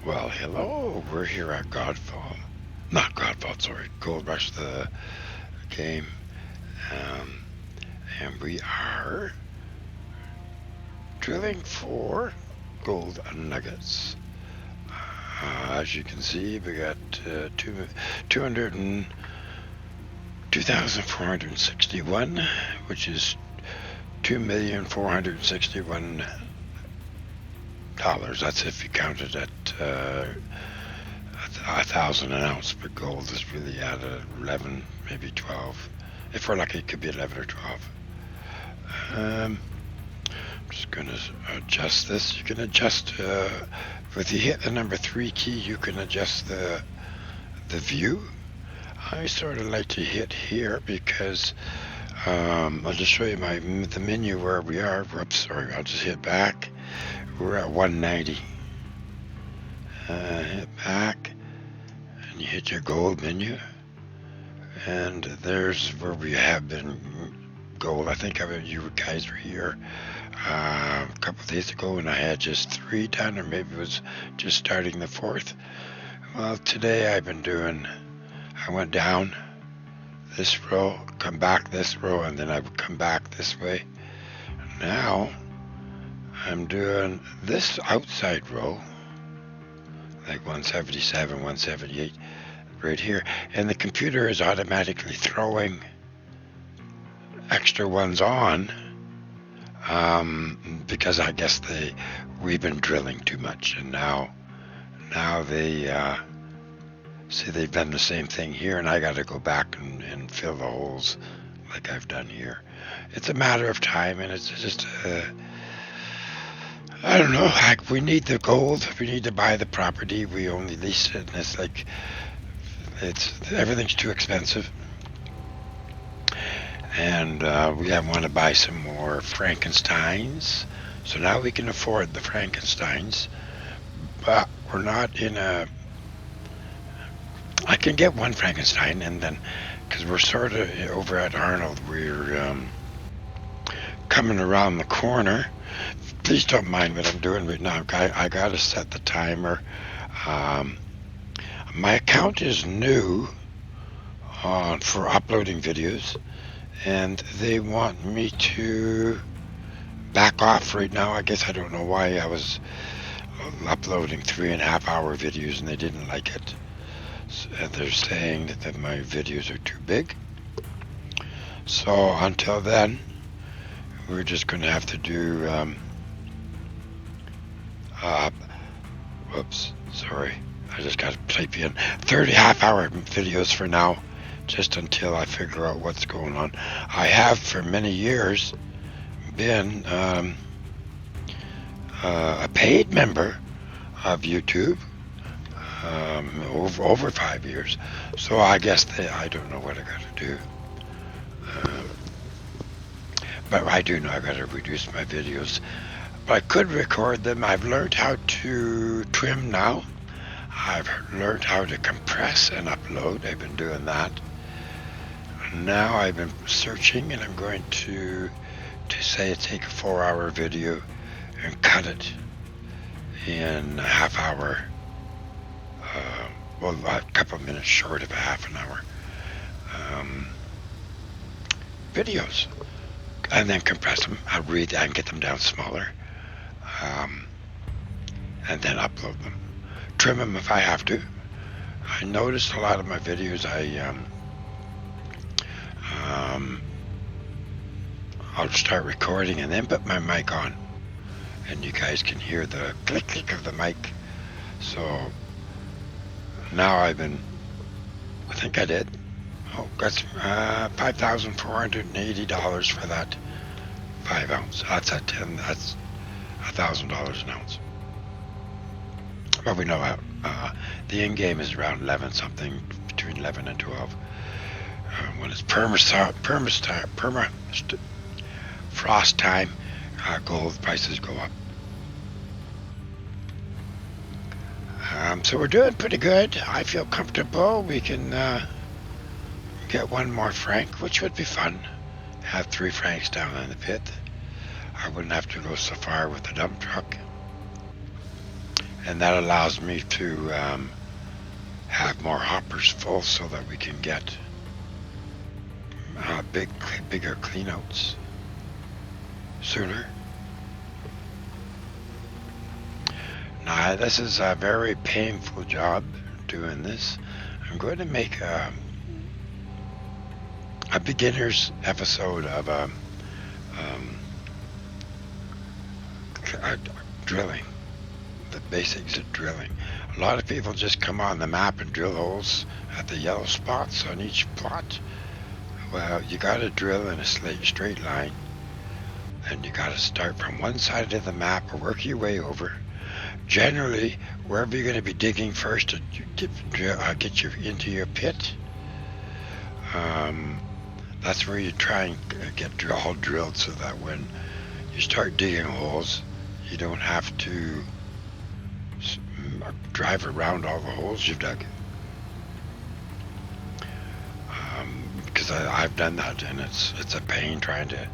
Well, hello. We're here at Godfall. Not Godfall, sorry. Gold Rush, the game. Um, and we are drilling for gold nuggets. As you can see, we got 2,461, which is $2,461. That's if you count it at 1,000 an ounce, but gold is really at 11, maybe 12. If we're lucky, it could be 11 or 12. I'm just going to adjust this. You can adjust, if you hit the number 3 key, you can adjust the view. I sort of like to hit here because I'll just show you the menu where we are. Whoops, sorry, I'll just hit back. We're at 190. Hit back, and you hit your gold menu, and there's where we have been gold. I think you guys were here a couple of days ago, and I had just 3 done, or maybe it was just starting the 4th. Well, today I went down this row, come back this row, and then I would come back this way. Now I'm doing this outside row, like 177, 178, right here, and the computer is automatically throwing extra ones on, because I guess we've been drilling too much, and now they see they've done the same thing here, and I got to go back and fill the holes like I've done here. It's a matter of time, and it's just I don't know. We need the gold. We need to buy the property. We only lease it, and it's like everything's too expensive. And we want to buy some more Frankensteins. So now we can afford the Frankensteins, but we're not in a. I can get one Frankenstein, and then because we're sort of over at Arnold, we're coming around the corner. Please don't mind what I'm doing right now. I gotta set the timer. My account is new for uploading videos, and they want me to back off right now. I guess I don't know why. I was uploading 3.5-hour videos, and they didn't like it. So they're saying that my videos are too big. So until then, we're just going to have to do. Whoops, sorry. I just got to type in 30 half-hour videos for now, just until I figure out what's going on. I have for many years been a paid member of YouTube, over 5 years. So I guess I don't know what I got to do. But I do know I got to reduce my videos. But I could record them. I've learned how to trim now. I've learned how to compress and upload. I've been doing that. Now I've been searching, and I'm going to say take a 4-hour video and cut it in a half-hour. Well, a couple of minutes short of a half an hour videos, and then compress them. I'll read and get them down smaller, and then upload them. Trim them if I have to. I noticed a lot of my videos I'll start recording and then put my mic on, and you guys can hear the click of the mic. So now I think I did. Oh, that's $5,480 for that 5 ounce. That's that's $1,000 an ounce. But we know the in game is around 11 something, between 11 and 12. When it's frost time, gold prices go up. So we're doing pretty good. I feel comfortable. We can get one more Frank, which would be fun. Have 3 Franks down in the pit. I wouldn't have to go so far with the dump truck. and that allows me to have more hoppers full so that we can get bigger cleanouts sooner. Now, this is a very painful job doing this. I'm going to make a beginner's episode of drilling, the basics of drilling. A lot of people just come on the map and drill holes at the yellow spots on each plot. Well, you got to drill in a straight line, and you got to start from one side of the map or work your way over. Generally, wherever you're going to be digging first to get you into your pit, that's where you try and get all drilled so that when you start digging holes, you don't have to drive around all the holes you've dug. Because I've done that, and it's a pain trying to.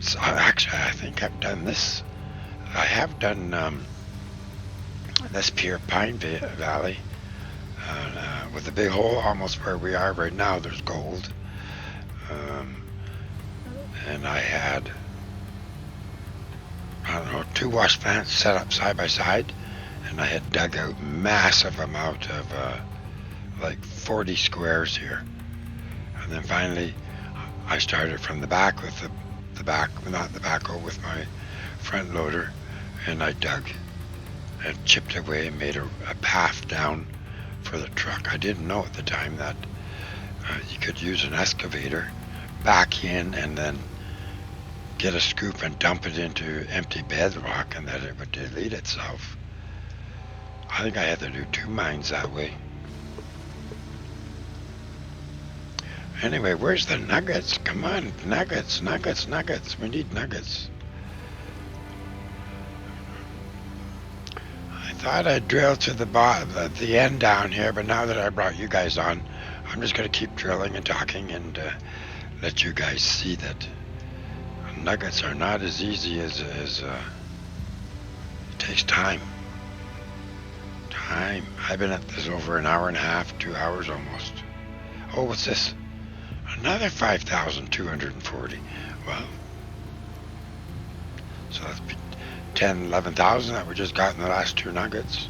So actually, I think I've done this. I have done this Pure Pine Valley with a big hole almost where we are right now. There's gold, and I had, I don't know, 2 wash plants set up side by side, and I had dug out massive amount of like 40 squares here, and then finally I started from the back with the backhoe with my front loader, and I dug and chipped away and made a path down for the truck. I didn't know at the time that you could use an excavator, back in, and then get a scoop and dump it into empty bedrock, and that it would delete itself. I think I had to do 2 mines that way. Anyway, where's the nuggets? Come on, nuggets. We need nuggets. I thought I'd drill to the bottom, at the end down here, but now that I brought you guys on, I'm just going to keep drilling and talking and let you guys see that nuggets are not as easy as it takes time. I've been at this over an hour and a half, 2 hours almost. Oh, what's this? Another 5,240. Well, so that's 10, 11,000 that we just got in the last 2 nuggets.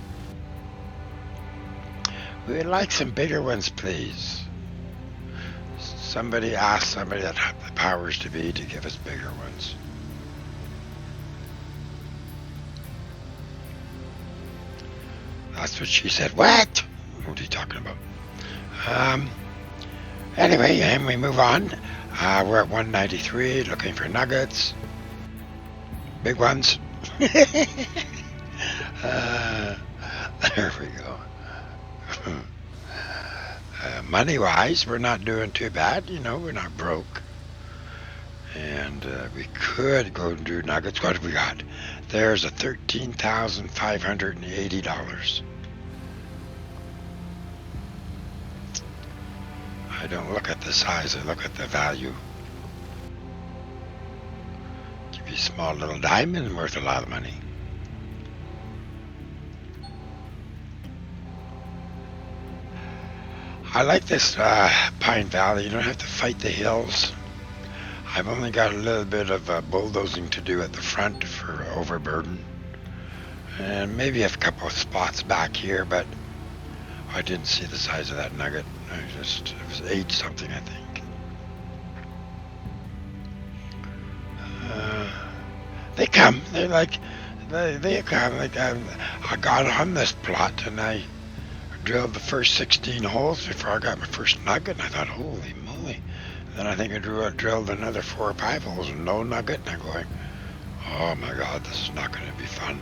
We would like some bigger ones, please. Somebody asked somebody that had the powers to be to give us bigger ones. That's what she said. What? What are you talking about? Anyway, and we move on. We're at 193, looking for nuggets. Big ones. There we go. Money-wise, we're not doing too bad. You know, we're not broke. And we could go and do nuggets. What have we got? There's a $13,580. I don't look at the size, I look at the value. Give you a small little diamond worth a lot of money. I like this Pine Valley. You don't have to fight the hills. I've only got a little bit of bulldozing to do at the front for overburden. And maybe a couple of spots back here, but I didn't see the size of that nugget. It was 8 something, I think. They come. They come. Like I got on this plot and I drilled the first 16 holes before I got my first nugget, and I thought, holy moly. And then I think I drilled another 4 or 5 holes and no nugget, and I'm going, oh my God, this is not going to be fun.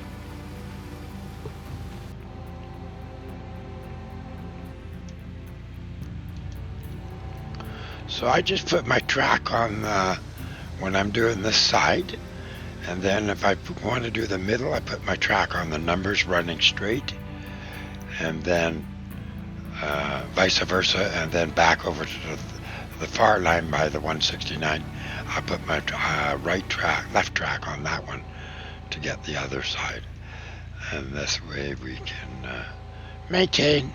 So I just put my track on when I'm doing this side, and then if I want to do the middle, I put my track on the numbers running straight, and then vice versa, and then back over to the far line by the 169. I put my left track on that one to get the other side. and this way we can maintain.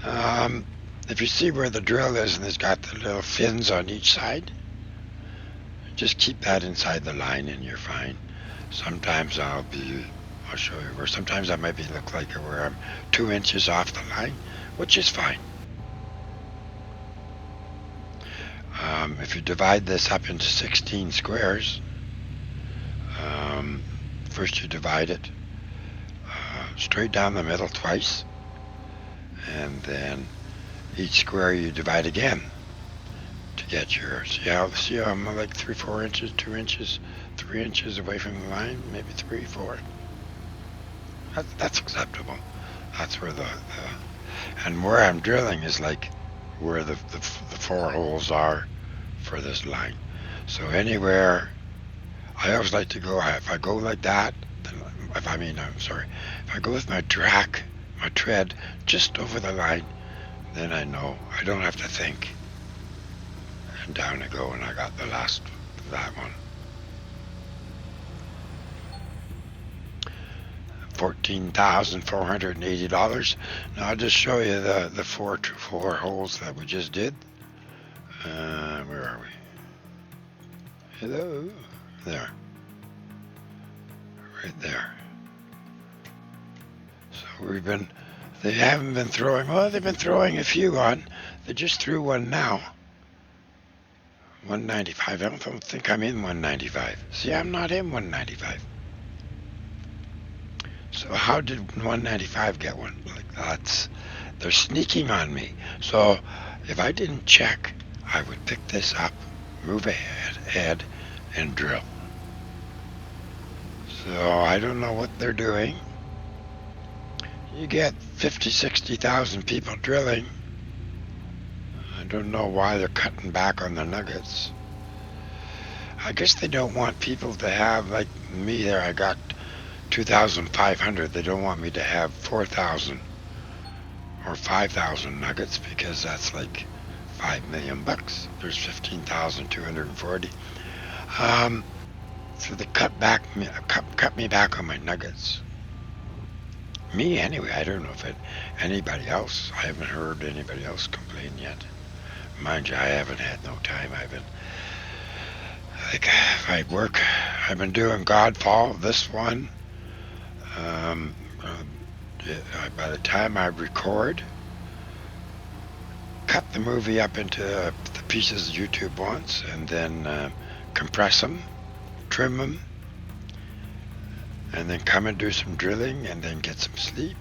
Um, if you see where the drill is and it's got the little fins on each side, just keep that inside the line and you're fine. Sometimes I'll show you where sometimes I might look like where I'm 2 inches off the line, which is fine. If you divide this up into 16 squares, first you divide it straight down the middle twice, and then each square you divide again to get yours. See how I'm like 3-4 inches, 2 inches, 3 inches away from the line, maybe 3-4. That's acceptable. That's where and where I'm drilling is like where the 4 holes are for this line. So anywhere, I always like to go, if I go like that, then if I go with my tread just over the line, then I know I don't have to think. And down I go, and I got that one. $14,480. Now I'll just show you the four holes that we just did. Where are we? Hello, there, right there. So they haven't been throwing. Well, they've been throwing a few on. They just threw one now. 195. I don't think I'm in 195. See, I'm not in 195. So how did 195 get one? They're sneaking on me. So if I didn't check, I would pick this up, move ahead, and drill. So I don't know what they're doing. You get 50, 60,000 people drilling. I don't know why they're cutting back on the nuggets. I guess they don't want people to have, like me there, I got 2,500. They don't want me to have 4,000 or 5,000 nuggets because that's like $5 million. There's 15,240. So they cut me back on my nuggets. Me anyway. I don't know if anybody else. I haven't heard anybody else complain yet. Mind you, I haven't had no time. If I work, I've been doing Godfall, this one. By the time I record, cut the movie up into the pieces YouTube wants, and then compress them, trim them, and then come and do some drilling, and then get some sleep.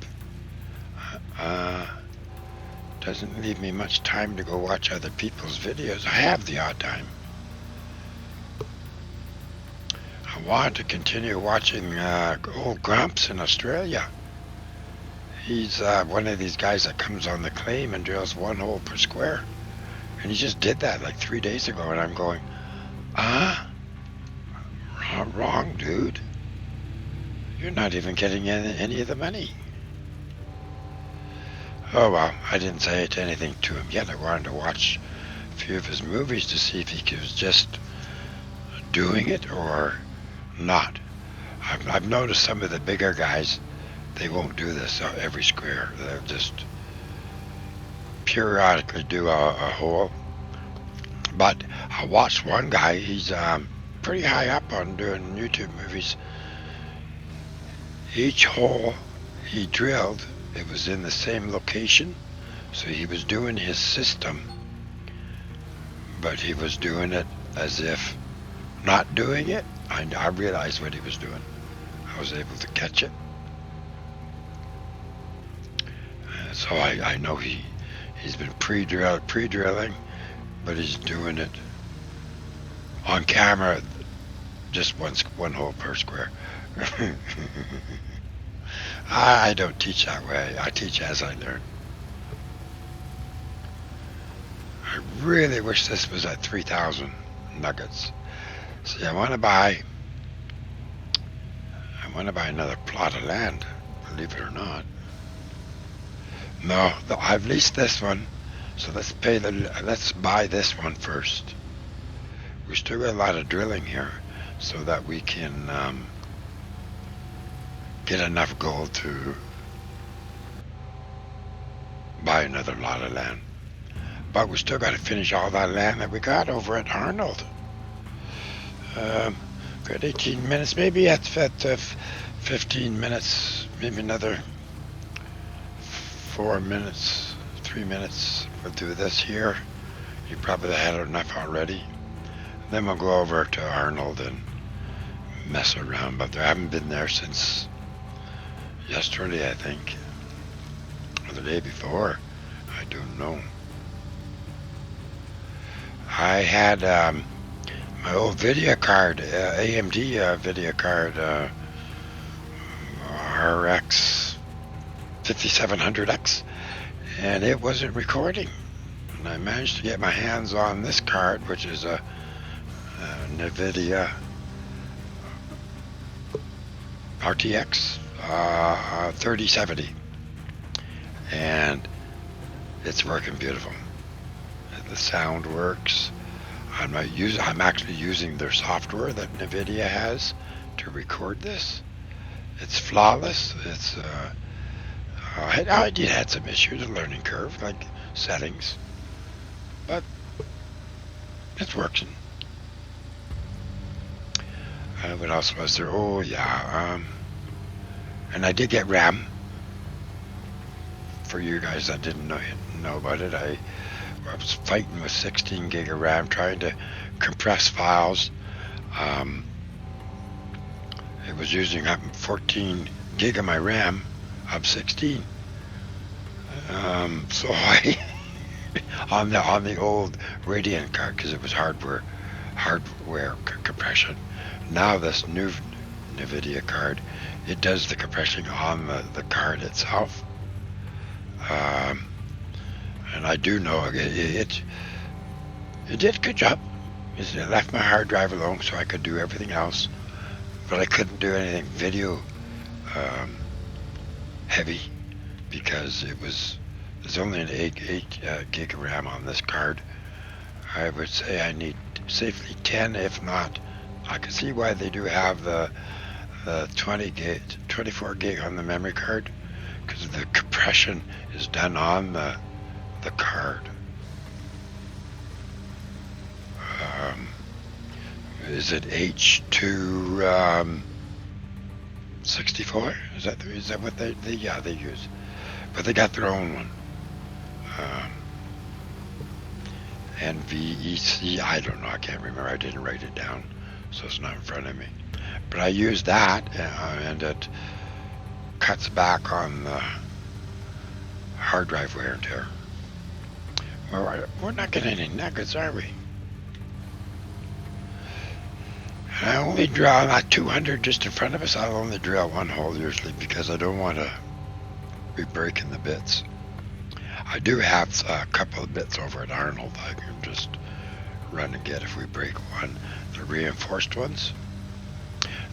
Doesn't leave me much time to go watch other people's videos. I have the odd time. I want to continue watching old Grumps in Australia. He's one of these guys that comes on the claim and drills 1 hole per square. And he just did that like 3 days ago, and I'm going, wrong, dude. You're not even getting any of the money. Oh, well, I didn't say anything to him yet. I wanted to watch a few of his movies to see if he was just doing it or not. I've noticed some of the bigger guys, they won't do this every square. They'll just periodically do a hole. But I watched one guy, he's pretty high up on doing YouTube movies. Each hole he drilled, it was in the same location, so he was doing his system, but he was doing it as if not doing it. I realized what he was doing. I was able to catch it. So I know he's been pre-drilling, but he's doing it on camera, just one hole per square. I don't teach that way. I teach as I learn. I really wish this was at 3,000 nuggets. See, I want to buy another plot of land, believe it or not. No, I've leased this one, so let's buy this one first. We still got a lot of drilling here, so that we can get enough gold to buy another lot of land. But we still got to finish all that land that we got over at Arnold. Got 18 minutes, maybe at 15 minutes, maybe another 4 minutes, 3 minutes. We'll do this here. You probably had enough already. Then we'll go over to Arnold and mess around, but I haven't been there since yesterday, I think, or the day before. I don't know. I had my old video card, AMD video card, RX 5700X, and it wasn't recording. And I managed to get my hands on this card, which is a NVIDIA RTX 3070, and it's working beautiful. The sound works. I'm actually using their software that NVIDIA has to record this. It's flawless. It's I did had some issues, a learning curve, like settings, but it's working. What else was there? Oh yeah, and I did get RAM. For you guys that didn't know about it, I was fighting with 16 gig of RAM, trying to compress files. It was using up 14 gig of my RAM of 16. So I on the old Radeon card, because it was hardware compression. Now this new NVIDIA card, it does the compression on the card itself. And I do know it did a good job. It left my hard drive alone so I could do everything else, but I couldn't do anything video heavy because there's only an 8 gig of RAM on this card. I would say I need safely 10, if not. I can see why they do have the 24 gig on the memory card, because the compression is done on the card. Is it H2 64? Is that what they use? But they got their own one. NVEC, I don't know, I can't remember. I didn't write it down, so it's not in front of me. But I use that, and it cuts back on the hard drive wear and tear. We're not getting any nuggets, are we? And I only draw that 200 just in front of us. I'll only drill one hole usually because I don't want to be breaking the bits. I do have a couple of bits over at Arnold I can just run and get if we break one. The reinforced ones.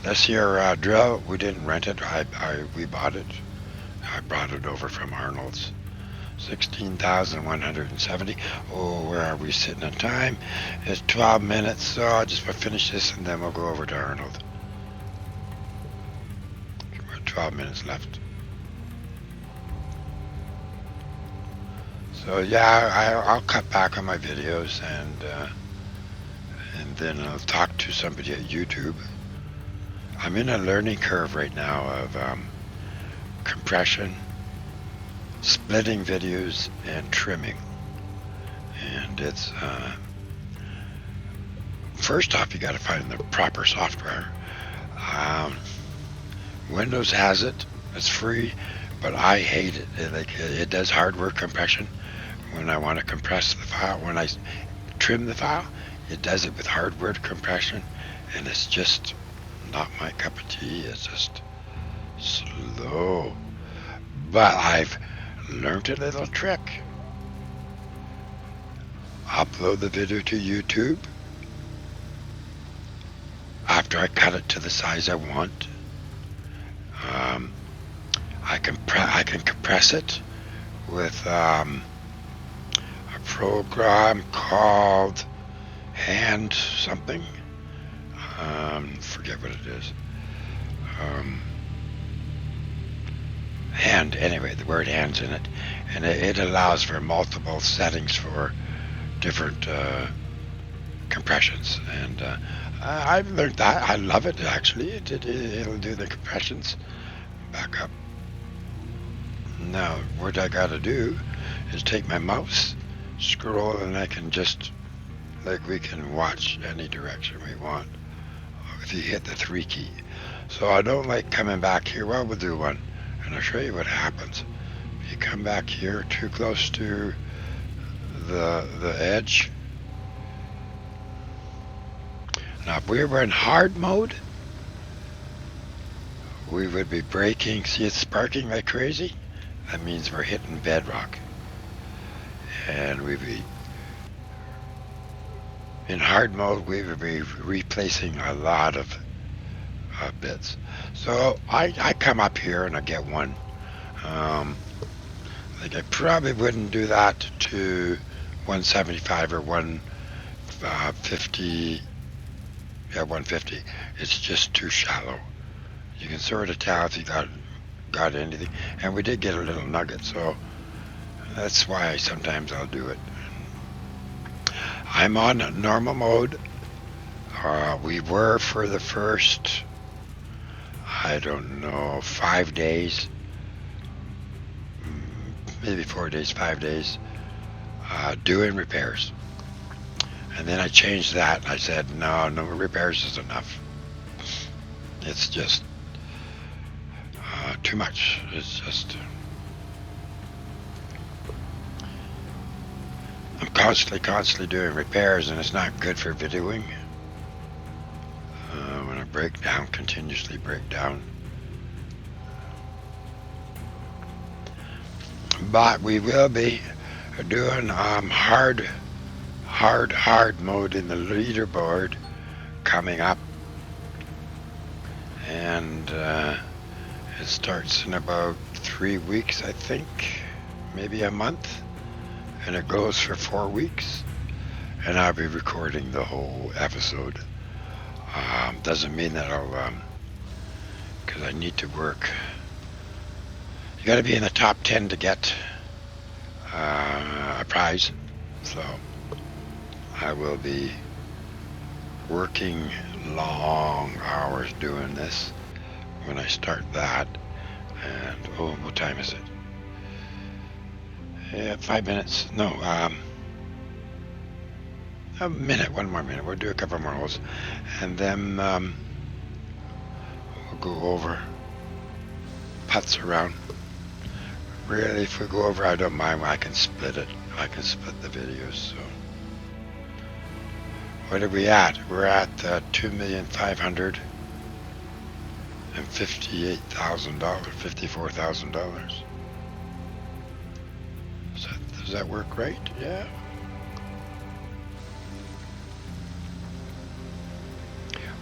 This here drill, we didn't rent it. We bought it. I brought it over from Arnold's. 16,170. Oh, where are we sitting on time? It's 12 minutes, so I'll just finish this and then we'll go over to Arnold. We're 12 minutes left. So yeah, I'll cut back on my videos and then I'll talk to somebody at YouTube. I'm in a learning curve right now of compression, splitting videos, and trimming. And it's first off, you got to find the proper software. Windows has it. It's free, but I hate it. It does hardware compression. When I want to compress the file, when I trim the file, it does it with hardware compression, and it's just not my cup of tea. It's just slow. But I've learned a little trick. Upload the video to YouTube. After I cut it to the size I want, I can compress it with a program called Hand something. Forget what it is. and anyway, the word and's in it, and it allows for multiple settings for different compressions, and I've learned that. I love it, actually. It'll do the compressions. Back up. Now, what I gotta do is take my mouse, scroll, and I can just, like, we can watch any direction we want if you hit the 3 key. So I don't like coming back here. Well, we'll do one, and I'll show you what happens. If you come back here too close to the edge. Now, if we were in hard mode, we would be braking. See, it's sparking like crazy. That means we're hitting bedrock. And we'd be in hard mode. We would be replacing a lot of bits. So I come up here and I get one. Like, I probably wouldn't do that to 175 or 150. Yeah, 150. It's just too shallow. You can sort of tell if you got anything. And we did get a little nugget, so that's why sometimes I'll do it. I'm on normal mode. We were for the first, I don't know, 5 days, maybe 4 days, 5 days, doing repairs. And then I changed that, and I said, no repairs is enough. It's just too much. It's just, I'm constantly doing repairs, and it's not good for videoing. When I break down, continuously break down. But we will be doing hard mode in the leaderboard coming up, and it starts in about 3 weeks, I think, maybe a month, and it goes for 4 weeks, and I'll be recording the whole episode. Doesn't mean that I'll, because I need to work. You got to be in the top 10 to get a prize, so I will be working long hours doing this when I start that. And what time is it? Yeah, 5 minutes. No, a minute, one more minute. We'll do a couple more holes, and then we'll go over, putts around. Really, if we go over, I don't mind. I can split it. I can split the videos. So, what are we at? We're at $2,558,000, $54,000. Does that work right? Yeah.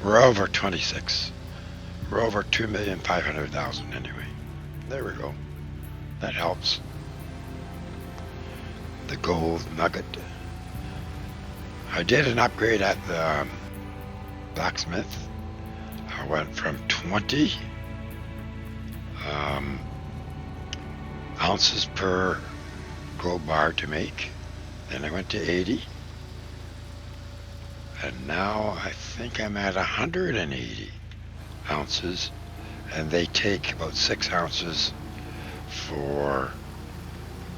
We're over 26. We're over 2,500,000 anyway. There we go. That helps. The gold nugget. I did an upgrade at the blacksmith. I went from 20 ounces per gold bar to make. Then I went to 80. And now I think I'm at 180 ounces. And they take about 6 ounces for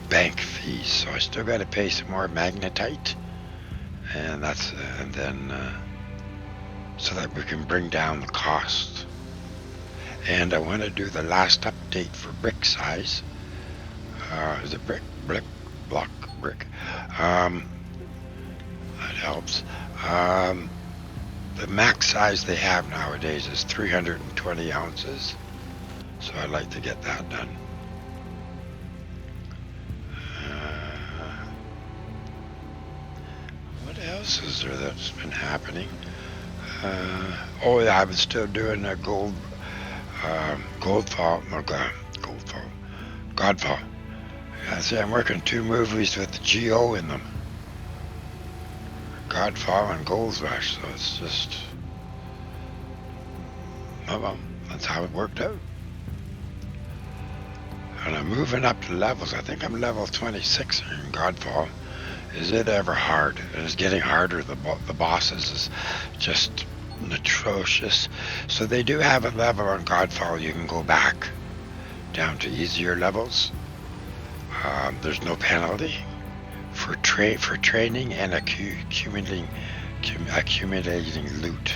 bank fees. So I still got to pay some more magnetite. And that's, and then, so that we can bring down the cost. And I want to do the last update for brick size. Is it brick? Block, brick. That helps. The max size they have nowadays is 320 ounces. So I'd like to get that done. What else is there that's been happening? Oh yeah, I was still doing a Godfall. I see, I'm working 2 movies with the GO in them. Godfall and Gold Rush, so it's just, oh well, that's how it worked out. And I'm moving up the levels. I think I'm level 26 in Godfall. Is it ever hard? And it's getting harder. The bosses is just atrocious. So they do have a level on Godfall you can go back down to easier levels. There's no penalty for training and accumulating loot.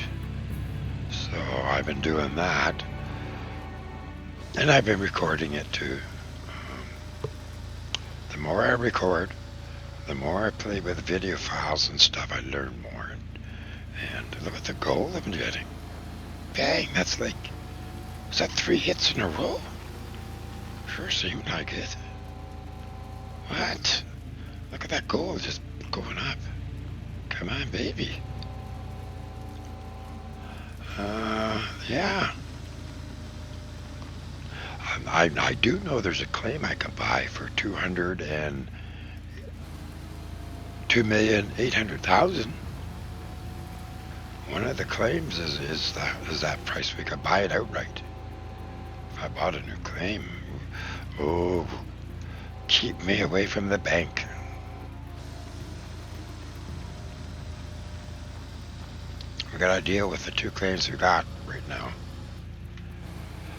So I've been doing that, and I've been recording it too. The more I record, the more I play with video files and stuff, I learn more. And look at the gold I'm getting. Bang, that's like, is that 3 hits in a row? Sure seemed like it. What? Look at that gold just going up. Come on, baby. Yeah. I do know there's a claim I can buy for 2,800,000. One of the claims is that price. We could buy it outright. If I bought a new claim, oh, keep me away from the bank. We got to deal with the 2 claims we got right now.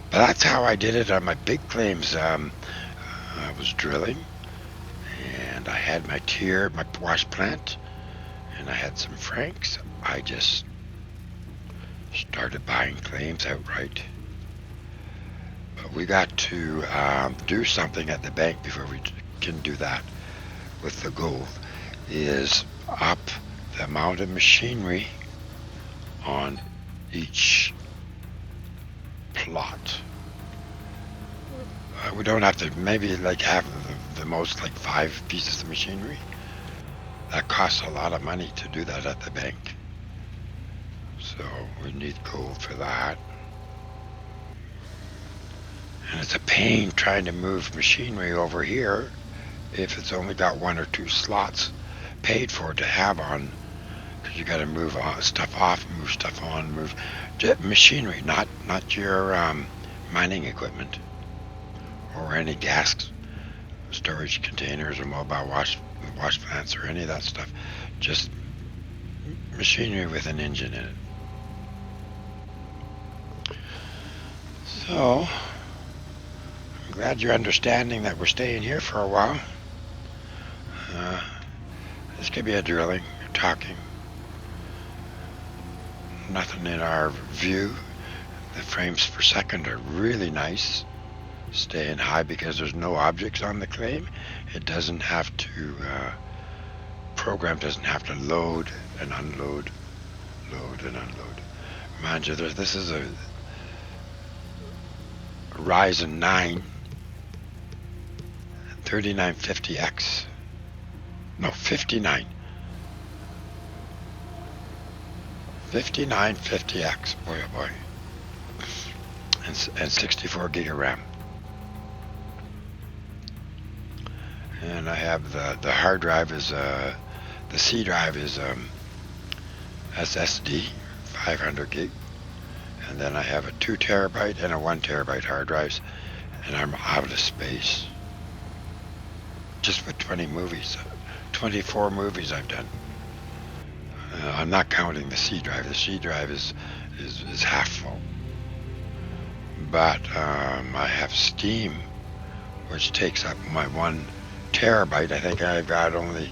But that's how I did it on my big claims. I was drilling, and I had my wash plant, and I had some franks. I just started buying claims outright. But we got to do something at the bank before we can do that with the gold, is up the amount of machinery on each plot. We don't have to, maybe like have the most, like 5 pieces of machinery. That costs a lot of money to do that at the bank. So we need gold for that. And it's a pain trying to move machinery over here if it's only got 1 or 2 slots paid for to have on. Because you got to move stuff off, move stuff on, move machinery, not your mining equipment or any gas storage containers or mobile wash plants or any of that stuff. Just machinery with an engine in it. So I'm glad you're understanding that we're staying here for a while. This could be a drilling, talking. Nothing in our view. The frames per second are really nice, staying high because there's no objects on the claim. It doesn't have to, program doesn't have to load and unload, load and unload. Mind you, this is a Ryzen 9 3950X. No, 5950X, boy oh boy, and 64 gig of RAM. And I have the hard drive is the C drive is SSD 500 gig, and then I have a 2 terabyte and a 1 terabyte hard drives, and I'm out of space. Just with 24 movies I've done. I'm not counting the C drive. The C drive is half full. But I have Steam, which takes up my 1 terabyte. I think I've got only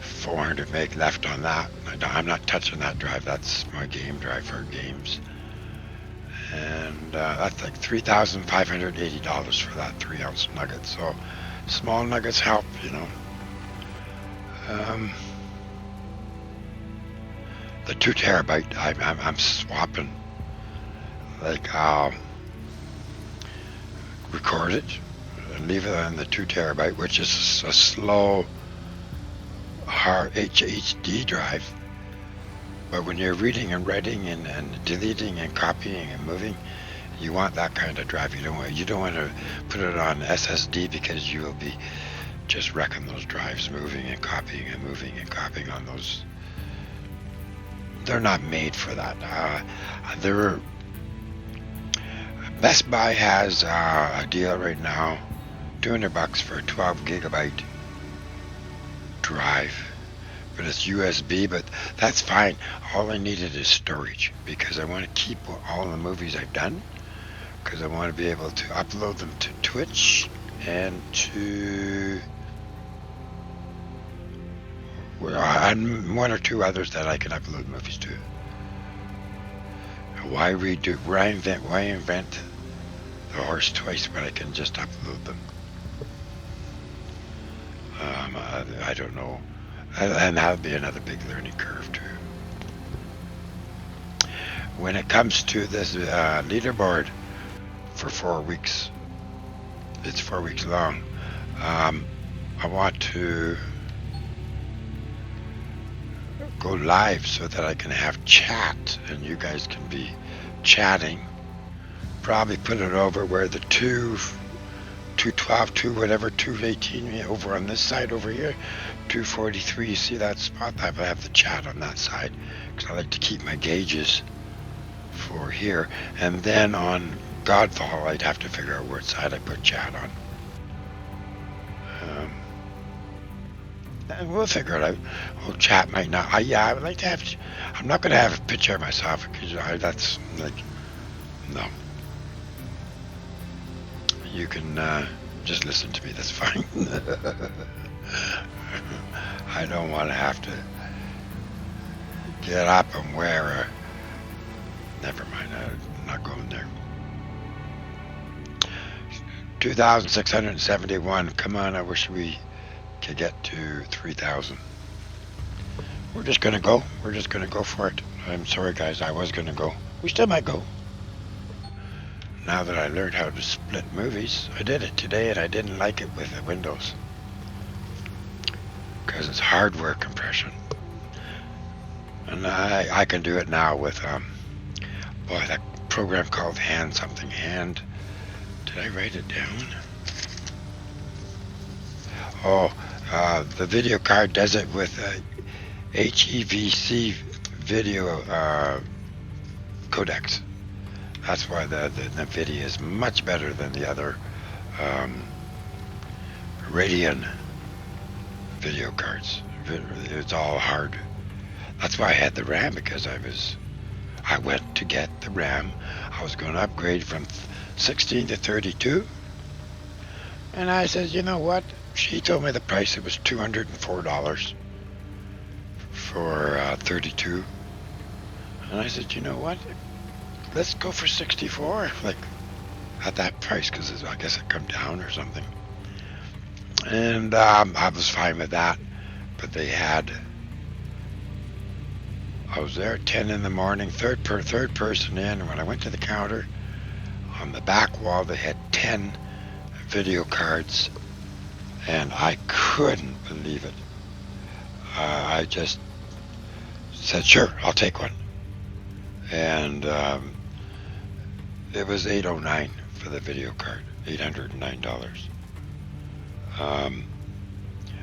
400 meg left on that. I'm not touching that drive. That's my game drive for games. And that's like $3,580 for that 3-ounce nugget. So small nuggets help, you know. The 2 terabyte, I'm swapping. Like I'll record it and leave it on the 2 terabyte, which is a slow hard HD drive. But when you're reading and writing and deleting and copying and moving, you want that kind of drive. You don't want to put it on SSD because you will be just wrecking those drives, moving and copying and moving and copying on those. They're not made for that. Best Buy has a deal right now $200 for a 12 gigabyte drive. But it's USB, but that's fine. All I needed is storage because I want to keep all the movies I've done because I want to be able to upload them to Twitch and to and one or two others that I can upload movies to. Why invent the horse twice when I can just upload them? I don't know. And that'll be another big learning curve too. When it comes to this leaderboard for 4 weeks, it's 4 weeks long. I want to go live so that I can have chat and you guys can be chatting. Probably put it over where the 212, 218 over on this side over here, 243. You see that spot? I have the chat on that side because I like to keep my gauges for here. And then on Godfall, I'd have to figure out what side I put chat on. And we'll figure it out. Well, chat might not. Yeah, I would like to have. I'm not going to have a picture of myself because that's like, no. You can just listen to me. That's fine. I don't want to have to get up and wear a. Never mind. I'm not going there. 2,671. Come on. I wish we could get to 3,000. We're just gonna go. We're just gonna go for it. I'm sorry, guys. I was gonna go. We still might go. Now that I learned how to split movies, I did it today, and I didn't like it with the Windows because it's hardware compression. And I can do it now with boy, that program called Hand. Did I write it down? Oh. The video card does it with HEVC video codecs. That's why the NVIDIA is much better than the other Radeon video cards. It's all hard. That's why I had the RAM, because I went to get the RAM. I was going to upgrade from 16 to 32. And I said, you know what? She told me the price, it was $204 for 32. And I said, you know what? Let's go for 64, like at that price, because I guess it come down or something. And I was fine with that. But they had, I was there at 10 in the morning, third person in, and when I went to the counter, on the back wall they had 10 video cards. And I couldn't believe it. I just said, sure, I'll take one. And it was $809 for the video card, $809.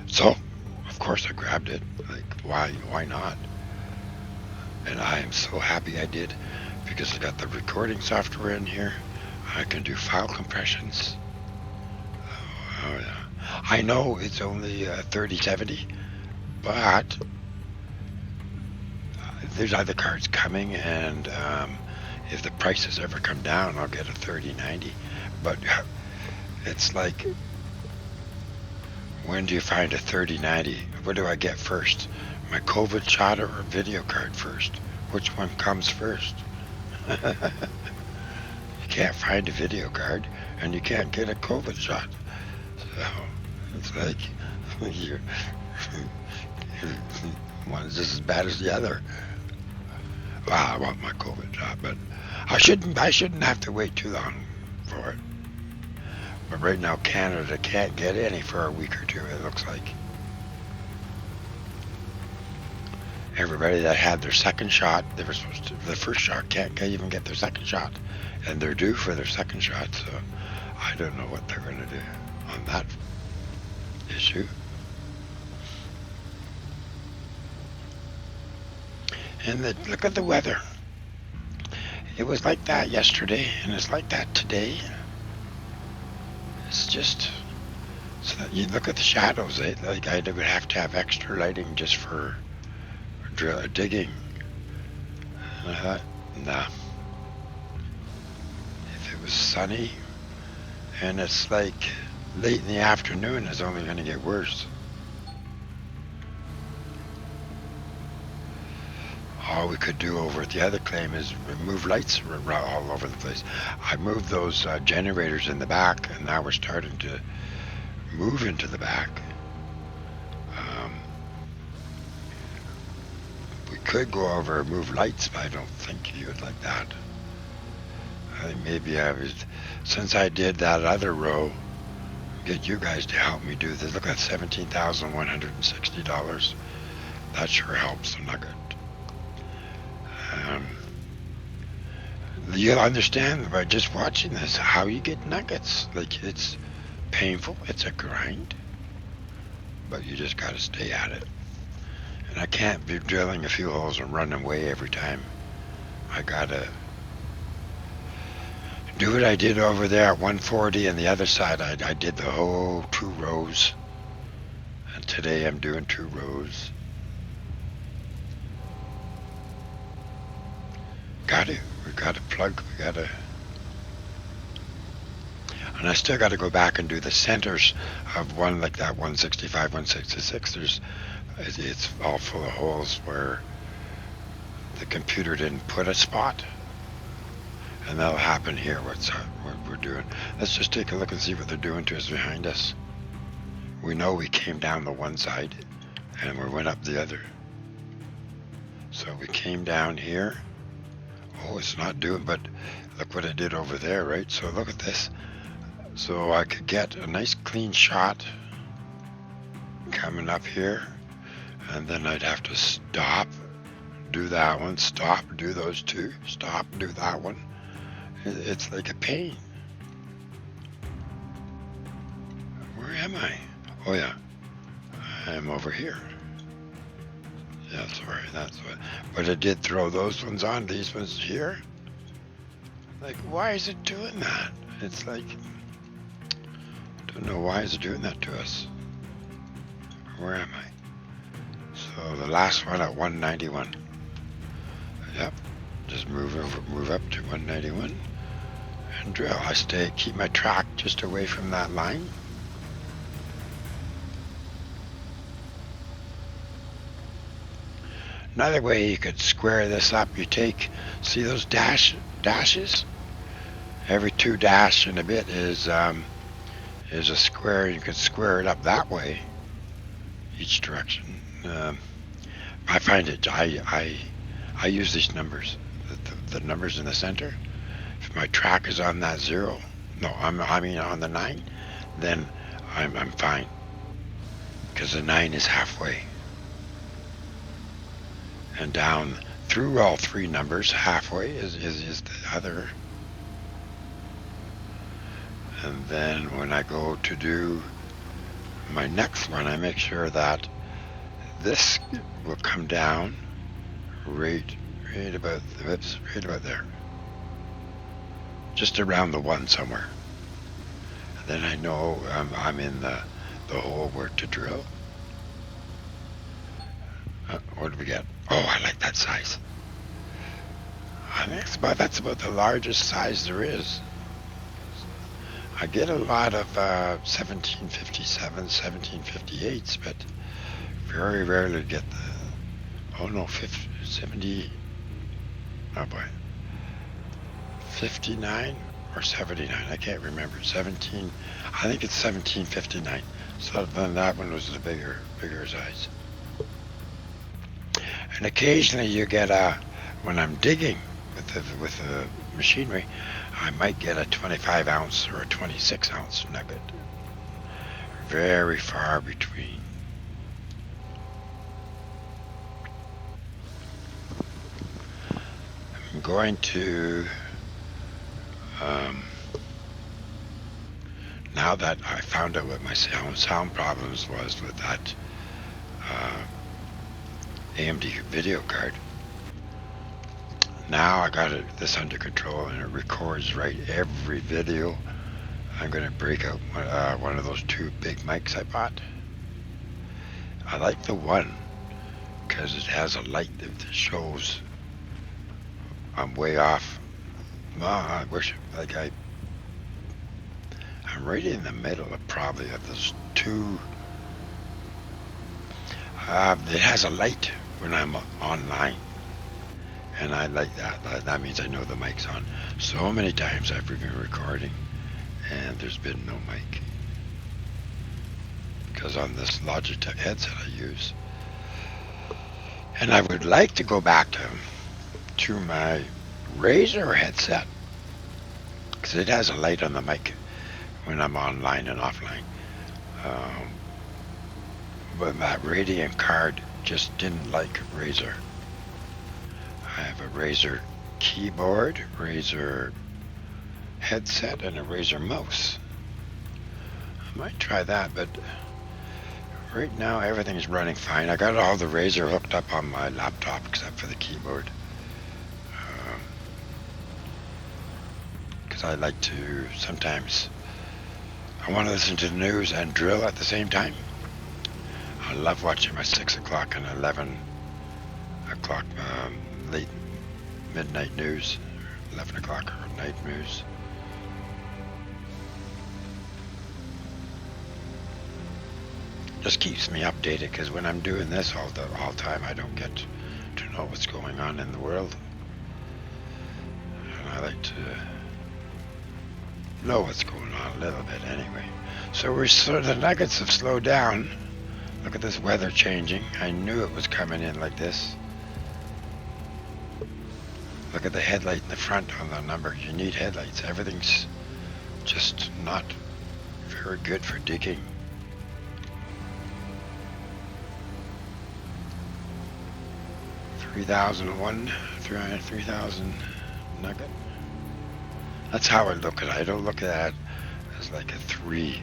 So, of course, I grabbed it. Like, why not? And I am so happy I did, because I got the recording software in here. I can do file compressions. Oh yeah. I know it's only 3070, but there's other cards coming, and if the prices ever come down, I'll get a 3090. But it's like, when do you find a 3090? What do I get first? My COVID shot or a video card first? Which one comes first? You can't find a video card, and you can't get a COVID shot. So it's like one is just as bad as the other. Well, I want my COVID shot, but I shouldn't have to wait too long for it. But right now, Canada can't get any for a week or two, it looks like. Everybody that had their second shot, they were supposed to, the first shot can't even get their second shot. And they're due for their second shot, so I don't know what they're going to do on that issue. And look at the weather. It was like that yesterday, and it's like that today. It's just So you look at the shadows. Like I would have to have extra lighting just for digging. And I thought, nah. If it was sunny and it's like late in the afternoon, it's only going to get worse. All we could do over at the other claim is move lights all over the place. I moved those generators in the back, and now we're starting to move into the back. We could go over and move lights, but I don't think you would like that. I think maybe since I did that other row, get you guys to help me do this. Look at $17,160. That sure helps. I'm not good. You'll understand by just watching this how you get nuggets. Like, it's painful, it's a grind, but you just got to stay at it. And I can't be drilling a few holes and running away every time. I gotta do what I did over there at 140, and the other side I did the whole 2 rows, and today I'm doing 2 rows. We gotta plug, and I still gotta go back and do the centers of one, like that 165, 166. It's all full of holes where the computer didn't put a spot, and that'll happen here. What we're doing. Let's just take a look and see what they're doing to us behind us. We know we came down the one side, and we went up the other. So we came down here. Oh, it's not doing, but look what I did over there, right? So look at this. So I could get a nice clean shot coming up here, and then I'd have to stop, do that one, stop, do those 2, stop, do that one. It's like a pain. Where am I? Oh yeah, I'm over here. Yeah, sorry, that's what. But it did throw those ones on, these ones here. Like, why is it doing that? It's like, don't know why is it doing that to us. Where am I? So the last one at 191. Yep, just move up to 191 and drill. Keep my track just away from that line. Another way you could square this up, you see those dashes? Every 2 dash and a bit is a square. You could square it up that way, each direction. I find it, I use these numbers, the numbers in the center. If my track is on that 0, I mean on the 9, then I'm fine, because the 9 is halfway. And down through all 3 numbers, halfway is the other. And then when I go to do my next one, I make sure that this will come down right about there, just around the 1 somewhere. And then I know I'm in the hole where to drill. What do we get? Oh, I like that size. I think that's about the largest size there is. I get a lot of 1757, 1758s, but very rarely get the, 70, oh boy, 59 or 79, I can't remember, I think it's 1759, so then that one was the bigger size. And occasionally you get when I'm digging with the machinery, I might get a 25 ounce or a 26 ounce nugget. Very far between. I'm going to, now that I found out what my sound problems was with that AMD video card, now I got this under control, and it records right every video I'm going to break out one of those two big mics I bought. I like the one because it has a light that shows I'm way off. I wish, like, I'm right in the middle of probably of those two. It has a light when I'm online, and I like that. That means I know the mic's on. So many times I've been recording, and there's been no mic. Because on this Logitech headset I use. And I would like to go back to my Razer headset, because it has a light on the mic when I'm online and offline. But that Radiant card just didn't like Razer. I have a Razer keyboard, Razer headset, and a Razer mouse. I might try that, but right now everything's running fine. I got all the Razer hooked up on my laptop except for the keyboard. Because I like to sometimes, I want to listen to the news and drill at the same time. I love watching my 6 o'clock and 11 o'clock late midnight news, 11 o'clock night news. Just keeps me updated, because when I'm doing this all the time, I don't get to know what's going on in the world. And I like to know what's going on a little bit anyway. So the Nuggets have slowed down. Look at this weather changing. I knew it was coming in like this. Look at the headlight in the front on the number. You need headlights. Everything's just not very good for digging. $3,000 nugget. That's how I look at it. I don't look at it as like a 3.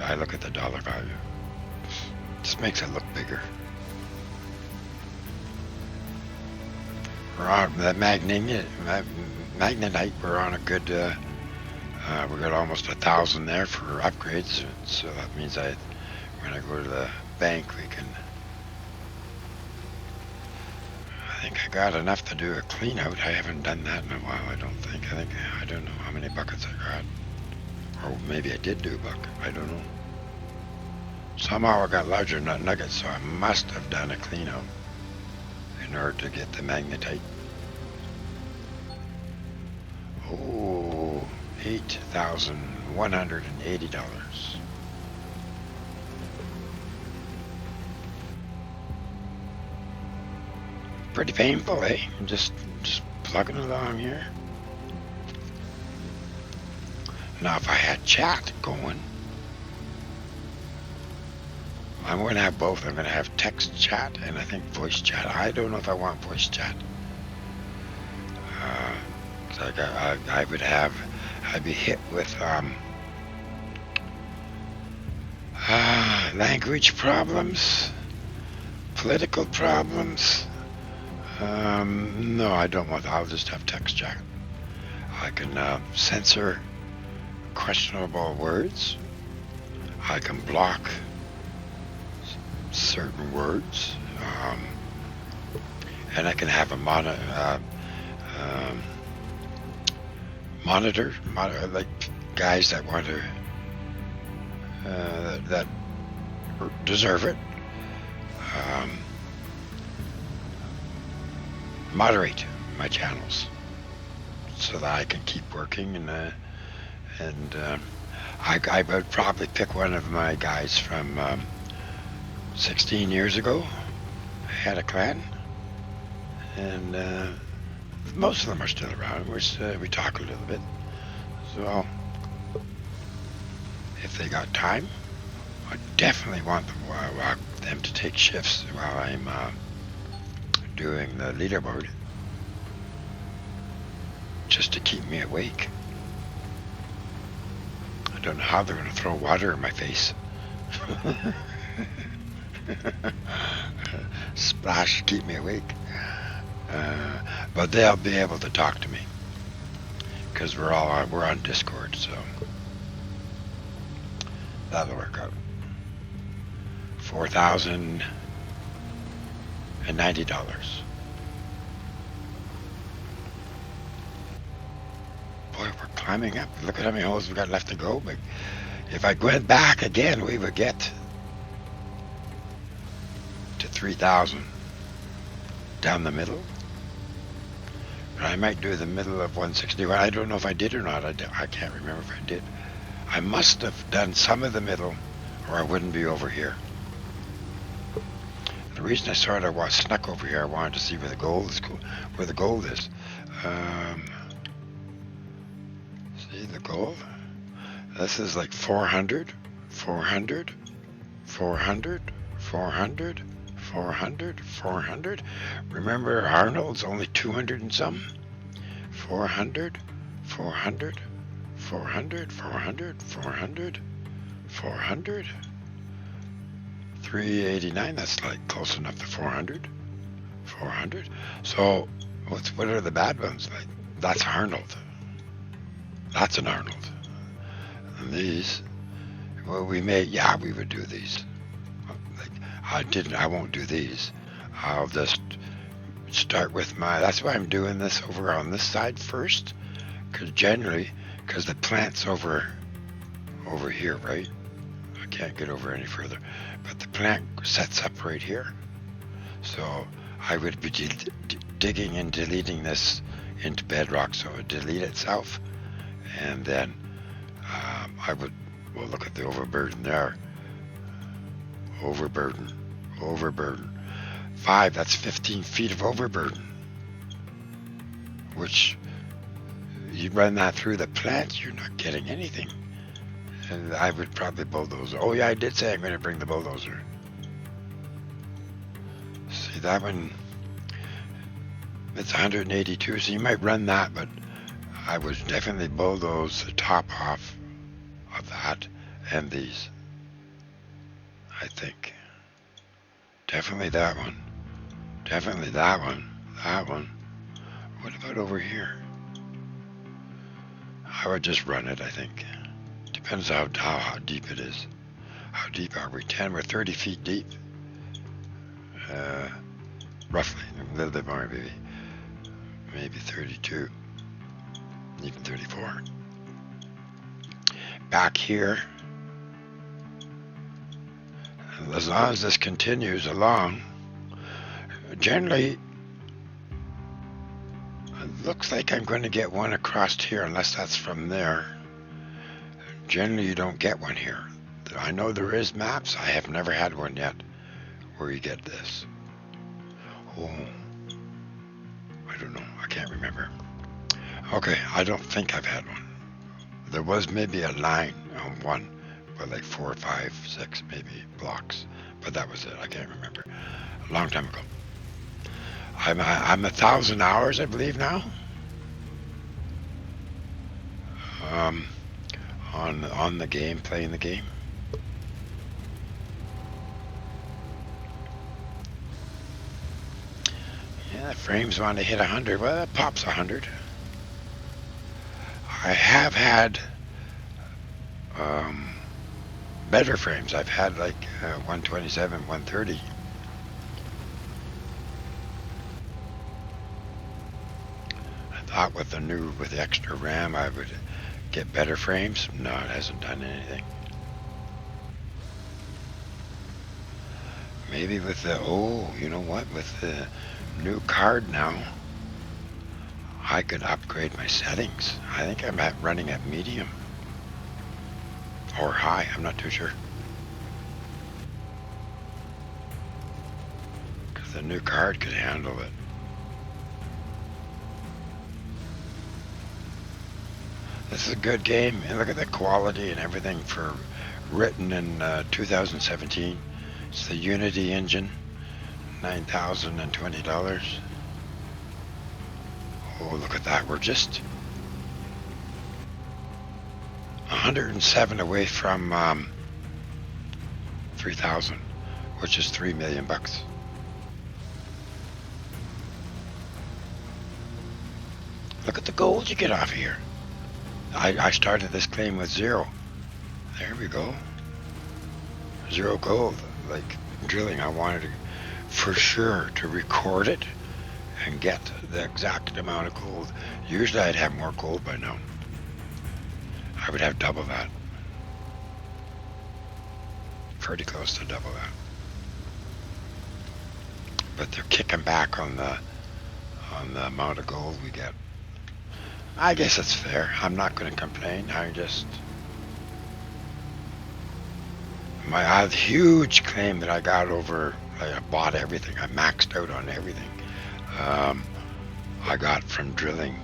I look at the dollar value. Just makes it look bigger. We're on the magnetite. We're on a good. We got almost 1,000 there for upgrades. So that means when I go to the bank, we can. I think I got enough to do a clean out. I haven't done that in a while. I don't think. I don't know how many buckets I got. Or maybe I did do a bucket. I don't know. Somehow I got larger nuggets, so I must have done a clean out in order to get the magnetite. Oh, $8,180. Pretty painful, eh? Just plugging along here. Now, if I had chat going, I'm going to have both. I'm going to have text chat and I think voice chat. I don't know if I want voice chat. I'd be hit with language problems, political problems. No, I don't want that. I'll just have text chat. I can censor questionable words. I can block certain words, and I can have a monitor, like guys that want to that deserve it. Moderate my channels so that I can keep working, and I would probably pick one of my guys from 16 years ago. I had a clan, and most of them are still around. We talk a little bit, so if they got time, I definitely want them to take shifts while I'm doing the leaderboard, just to keep me awake. I don't know how they're going to throw water in my face. Splash, keep me awake. But they'll be able to talk to me. because we're on Discord, so that'll work out. $4,090. Boy, we're climbing up. Look at how many holes we've got left to go. But if I went back again, we would get to 3,000 down the middle. But I might do the middle of 161. I don't know if I did or not. I can't remember if I did. I must have done some of the middle, or I wouldn't be over here. The reason I sort of snuck over here, I wanted to see where the gold is. Where the gold is. See the gold? This is like 400, 400, 400, 400, 400, 400. Remember, Arnold's only 200 and some. 400, 400, 400, 400, 400, 400. 389, that's like close enough to 400. 400. So, what are the bad ones? Like, that's Arnold. That's an Arnold. And these, well, we would do these. Like, I won't do these. I'll just start with that's why I'm doing this over on this side first. Because the plant's over here, right? I can't get over any further. But the plant sets up right here. So I would be digging and deleting this into bedrock so it would delete itself. And then we'll look at the overburden there. Overburden. 5, that's 15 feet of overburden. Which, you run that through the plant, you're not getting anything. And I would probably bulldoze. Oh yeah, I did say I'm going to bring the bulldozer. See that one? It's 182, so you might run that, but I would definitely bulldoze the top off of that and these. I think. Definitely that one. Definitely that one. That one. What about over here? I would just run it, I think. Depends how deep it is. How deep are we? 10, we're 30 feet deep. Roughly. A little bit more, maybe. Maybe 32. Even 34. Back here. As long as this continues along, generally, it looks like I'm going to get one across here, unless that's from there. Generally, you don't get one here. I know there is maps. I have never had one yet where you get this. Oh, I don't know. I can't remember. Okay, I don't think I've had one. There was maybe a line on one, but like 4, 5, 6 maybe blocks. But that was it. I can't remember. A long time ago. I'm 1,000 hours, I believe, now. On the game, playing the game. Yeah, the frames want to hit 100. Well, that pops 100. I have had better frames. I've had like 127, 130. I thought with the extra RAM I would get better frames. No, it hasn't done anything. Maybe with you know what? With the new card now, I could upgrade my settings. I think I'm running at medium. Or high, I'm not too sure. Because the new card could handle it. This is a good game, and look at the quality and everything for written in 2017. It's the Unity engine, $9,020. Oh, look at that, we're just 107 away from 3,000, which is $3 million. Look at the gold you get off here. I started this claim with 0. There we go. 0 gold. Like drilling, I wanted to, for sure, to record it and get the exact amount of gold. Usually I'd have more gold by now. I would have double that. Pretty close to double that. But they're kicking back on the amount of gold we get. I guess it's fair. I'm not going to complain. My huge claim that I got over, I bought everything. I maxed out on everything. I got from drilling,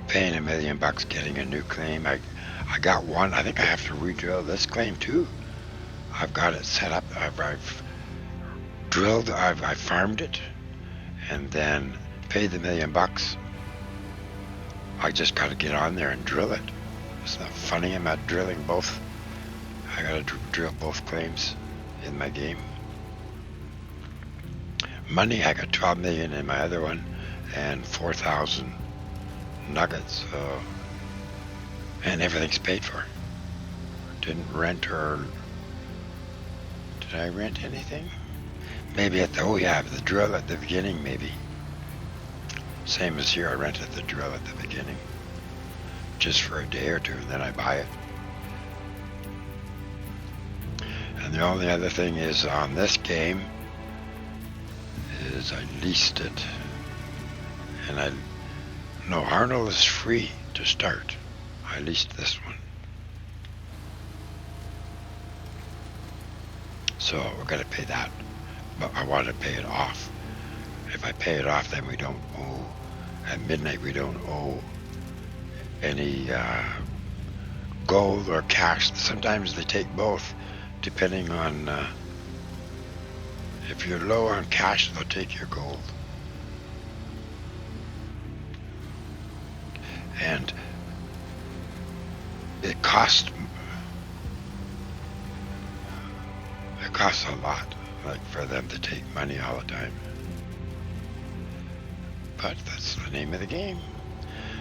paying $1 million, getting a new claim. I got one. I think I have to re-drill this claim too. I've got it set up. I've drilled. I farmed it, and then paid the $1 million. I just got to get on there and drill it. It's not funny. I'm not drilling both. I got to drill both claims in my game. Money, I got 12 million in my other one, and 4,000 nuggets. And everything's paid for. Didn't rent or did I rent anything? Maybe at the drill at the beginning, maybe. Same as here, I rented the drill at the beginning, just for a day or two, and then I buy it. And the only other thing is on this game is I leased it, and no, Arnold is free to start. I leased this one. So we're going to pay that, but I want to pay it off. If I pay it off, then we don't owe, at midnight we don't owe any gold or cash. Sometimes they take both, depending on, if you're low on cash, they'll take your gold. And it costs a lot, like for them to take money all the time. But that's the name of the game.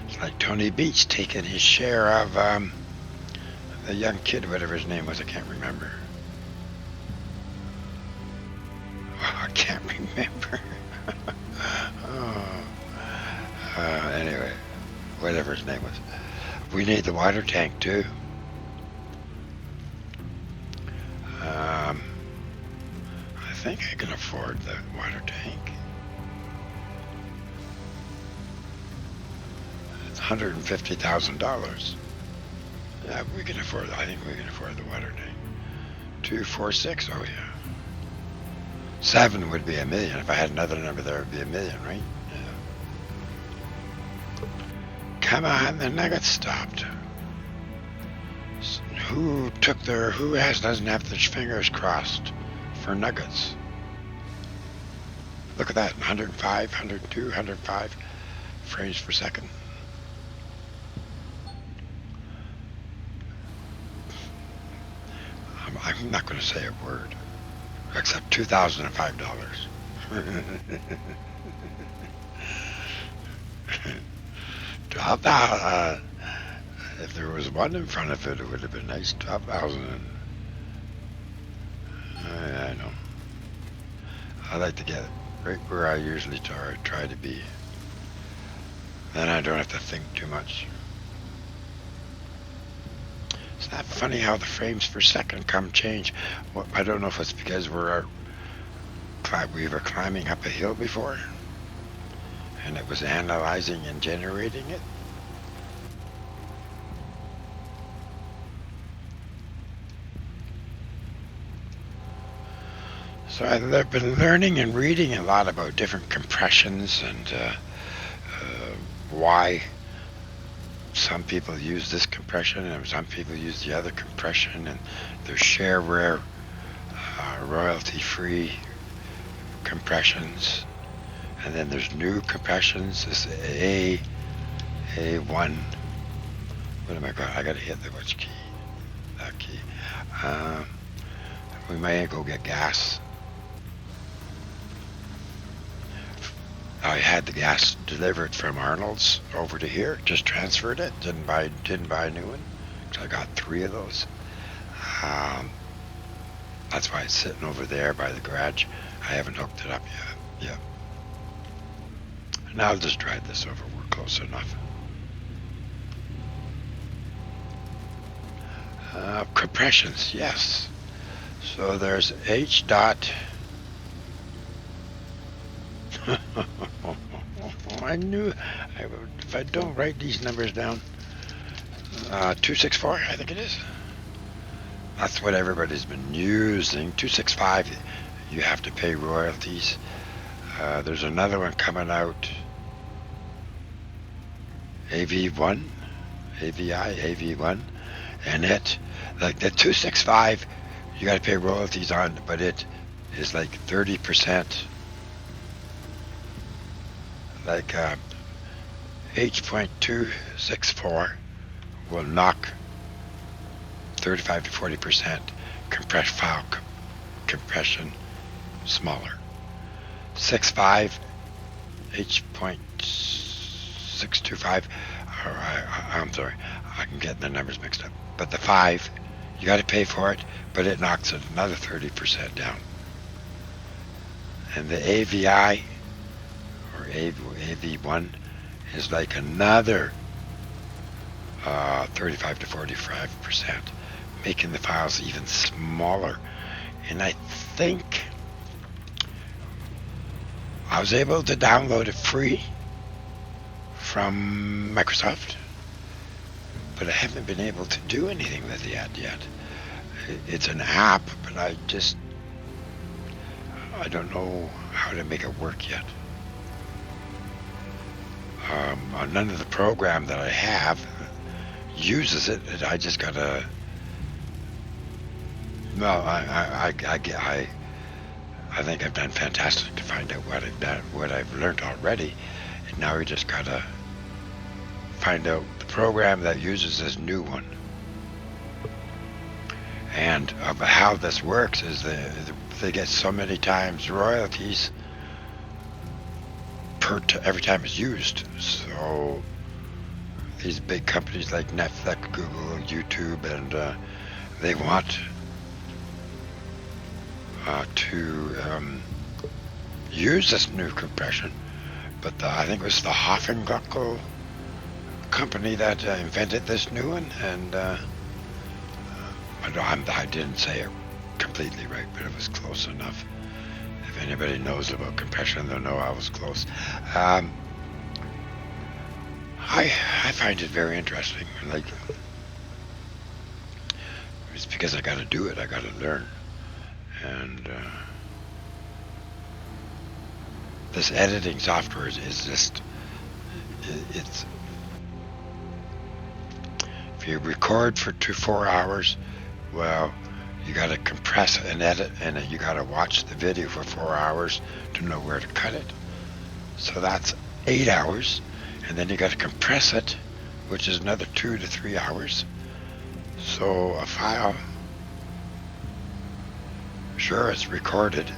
It's like Tony Beach taking his share of the young kid, whatever his name was, I can't remember. I can't remember. Anyway, whatever his name was. We need the water tank too. I think I can afford the water tank. It's $150,000. Yeah, we can afford it. I think we can afford the water tank. 2, 4, 6. Oh yeah. 7 would be $1 million. If I had another number there, it would be $1 million, right? Yeah. Come on, the nuggets stopped. Who doesn't have their fingers crossed for nuggets? Look at that, 105, 102, 105 frames per second. I'm not going to say a word, except $2,005. If there was one in front of it, it would have been nice. 12,000. I know. I like to get right where I usually try to be. Then I don't have to think too much. It's not funny how the frames per second change. Well, I don't know if it's because we were climbing up a hill before, and it was analyzing and generating it. So I've been learning and reading a lot about different compressions and why some people use this compression and some people use the other compression, and there's shareware, royalty-free compressions, and then there's new compressions. This A1. What am I got? I gotta hit the which key? That key. We might go get gas. I had the gas delivered from Arnold's over to here. Just transferred it. Didn't buy a new one. So I got 3 of those. That's why it's sitting over there by the garage. I haven't hooked it up yet. And I'll just drive this over. We're close enough. Compressions, yes. So there's H dot. I knew if I don't write these numbers down. 264, I think it is. That's what everybody's been using. 265, you have to pay royalties. There's another one coming out. AV1, AV1, and it, like the 265, you got to pay royalties on, but it is like 30%. Like H.264 will knock 35 to 40% file compression smaller. 65 H.625, I'm sorry, I'm getting the numbers mixed up. But the 5, you got to pay for it, but it knocks it another 30% down. And the AVI or AV1 is like another 35 to 45%, making the files even smaller. And I think I was able to download it free from Microsoft, but I haven't been able to do anything with it yet. It's an app, but I don't know how to make it work yet. None of the program that I have uses it. I just gotta. Well, I think I've done fantastic to find out what I've learned already, and now we just gotta find out the program that uses this new one. And how this works is they get so many times royalties every time it's used. So these big companies like Netflix, Google, YouTube, and they want to use this new compression. But I think it was the Hoffenglockel company that invented this new one, and I didn't say it completely right, but it was close enough. If anybody knows about compression, they'll know I was close. I find it very interesting. Like, it's because I got to do it. I got to learn, and this editing software is just it's. If you record for 4 hours, well, you got to compress and edit, and you got to watch the video for 4 hours to know where to cut it. So that's 8 hours, and then you got to compress it, which is another 2 to 3 hours. So a file, sure, it's recorded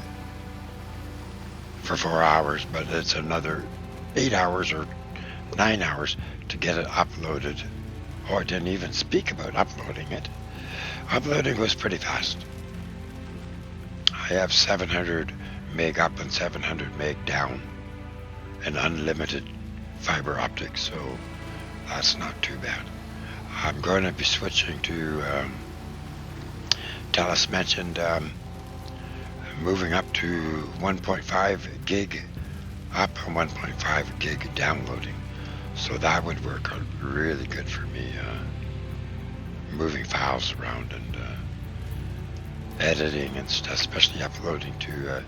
for 4 hours, but it's another 8 hours or 9 hours to get it uploaded. Oh, I didn't even speak about uploading it. Uploading was pretty fast. I have 700 meg up and 700 meg down, and unlimited fiber optics, so that's not too bad. I'm going to be switching to, Telus mentioned, moving up to 1.5 gig up and 1.5 gig downloading. So that would work really good for me, moving files around and editing and stuff, especially uploading to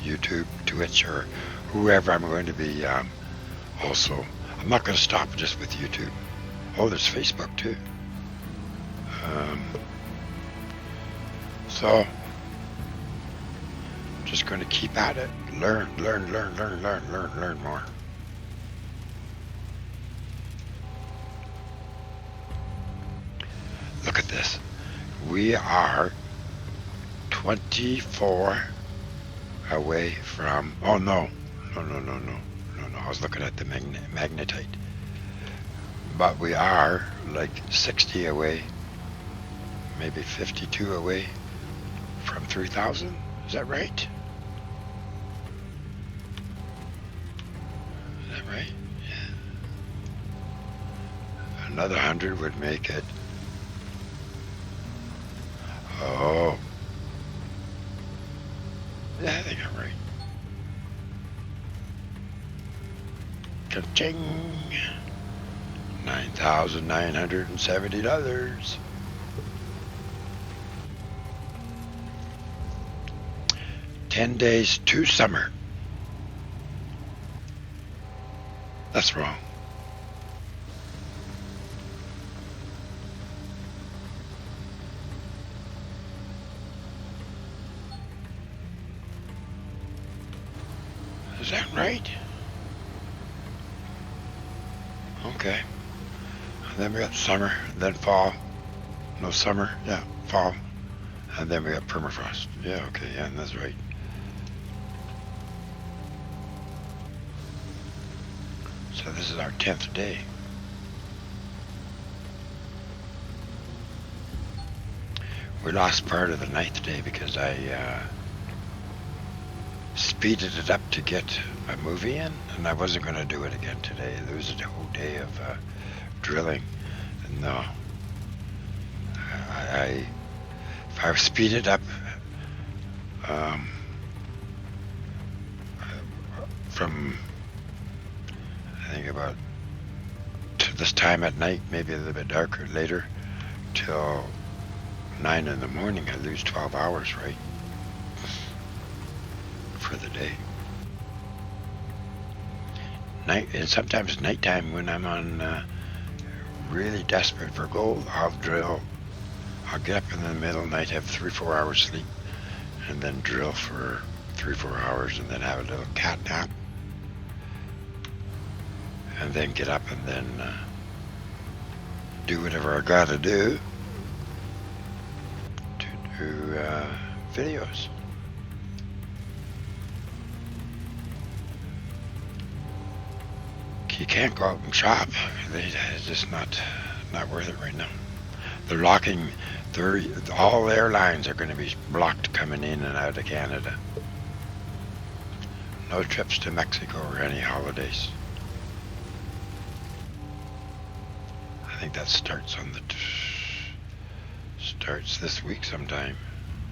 YouTube, Twitch, or whoever I'm going to be. Also, I'm not going to stop just with YouTube. Oh, there's Facebook too. So, just going to keep at it. Learn more. Look at this. We are 24 away from. Oh no. I was looking at the magnetite. But we are like 60 away, maybe 52 away from 3,000. Is that right? Is that right? Yeah. Another 100 would make it. Oh. Yeah, I think I'm right. Ka-ching! $9,970. 10 days to summer. That's wrong. Is that right? Okay. And then we got summer, then fall. No, summer, yeah, fall. And then we got permafrost. Yeah, okay, yeah, that's right. So this is our 10th day. We lost part of the 9th day because I speeded it up to get a movie in, and I wasn't going to do it again today. There was a whole day of drilling. No. If I speeded up from, I think about to this time at night, maybe a little bit darker later, till 9 in the morning, I lose 12 hours, right? For the day. Night, and sometimes nighttime when I'm on really desperate for gold, I'll drill. I'll get up in the middle of the night, have 3-4 hours sleep, and then drill for 3-4 hours, and then have a little cat nap, and then get up and then do whatever I gotta do to do videos. You can't go out and shop. It's just not worth it right now. They're locking. All airlines are going to be blocked coming in and out of Canada. No trips to Mexico or any holidays. I think that starts this week sometime.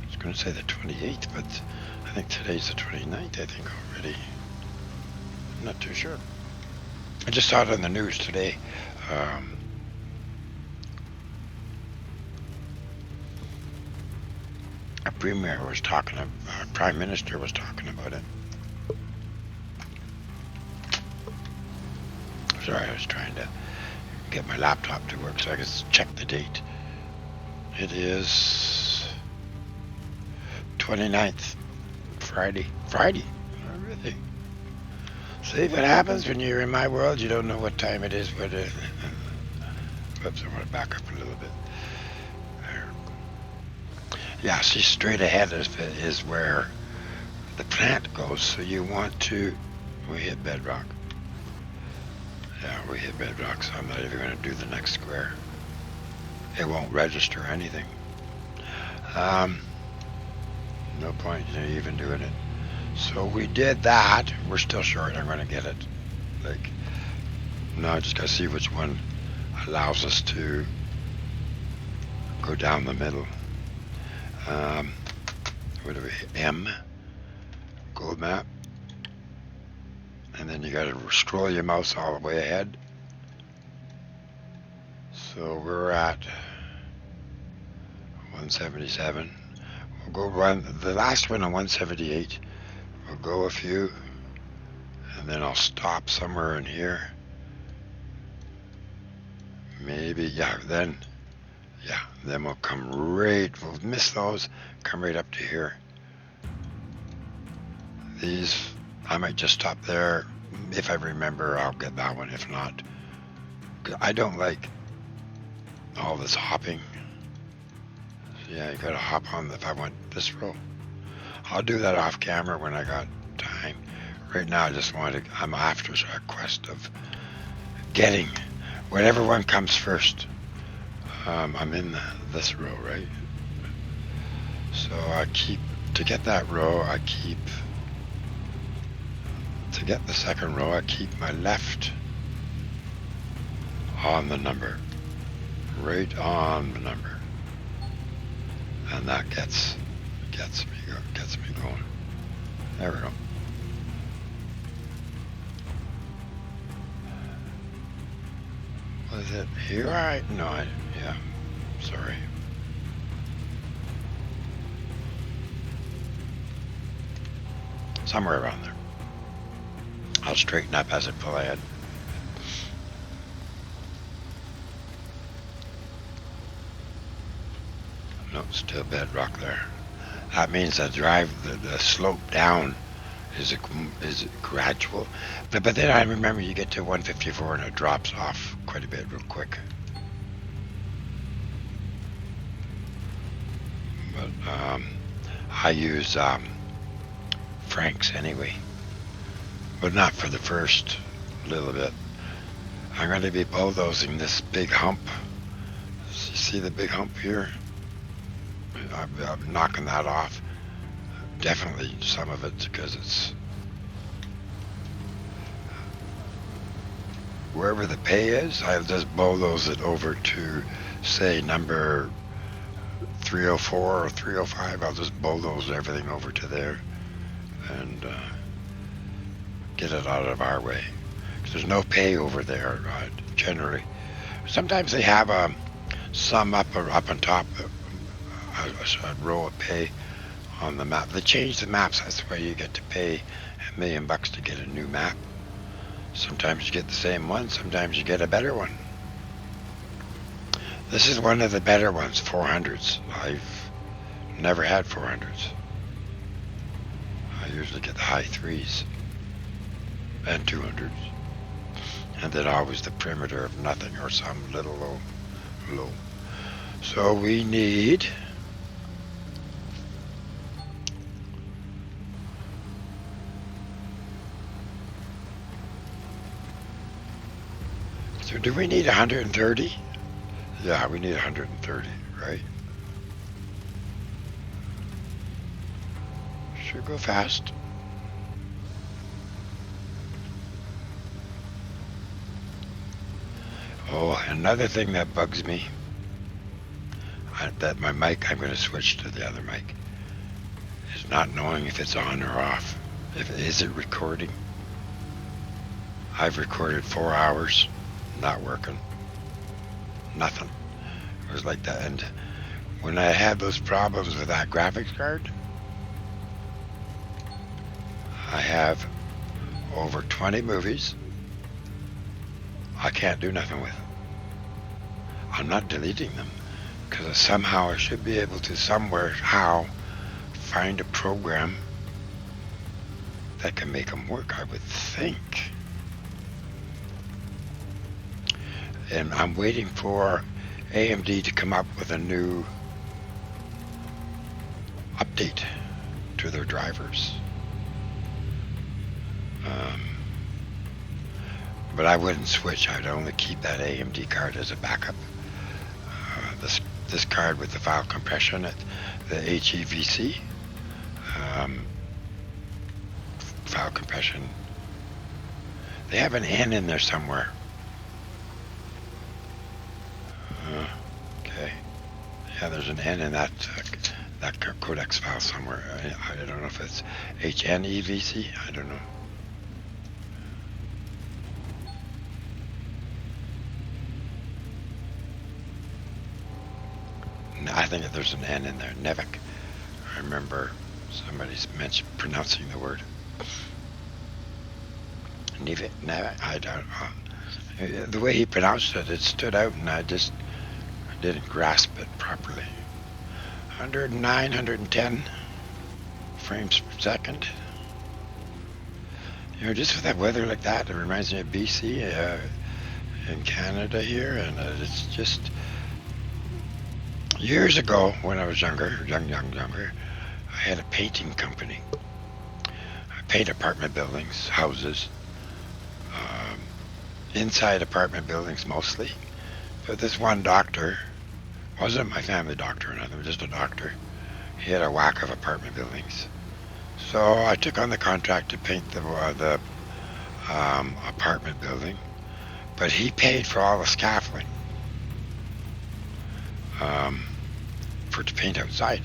I was going to say the 28th, but I think today's the 29th. I think already. I'm not too sure. I just saw it on the news today. A premier was talking, a prime minister was talking about it. Sorry, I was trying to get my laptop to work so I could check the date. It is 29th, Friday. Friday? Oh, really? See, if it happens when you're in my world, you don't know what time it is, but whoops, I want to back up a little bit. There. Yeah, see, straight ahead is where the plant goes, so you want to, we hit bedrock. Yeah, we hit bedrock, so I'm not even going to do the next square. It won't register anything. No point in even doing it. So we did that. We're still short. I'm going to get it. Like, now I just got to see which one allows us to go down the middle. What do we, M, gold map. And then you got to scroll your mouse all the way ahead. So we're at 177. We'll go run the last one on 178. We'll go a few, and then I'll stop somewhere in here. Maybe, yeah, then we'll come we'll miss those, come right up to here. These, I might just stop there. If I remember, I'll get that one. If not, I don't like all this hopping. So yeah, you gotta hop on if I want this row. I'll do that off camera when I got time. Right now, I just want to. I'm after a quest of getting whatever one comes first. I'm in this row, right? So I keep to get that row. I keep to get the second row. I keep my left on the number, right on the number, and that gets me going. There we go. Was it here? Right? No, yeah. Sorry. Somewhere around there. I'll straighten up as I pull ahead. No, still bedrock there. That means the slope down is gradual. But then I remember you get to 154 and it drops off quite a bit real quick. But I use Frank's anyway. But not for the first little bit. I'm going to be bulldozing this big hump. You see the big hump here? I'm knocking that off. Definitely some of it because it's wherever the pay is, I'll just bulldoze it over to say number 304 or 305. I'll just bulldoze everything over to there and get it out of our way. There's no pay over there generally. Sometimes they have some up on top, a row of pay on the map. They change the maps. That's why you get to pay $1 million to get a new map. Sometimes you get the same one. Sometimes you get a better one. This is one of the better ones, 400s. I've never had 400s. I usually get the high 3s and 200s. And then always the perimeter of nothing or some little low. So we need so do we need 130? Yeah, we need 130, right? Should go fast. Oh, another thing that bugs me, that my mic, I'm going to switch to the other mic, is not knowing if it's on or off. Is it recording? I've recorded 4 hours, not working. Nothing. It was like that. And when I had those problems with that graphics card, I have over 20 movies I can't do nothing with. I'm not deleting them because somehow I should be able to somehow find a program that can make them work, I would think. And I'm waiting for AMD to come up with a new update to their drivers. But I wouldn't switch. I'd only keep that AMD card as a backup. This card with the file compression at the HEVC file compression. They have an N in there somewhere. Okay. Yeah, there's an N in that codex file somewhere. I don't know if it's HNEVC. I don't know. I think that there's an N in there. Nevik. I remember somebody's pronouncing the word. Nevik. I don't know. The way he pronounced it, it stood out, and I didn't grasp it properly. 109, 110 frames per second. You know, just with that weather like that, it reminds me of BC in Canada here, and it's just years ago when I was younger, I had a painting company. I paint apartment buildings, houses, um, inside apartment buildings mostly. But this one doctor, wasn't my family doctor or nothing, just a doctor. He had a whack of apartment buildings. So I took on the contract to paint the apartment building, but he paid for all the scaffolding um, for to paint outside.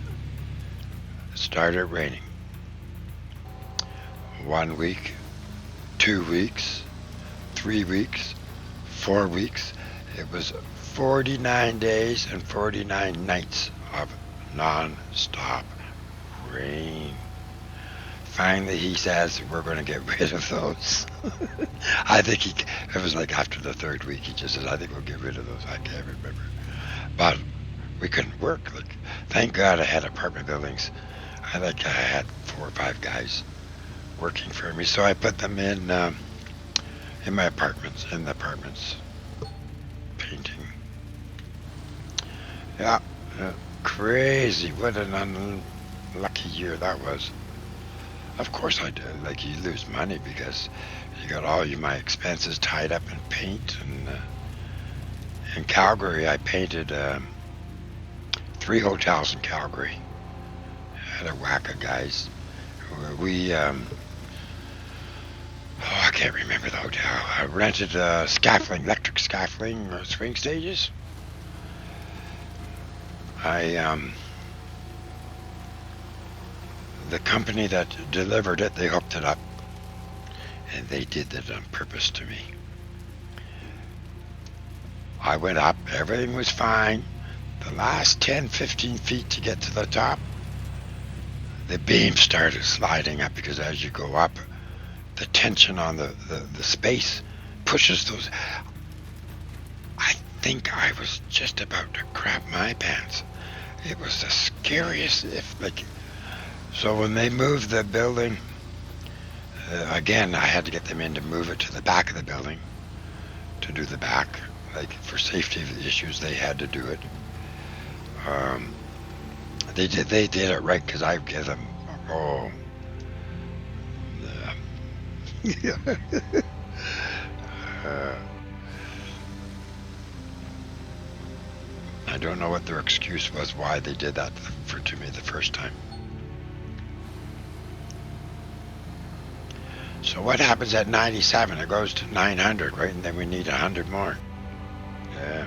It started raining. 1 week, 2 weeks, 3 weeks, 4 weeks. It was 49 days and 49 nights of non-stop rain. Finally, he says, we're going to get rid of those. I think it was like after the third week, he just says, I think we'll get rid of those. I can't remember. But we couldn't work. Like, thank God I had apartment buildings. I had 4 or 5 guys working for me. So I put them in my apartments, painting. Yeah, crazy. What an unlucky year that was. Of course I did. Like, you lose money because you got all my expenses tied up in paint. And in Calgary, I painted 3 hotels in Calgary. Had a whack of guys. We, I can't remember the hotel. I rented scaffolding, electric scaffolding, swing stages. The company that delivered it, they hooked it up, and they did it on purpose to me. I went up, everything was fine. The last 10, 15 feet to get to the top, the beam started sliding up, because as you go up, the tension on the space pushes those. I think I was just about to crap my pants. It was the scariest, so when they moved the building, again, I had to get them in to move it to the back of the building, to do the back. Like, for safety issues, they had to do it. They did it right, because I give them, I don't know what their excuse was why they did that to me the first time. So what happens at 97? It goes to 900, right? And then we need 100 more. Yeah.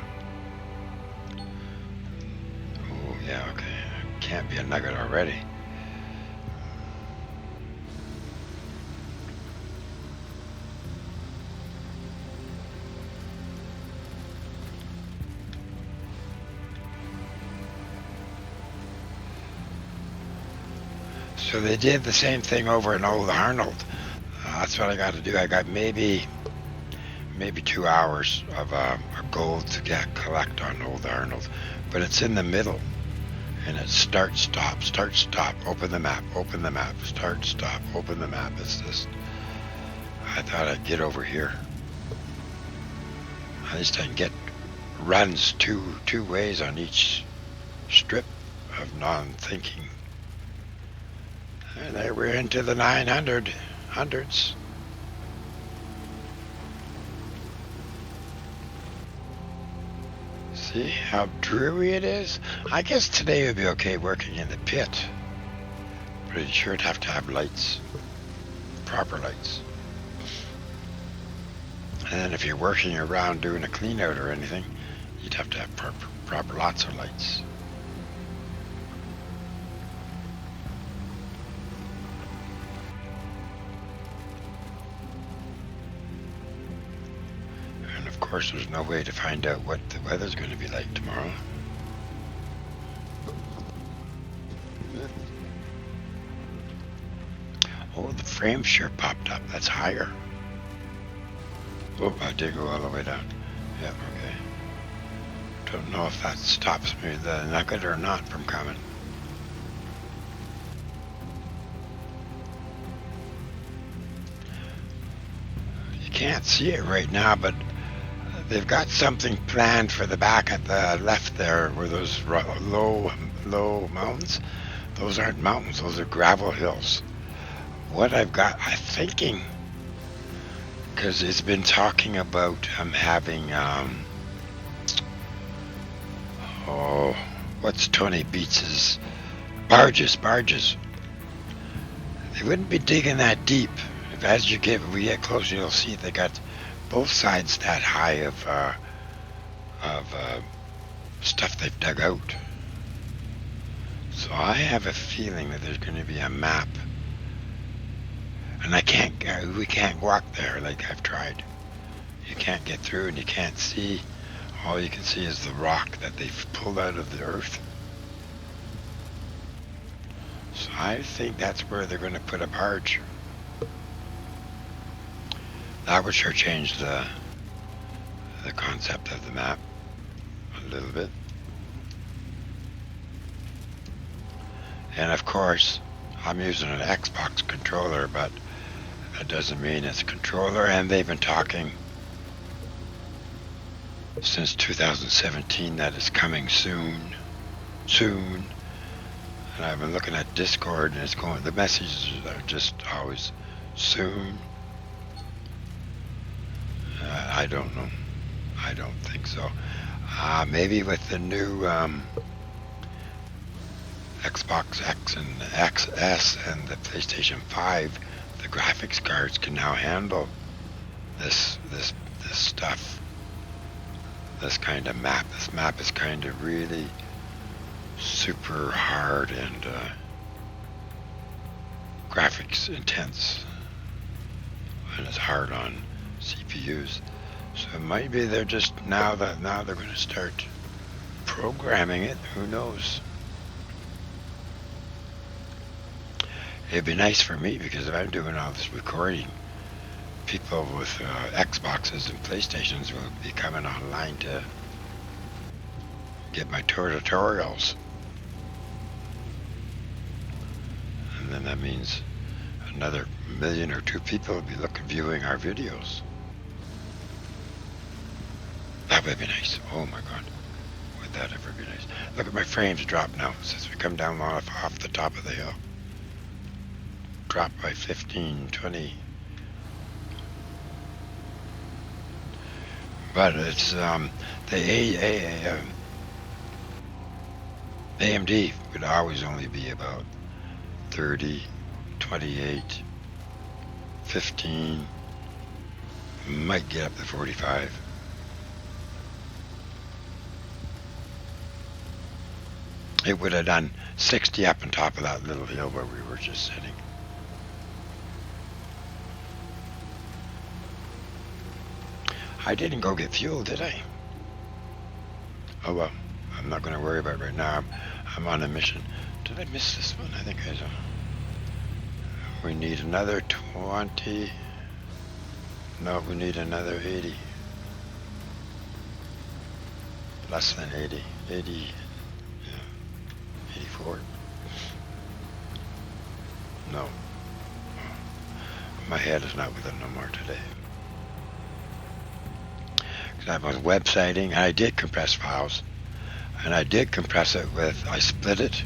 Oh, yeah, okay. Can't be a nugget already. So they did the same thing over in Old Arnold. That's what I got to do. I got maybe 2 hours of gold to collect on Old Arnold, but it's in the middle, and it's start, stop, open the map, start, stop, open the map. It's just, I thought I'd get over here. At least I can get runs two ways on each strip of non-thinking. And they were into the 900s. See how dreary it is? I guess today would be okay working in the pit, but you'd sure have to have lights, proper lights. And then if you're working around doing a clean out or anything, you'd have to have proper lots of lights. Of course, there's no way to find out what the weather's going to be like tomorrow. Oh, the frame sure popped up. That's higher. Oh, I did go all the way down. Yeah, okay. Don't know if that stops me, the nugget, or not from coming. You can't see it right now, but they've got something planned for the back at the left there, where those low mountains. Those aren't mountains, those are gravel hills. what I've got, I'm thinking, because it's been talking about having, oh, what's Tony Beats's barges. They wouldn't be digging that deep. If as we get closer, you'll see they got both sides that high of stuff they've dug out. So I have a feeling that there's going to be a map, and we can't walk there like I've tried. You can't get through, and you can't see. All you can see is the rock that they've pulled out of the earth. So I think that's where they're going to put a barge. That would sure change the concept of the map a little bit. And of course, I'm using an Xbox controller, but that doesn't mean it's a controller. And they've been talking since 2017 that it's coming soon. And I've been looking at Discord, and it's going. The messages are just always soon. I don't know. I don't think so. Maybe with the new Xbox X and XS and the PlayStation 5, the graphics cards can now handle this stuff. This kind of map. This map is kind of really super hard and graphics intense, and it's hard on CPUs. So it might be they're just now they're going to start programming it. Who knows? It'd be nice for me, because if I'm doing all this recording, people with Xboxes and PlayStations will be coming online to get my tutorials. And then that means another 1 million or 2 people will be viewing our videos. That would be nice. Oh my God. Would that ever be nice? Look at my frames drop now since we come down off the top of the hill. Drop by 15, 20. But it's the AMD would always only be about 30, 28, 15, might get up to 45. It would have done 60 up on top of that little hill where we were just sitting. I didn't go get fuel, did I? Oh well, I'm not going to worry about it right now. I'm on a mission. Did I miss this one? I think I did. We need another 20. No, we need another 80. Less than 80. 80, yeah, 84. No. My head is not with it no more today. I was websiting, and I did compress files, and I did compress it with, I split it,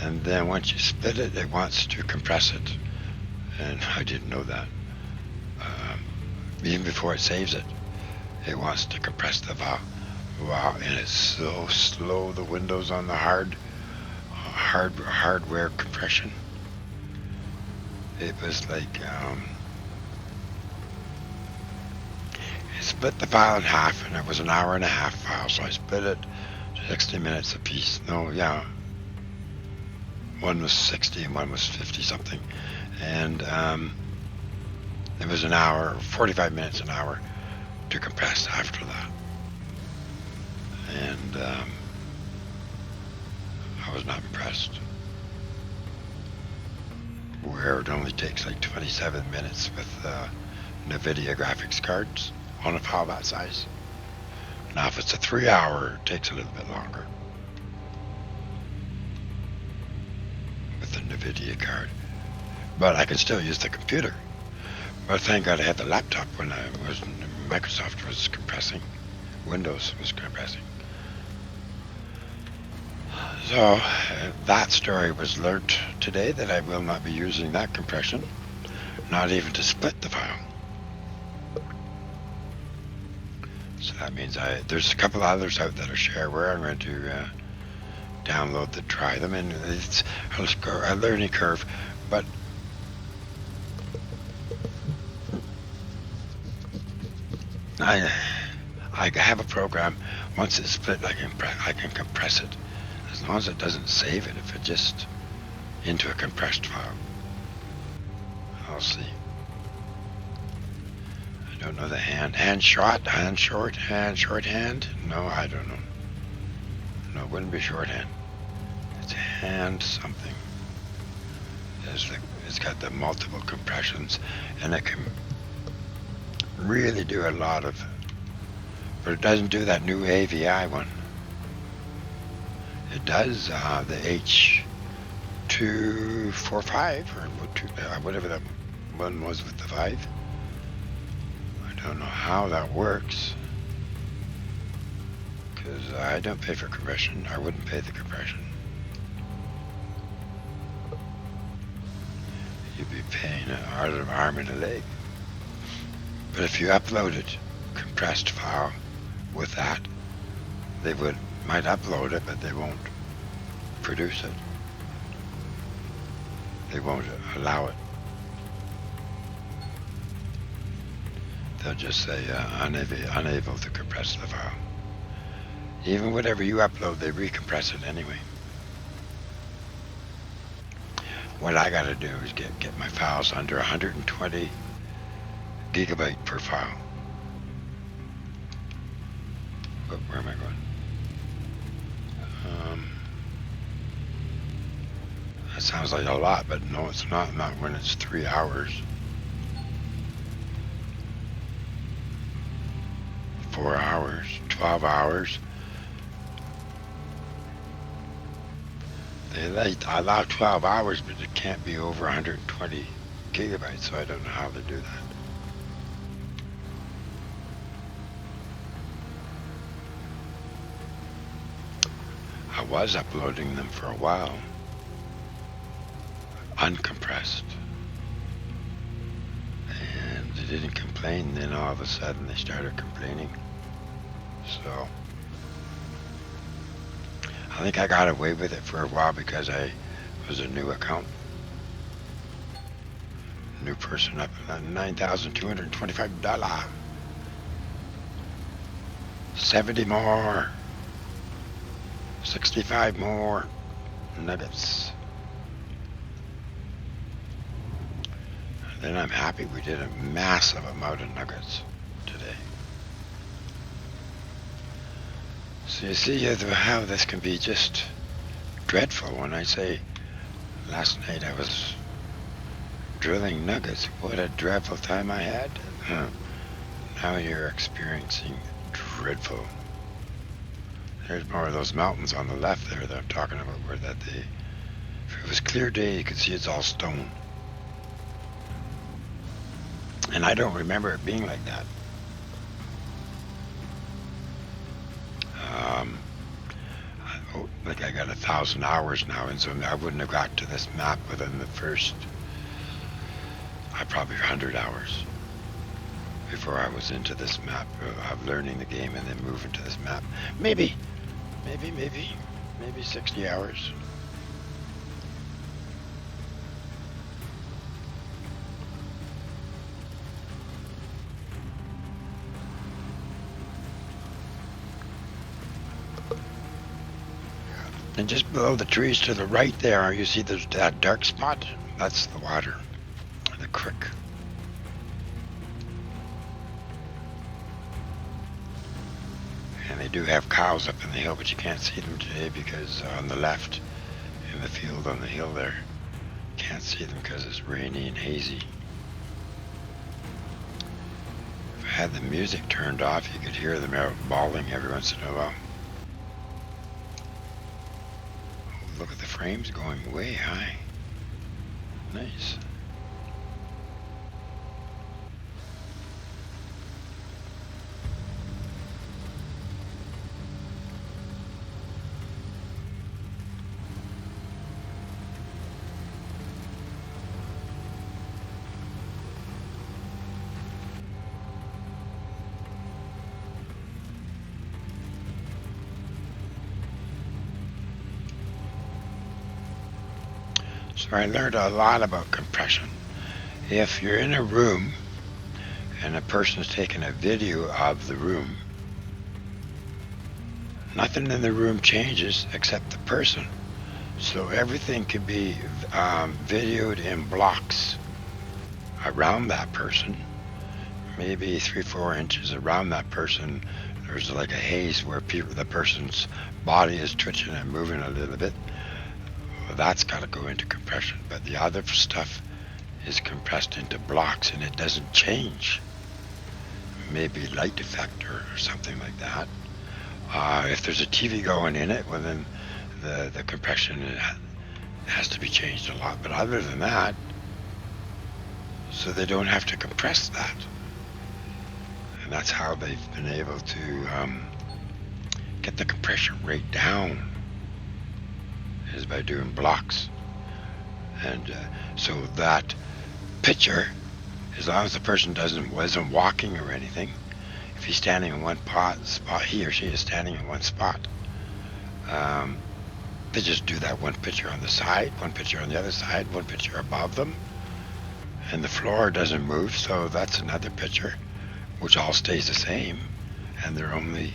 and then once you split it, it wants to compress it, and I didn't know that. Even before it saves it, it wants to compress the file. Wow, and it's so slow, the windows on the hardware compression. It was like, split the file in half, and it was an hour and a half file, so I split it to 60 minutes a piece. No, yeah, one was 60 and one was 50 something, and it was an hour, 45 minutes an hour to compress after that, and I was not impressed. Where it only takes like 27 minutes with NVIDIA graphics cards on a file that size. Now if it's a 3-hour, it takes a little bit longer with the NVIDIA card. But I can still use the computer. But thank God I had the laptop when Microsoft was compressing. Windows was compressing. So that story was learnt today that I will not be using that compression, not even to split the file. So that means there's a couple others out that are shareware. I'm going to download to try them, and it's a learning curve. But I have a program. Once it's split, I can compress it, as long as it doesn't save it. If it just into a compressed file, I'll see. I don't know the hand short hand. No, I don't know. No, it wouldn't be shorthand. It's hand something. It's got the multiple compressions, and it can really do a lot of. But it doesn't do that new AVI one. It does the H245 or whatever that one was with the 5. I don't know how that works, because I don't pay for compression. I wouldn't pay the compression. You'd be paying an arm and a leg. But if you uploaded compressed file with that, they might upload it, but they won't produce it. They won't allow it. They'll just say unable to compress the file. Even whatever you upload, they recompress it anyway. What I got to do is get my files under 120 gigabyte per file. But where am I going? That sounds like a lot, but no, it's not. Not when it's 3 hours. 4 hours, 12 hours. They allow 12 hours, but it can't be over 120 gigabytes, so I don't know how they do that. I was uploading them for a while, uncompressed, and they didn't complain. Then all of a sudden they started complaining. So I think I got away with it for a while because I was a new account, new person up at $9,225. 70 more. 65 more nuggets. And then I'm happy we did a massive amount of nuggets today. So you see how this can be just dreadful. When I say last night I was drilling nuggets, what a dreadful time I had. Now you're experiencing dreadful. There's more of those mountains on the left there that I'm talking about, where if it was clear day, you could see it's all stone. And I don't remember it being like that. Like I got 1,000 hours now, and so I wouldn't have got to this map within the first, probably 100 hours before I was into this map of learning the game and then moving to this map. Maybe 60 hours. And just below the trees to the right there, you see there's that dark spot? That's the water, the creek. And they do have cows up in the hill, but you can't see them today because on the left, in the field on the hill there, can't see them because it's rainy and hazy. If I had the music turned off, you could hear them out bawling every once in a while. Look at the frames going way high. Nice. So I learned a lot about compression. If you're in a room and a person is taking a video of the room, nothing in the room changes except the person. So everything can be videoed in blocks around that person, maybe 3-4 inches around that person. There's like a haze where the person's body is twitching and moving a little bit. Well, that's got to go into compression, but the other stuff is compressed into blocks and it doesn't change. Maybe light effect or something like that. If there's a TV going in it, well then the compression has to be changed a lot. But other than that, so they don't have to compress that. And that's how they've been able to get the compression rate down, is by doing blocks. And so that picture, as long as the person wasn't walking or anything, if he's standing in one spot, he or she is standing in one spot, they just do that one picture on the side, one picture on the other side, one picture above them, and the floor doesn't move, so that's another picture, which all stays the same, and they're only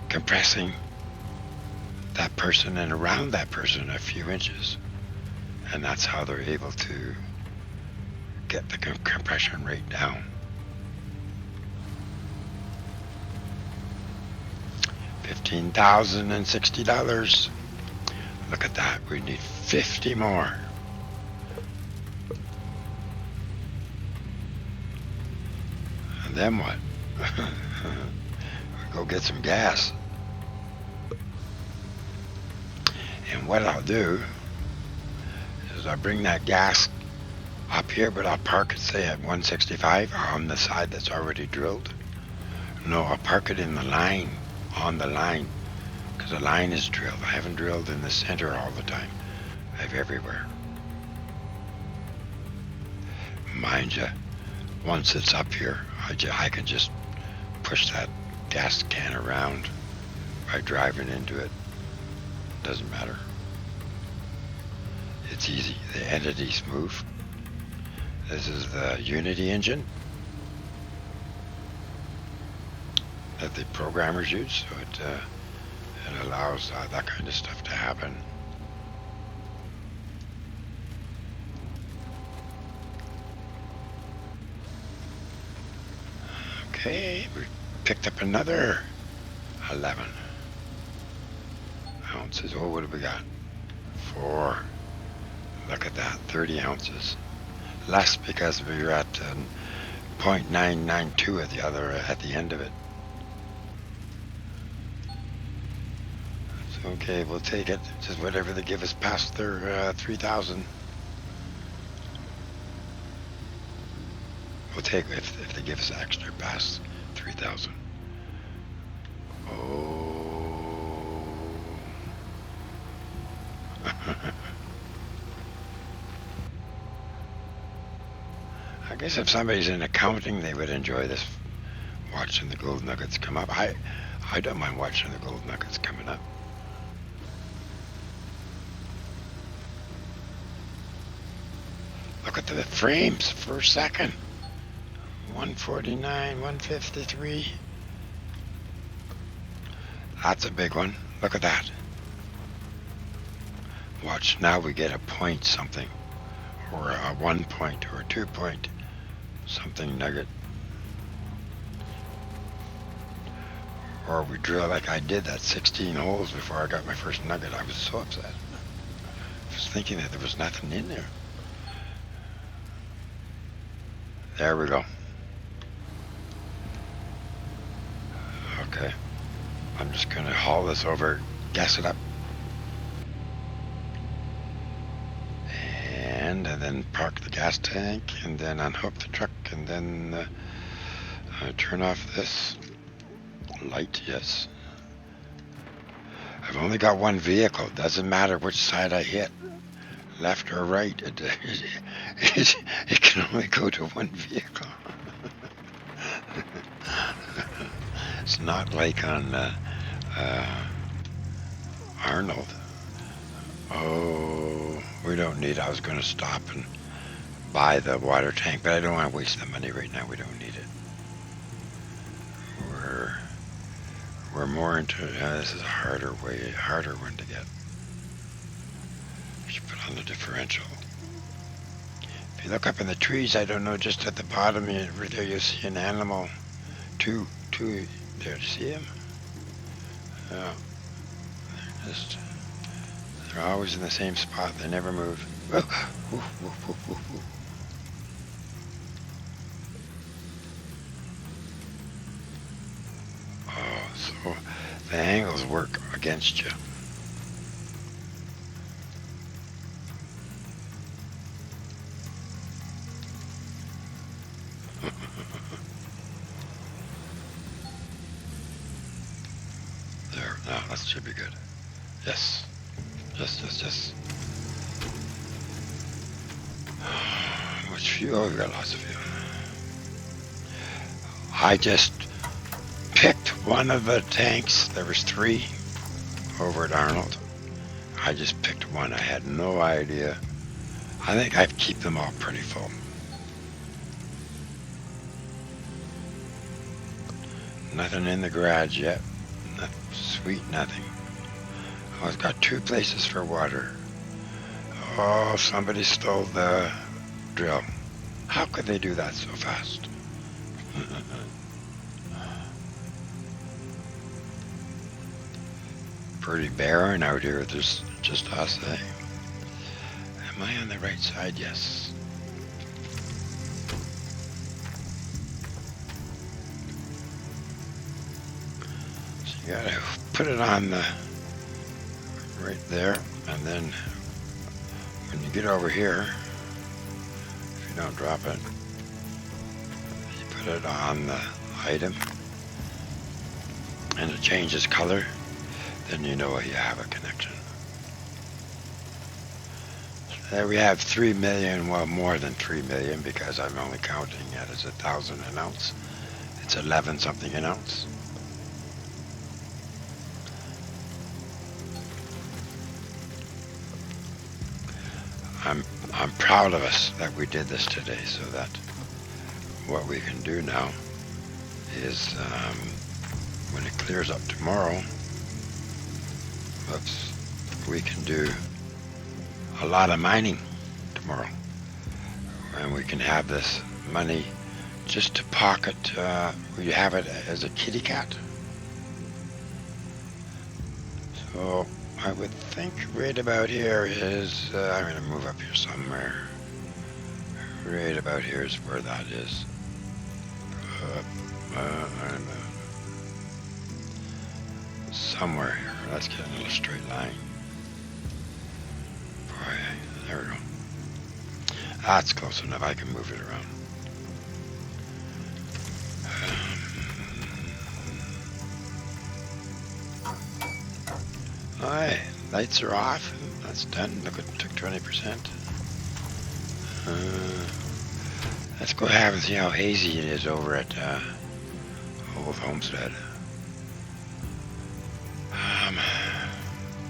compressing that person and around that person a few inches, and that's how they're able to get the compression rate down. $15,060. Look at that. We need 50 more. And then what? Go get some gas. And what I'll do is I'll bring that gas up here, but I'll park it, say, at 165 on the side that's already drilled. No, I'll park it in the line, on the line, because the line is drilled. I haven't drilled in the center all the time. I have everywhere. Mind you, once it's up here, I can just push that gas can around by driving into it. Doesn't matter. It's easy. The entities move. This is the Unity engine that the programmers use, so it allows that kind of stuff to happen. Okay, we picked up another 11 ounces. Oh, what have we got? 4. Look at that, 30 ounces. Less because we were at 0.992 at the end of it. So, okay, we'll take it. Just whatever they give us past their 3,000. We'll take it if they give us extra past 3,000. Oh. I guess if somebody's in accounting, they would enjoy this, watching the gold nuggets come up. I don't mind watching the gold nuggets coming up. Look at the frames per second. 149, 153. That's a big one. Look at that. Watch, now we get a point something, or a 1 point, or a 2 point something nugget. Or we drill like I did that 16 holes before I got my first nugget. I was so upset. I was thinking that there was nothing in there. There we go. Okay. I'm just going to haul this over, gas it up. And then park the gas tank, and then unhook the truck, and then turn off this light. Yes. I've only got one vehicle. Doesn't matter which side I hit, left or right. It can only go to one vehicle. It's not like on Arnold. Oh, We don't need it. I was going to stop and buy the water tank, but I don't want to waste the money right now. We don't need it. We're more into, this is a harder one to get. We should put on the differential. If you look up in the trees, I don't know, just at the bottom there you see an animal. Two there. Do you see him? They're always in the same spot. They never move. Oh, so the angles work against you. There, now that should be good. Yes. Yes. Much fuel? Oh, we got lots of fuel. I just picked one of the tanks. There was 3 over at Arnold. I just picked one. I had no idea. I think I keep them all pretty full. Nothing in the garage yet. Sweet nothing. Oh, it's got 2 places for water. Oh, somebody stole the drill. How could they do that so fast? Pretty barren out here. There's just us, eh? Am I on the right side? Yes. So you gotta put it on the right there, and then when you get over here, if you don't drop it, you put it on the item and it changes color, then you know you have a connection. So there we have 3 million, well, more than 3 million, because I'm only counting it as 1,000 an ounce. It's 11 something an ounce. I'm proud of us that we did this today, so that what we can do now is when it clears up tomorrow, we can do a lot of mining tomorrow, and we can have this money just to pocket. We have it as a kitty cat. So I would think right about here is, I'm going to move up here somewhere. Right about here is where that is. Somewhere here. Let's get a little straight line. Boy, there we go. That's close enough. I can move it around. Alright, lights are off. That's done. Look, it took 20%. Let's go have and see how hazy it is over at Old Homestead.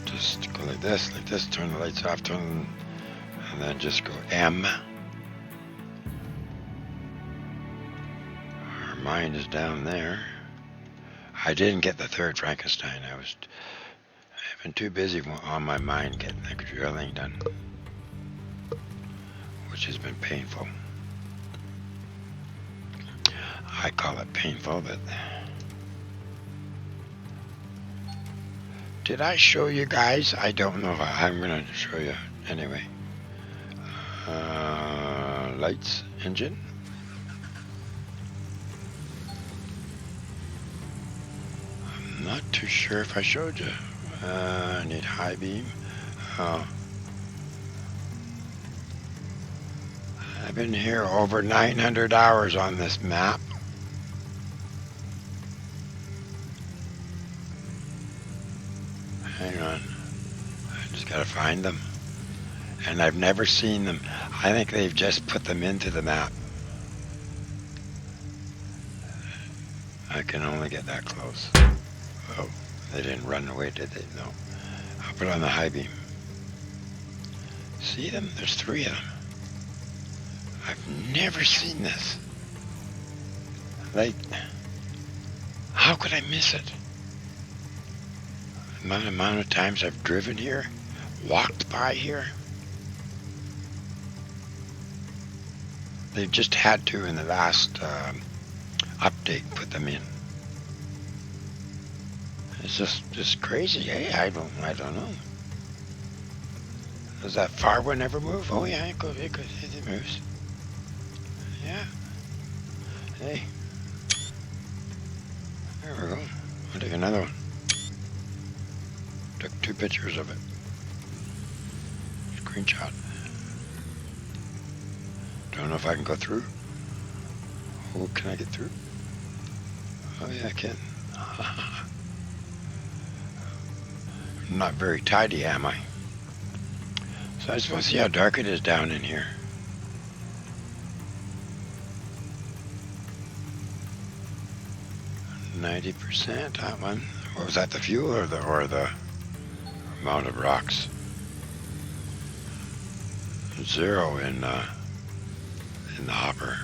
Just go like this, turn the lights off, and then just go M. Our mine is down there. I didn't get the 3rd Frankenstein. I've been too busy on my mind getting the drilling done, which has been painful. I call it painful, but did I show you guys? I don't know if I'm going to show you anyway. Lights, engine. I'm not too sure if I showed you. I need high beam. I've been here over 900 hours on this map. Hang on. I just gotta find them. And I've never seen them. I think they've just put them into the map. I can only get that close. Oh, they didn't run away, did they? No. I'll put on the high beam. See them? There's 3 of them. I've never seen this. Like, how could I miss it? The amount of times I've driven here, walked by here. They've just had to, in the last update, put them in. It's just crazy, eh? I don't know. Does that far one ever move? Oh yeah, it moves. Yeah. Hey. There we go. I'll take another one. Took 2 pictures of it. Screenshot. Don't know if I can go through. Oh, can I get through? Oh yeah, I can. Not very tidy, am I? So I just want to see how dark it is down in here. %, that one. What was that, the fuel or the amount of rocks? 0 in the hopper.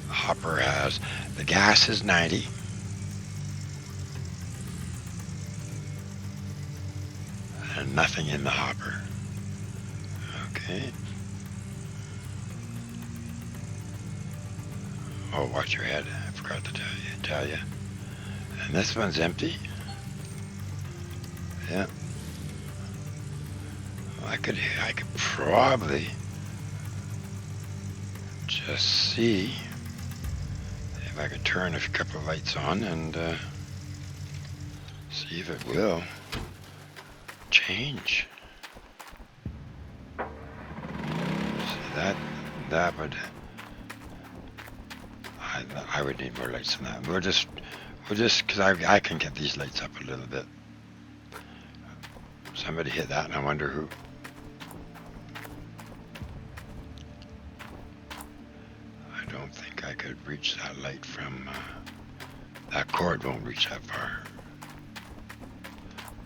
The hopper has, the gas is 90. And nothing in the hopper. Okay. Oh, watch your head. I forgot to tell you. And this one's empty. Yeah. I could probably just see if I could turn a couple of lights on and see if it will change. See, that would, I would need more lights than that. We'll just, because I can get these lights up a little bit. Somebody hit that and I wonder who. I don't think I could reach that light from, that cord won't reach that far.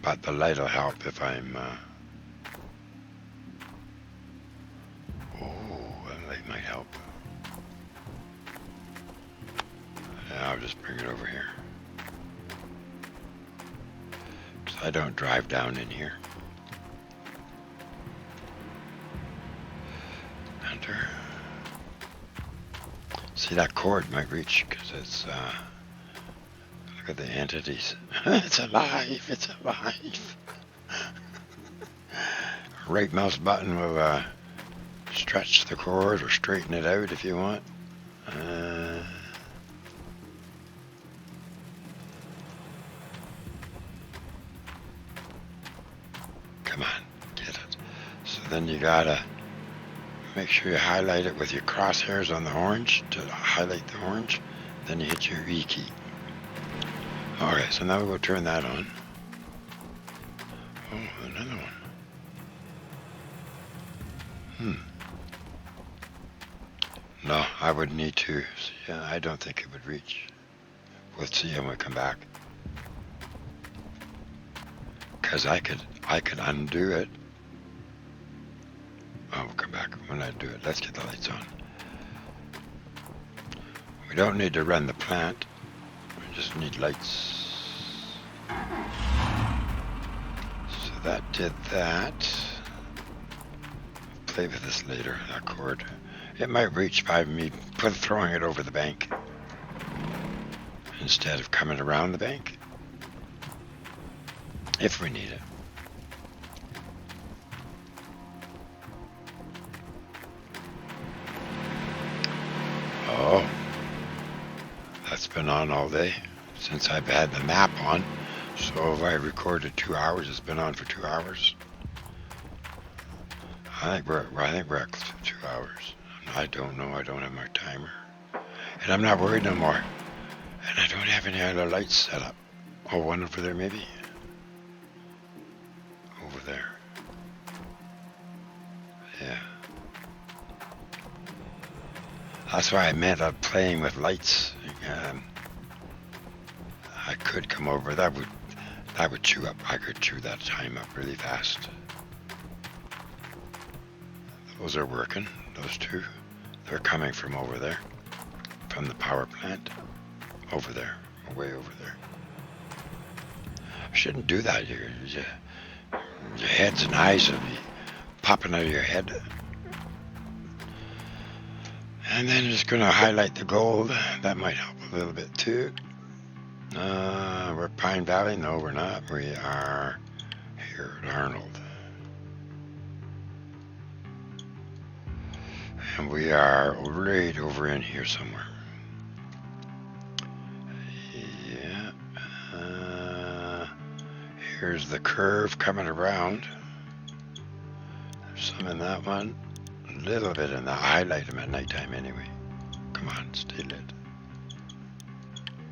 But the light will help if I'm, that light might help. Yeah, I'll just bring it over here. Because I don't drive down in here. Enter. See, that cord might reach because it's, look at the entities. It's alive, it's alive. Right mouse button will stretch the cord or straighten it out if you want. Come on, get it. So then you gotta make sure you highlight it with your crosshairs on the orange to highlight the orange. Then you hit your E key. Alright, so now we'll turn that on. Oh, another one. No, I would need to. Yeah, I don't think it would reach. We'll see when we come back. Because I could undo it. Oh, we'll come back when I do it. Let's get the lights on. We don't need to run the plant. We just need lights. So that did that. Play with this later, that cord. It might reach by me throwing it over the bank instead of coming around the bank. If we need it. Oh, that's been on all day since I've had the map on. So if I recorded 2 hours, it's been on for 2 hours. I think we're at 2 hours. I don't know. I don't have my timer, and I'm not worried no more. And I don't have any other lights set up. Oh, one over there maybe. Over there. Yeah. That's why I meant playing with lights. I could come over. That would I would chew up. I could chew that time up really fast. Those are working. Those two. They're coming from over there. From the power plant. Over there. Way over there. I shouldn't do that. Your heads and eyes will be popping out of your head. And then just going to highlight the gold. That might help a little bit too. We're Pine Valley. No, we're not. We are here at Arnold. And we are right over in here somewhere. Yeah. Here's the curve coming around. There's some in that one. A little bit in that. I highlight them at nighttime anyway. Come on, stay lit.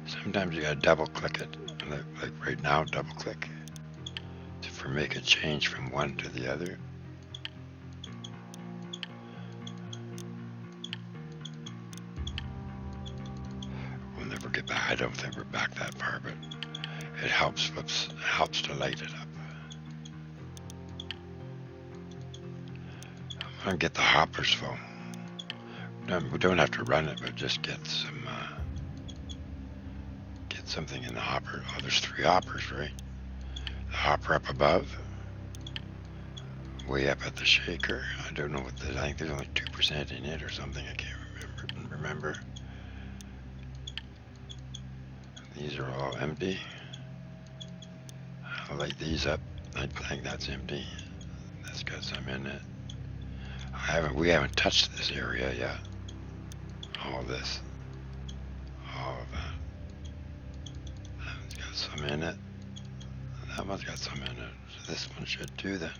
Sometimes you gotta double click it. Like right now, double click. To make a change from one to the other. We'll never get back. I don't think we're back that far, but it helps to light it up. I'm gonna get the hoppers full. We don't have to run it, but just get some. Something in the hopper. Oh, there's 3 hoppers, right? The hopper up above, way up at the shaker. I don't know what I think there's only 2% in it or something. I can't remember. These are all empty. I'll light these up. I think that's empty. That's got some in it. We haven't touched this area yet. All this. All of that. Some in it. That one's got some in it. So this one should do that.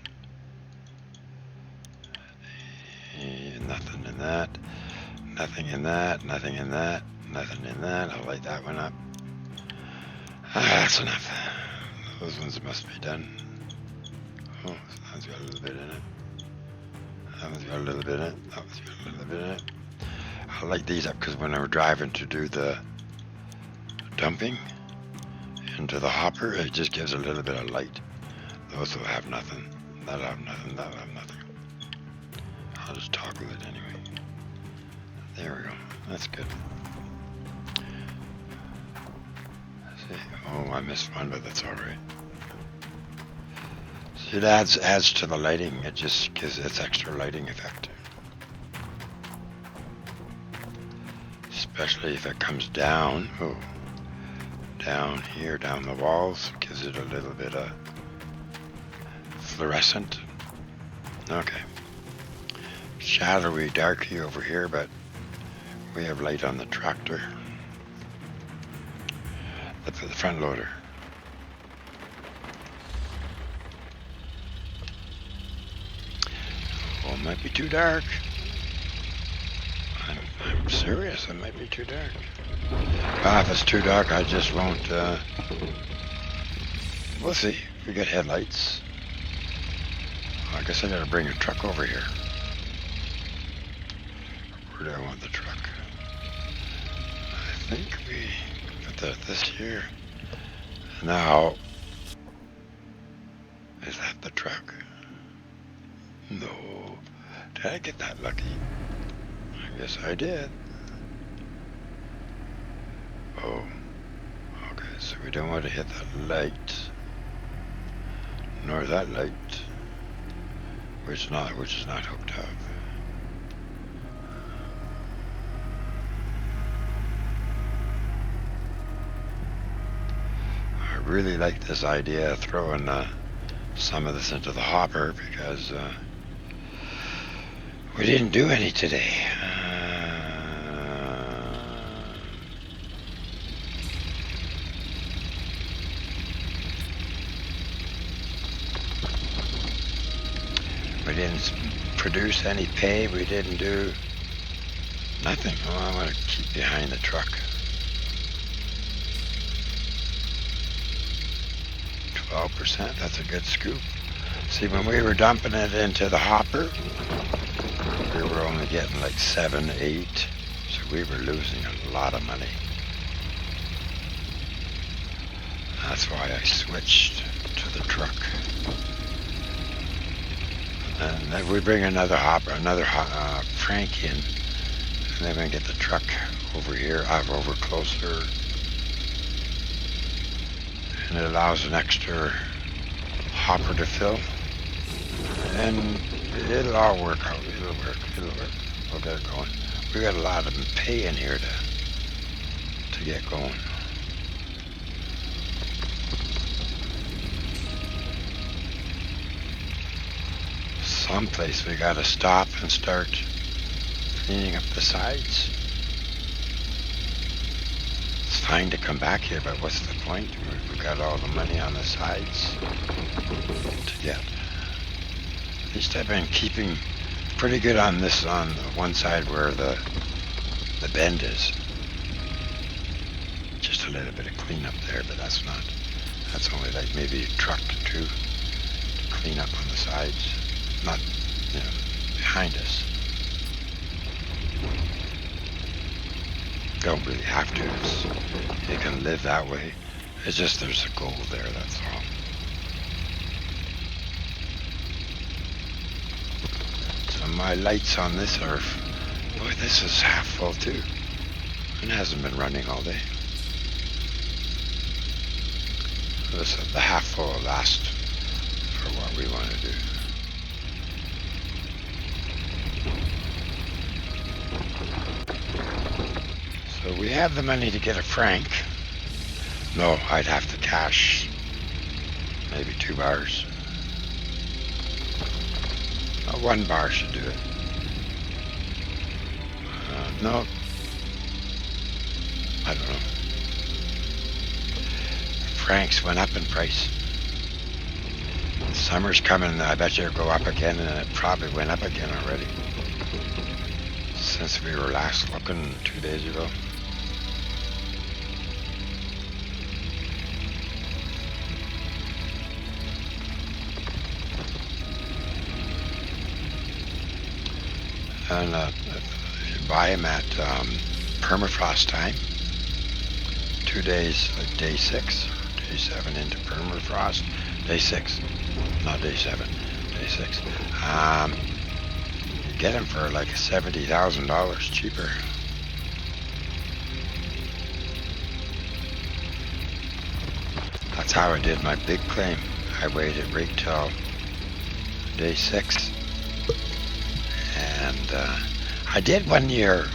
Nothing in that. Nothing in that. Nothing in that. Nothing in that. I'll light that one up. That's enough. Those ones must be done. Oh, that one's got a little bit in it. That one's got a little bit in it. That one's got a little bit in it. I'll light these up because when I was driving to do the dumping into the hopper, it just gives a little bit of light. Those will have nothing. That'll have nothing. That'll have nothing. I'll just toggle it anyway. There we go. That's good. See? Oh, I missed one, but that's all right. See, it adds to the lighting. It just gives its extra lighting effect. Especially if it comes down. Oh. Down here, down the walls, gives it a little bit of fluorescent. Okay. Shadowy, darky over here, but we have light on the tractor. The front loader. Oh, it might be too dark. I'm serious, it might be too dark. If it's too dark, I just won't, we'll see. We got headlights. I guess I gotta bring a truck over here. Where do I want the truck? I think we put this here. Now, is that the truck? No. Did I get that lucky? I guess I did. Oh, okay, so we don't want to hit that light, nor that light, which is not hooked up. I really like this idea of throwing some of this into the hopper because we didn't do any today. We didn't produce any pay. We didn't do nothing. Oh, I want to keep behind the truck. 12%, that's a good scoop. See, when we were dumping it into the hopper, we were only getting like 7, 8. So we were losing a lot of money. That's why I switched to the truck. And then we bring another Frank in, and then we get the truck over here, over closer, and it allows an extra hopper to fill, and it'll all work out. It'll work. We'll get it going. We got a lot of pay in here to get going. Someplace we gotta stop and start cleaning up the sides. It's fine to come back here, but what's the point? We've got all the money on the sides to get. At least I've been keeping pretty good on this, on one side where the bend is. Just a little bit of cleanup there, but that's only like maybe a truck or two to clean up on the sides. Not, behind us. Don't really have to. You can live that way. It's just there's a goal there, that's all. So my lights on this are, boy, this is half full too. It hasn't been running all day. The half full will last for what we want to do. So we have the money to get a Frank. No, I'd have to cash maybe 2 bars. 1 bar should do it. No, I don't know. Franks went up in price. Summer's coming, I bet you it'll go up again, and it probably went up again already. Since we were last looking 2 days ago. And if you buy them at permafrost time, 2 days, like day 6 or day 7 into permafrost, day 6, not day 7, day 6. You get them for like $70,000 cheaper. That's how I did my big claim. I waited right till day 6. And I did 1 year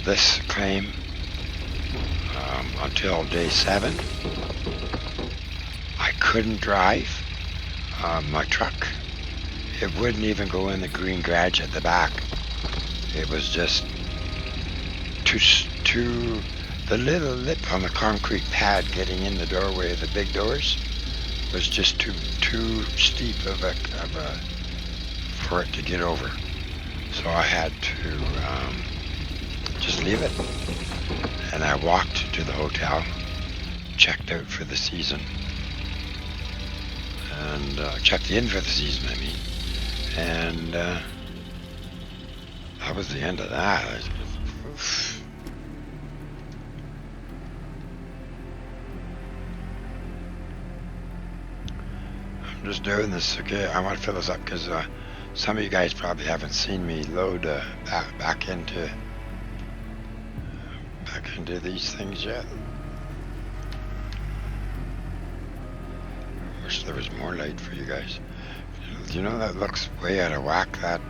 this claim until day 7. I couldn't drive my truck. It wouldn't even go in the green garage at the back. It was just too the little lip on the concrete pad getting in the doorway of the big doors was just too steep of a for it to get over. So I had to just leave it. And I walked to the hotel, checked out for the season, and checked in for the season, I mean. And that was the end of that. I'm just doing this, okay? I want to fill this up because some of you guys probably haven't seen me load back into these things yet. Wish there was more light for you guys. You know that looks way out of whack, that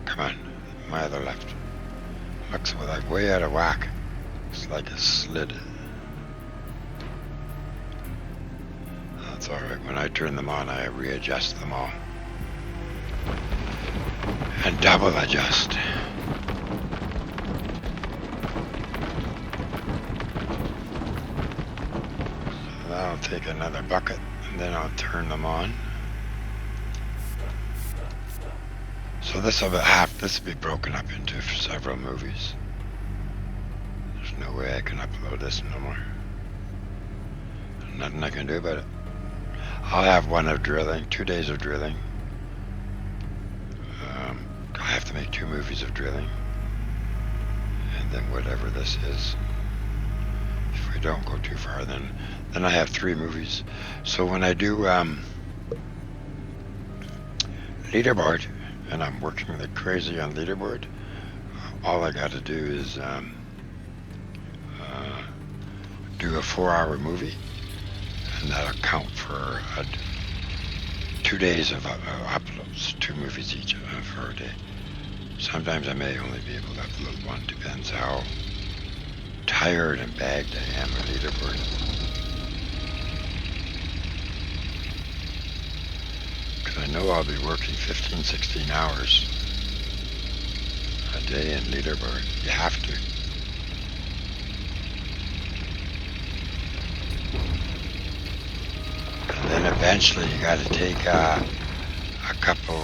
come on, my other left. Looks like way out of whack. It's like a slid. That's alright. When I turn them on, I readjust them all. And double adjust. So that'll take another bucket, and then I'll turn them on. So this will be broken up into several movies. There's no way I can upload this no more. Nothing I can do about it. I'll have one of drilling, 2 days of drilling. I have to make 2 movies of drilling. than whatever this is. If we don't go too far, then I have 3 movies. So when I do leaderboard, and I'm working like crazy on leaderboard, all I got to do is do a 4-hour movie, and that'll count for 2 days of uploads, 2 movies each for a day. Sometimes I may only be able to upload 1, depends how tired and bagged I am with leaderboard. Because I know I'll be working 15, 16 hours a day in leaderboard. You have to. And then eventually you got to take a couple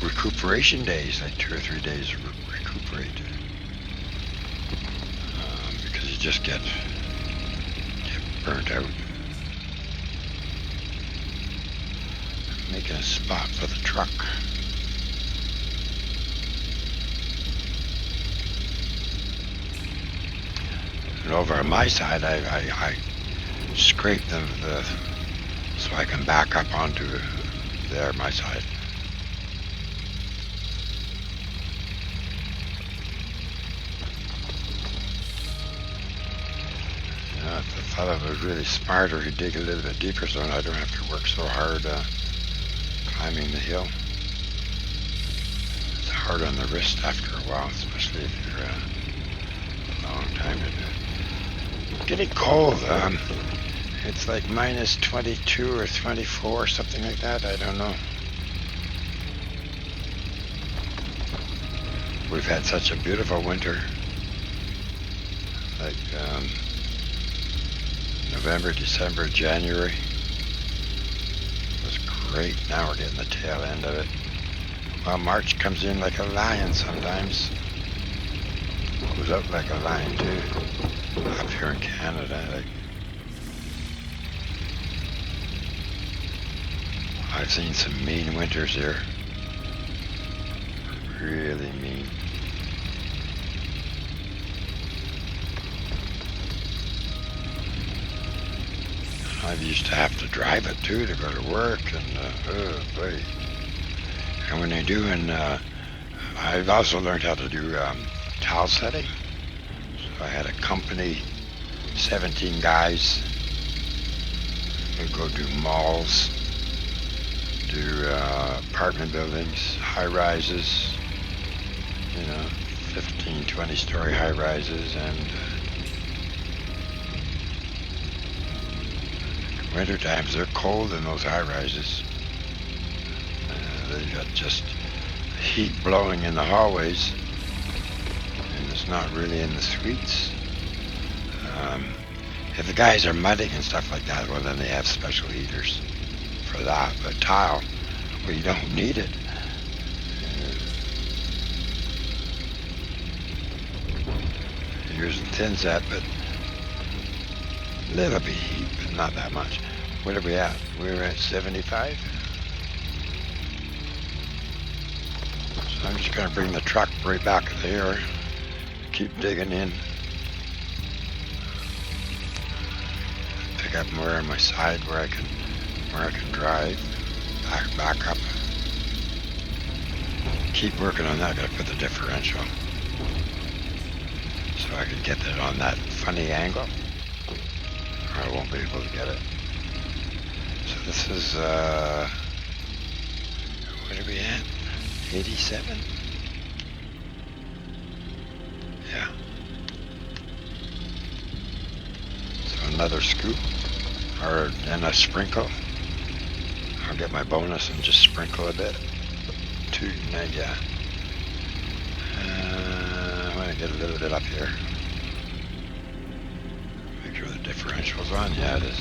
recuperation days, like 2 or 3 days to recuperate. Because you just get burnt out. Making a spot for the truck. And over on my side, I scrape the so I can back up onto there, my side. Yeah, if the fellow was really smart, or he'd dig a little bit deeper so I don't have to work so hard climbing the hill. It's hard on the wrist after a while, especially if you're a long time to do it. Getting cold. It's like minus 22 or 24, something like that. I don't know. We've had such a beautiful winter. Like November, December, January. It was great. Now we're getting the tail end of it. Well, March comes in like a lion sometimes. Goes out like a lion too. Up here in Canada, I've seen some mean winters here. Really mean. I've used to have to drive it too to go to work, and oh boy. And when you're doing, I've also learned how to do towel setting. So I had a company, 17 guys, who go do malls, do apartment buildings, high rises, 15, 20 story high rises, and winter times they're cold in those high rises. They've got just heat blowing in the hallways, and it's not really in the suites. If the guys are mudding and stuff like that, well, then they have special heaters for that. But tile, well, you don't need it. You're using thin set, but a little bit heat, but not that much. What are we at? We're at 75. So I'm just going to bring the truck right back there. Keep digging in. Pick up more on my side where I can drive. Back up. Keep working on that. Got to put the differential so I can get it on that funny angle, or I won't be able to get it. So this is what are we at? 87? Yeah. So another scoop, and a sprinkle. I'll get my bonus and just sprinkle a bit. Yeah. I'm going to get a little bit up here. Make sure the differential's on. Yeah, it is.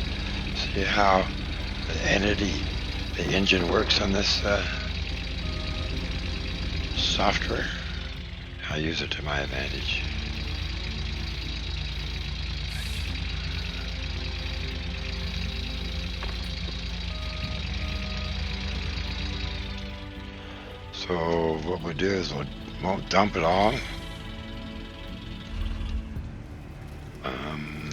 See how the engine works on this software? I'll use it to my advantage. So what we'll do is we won't dump it all. Um,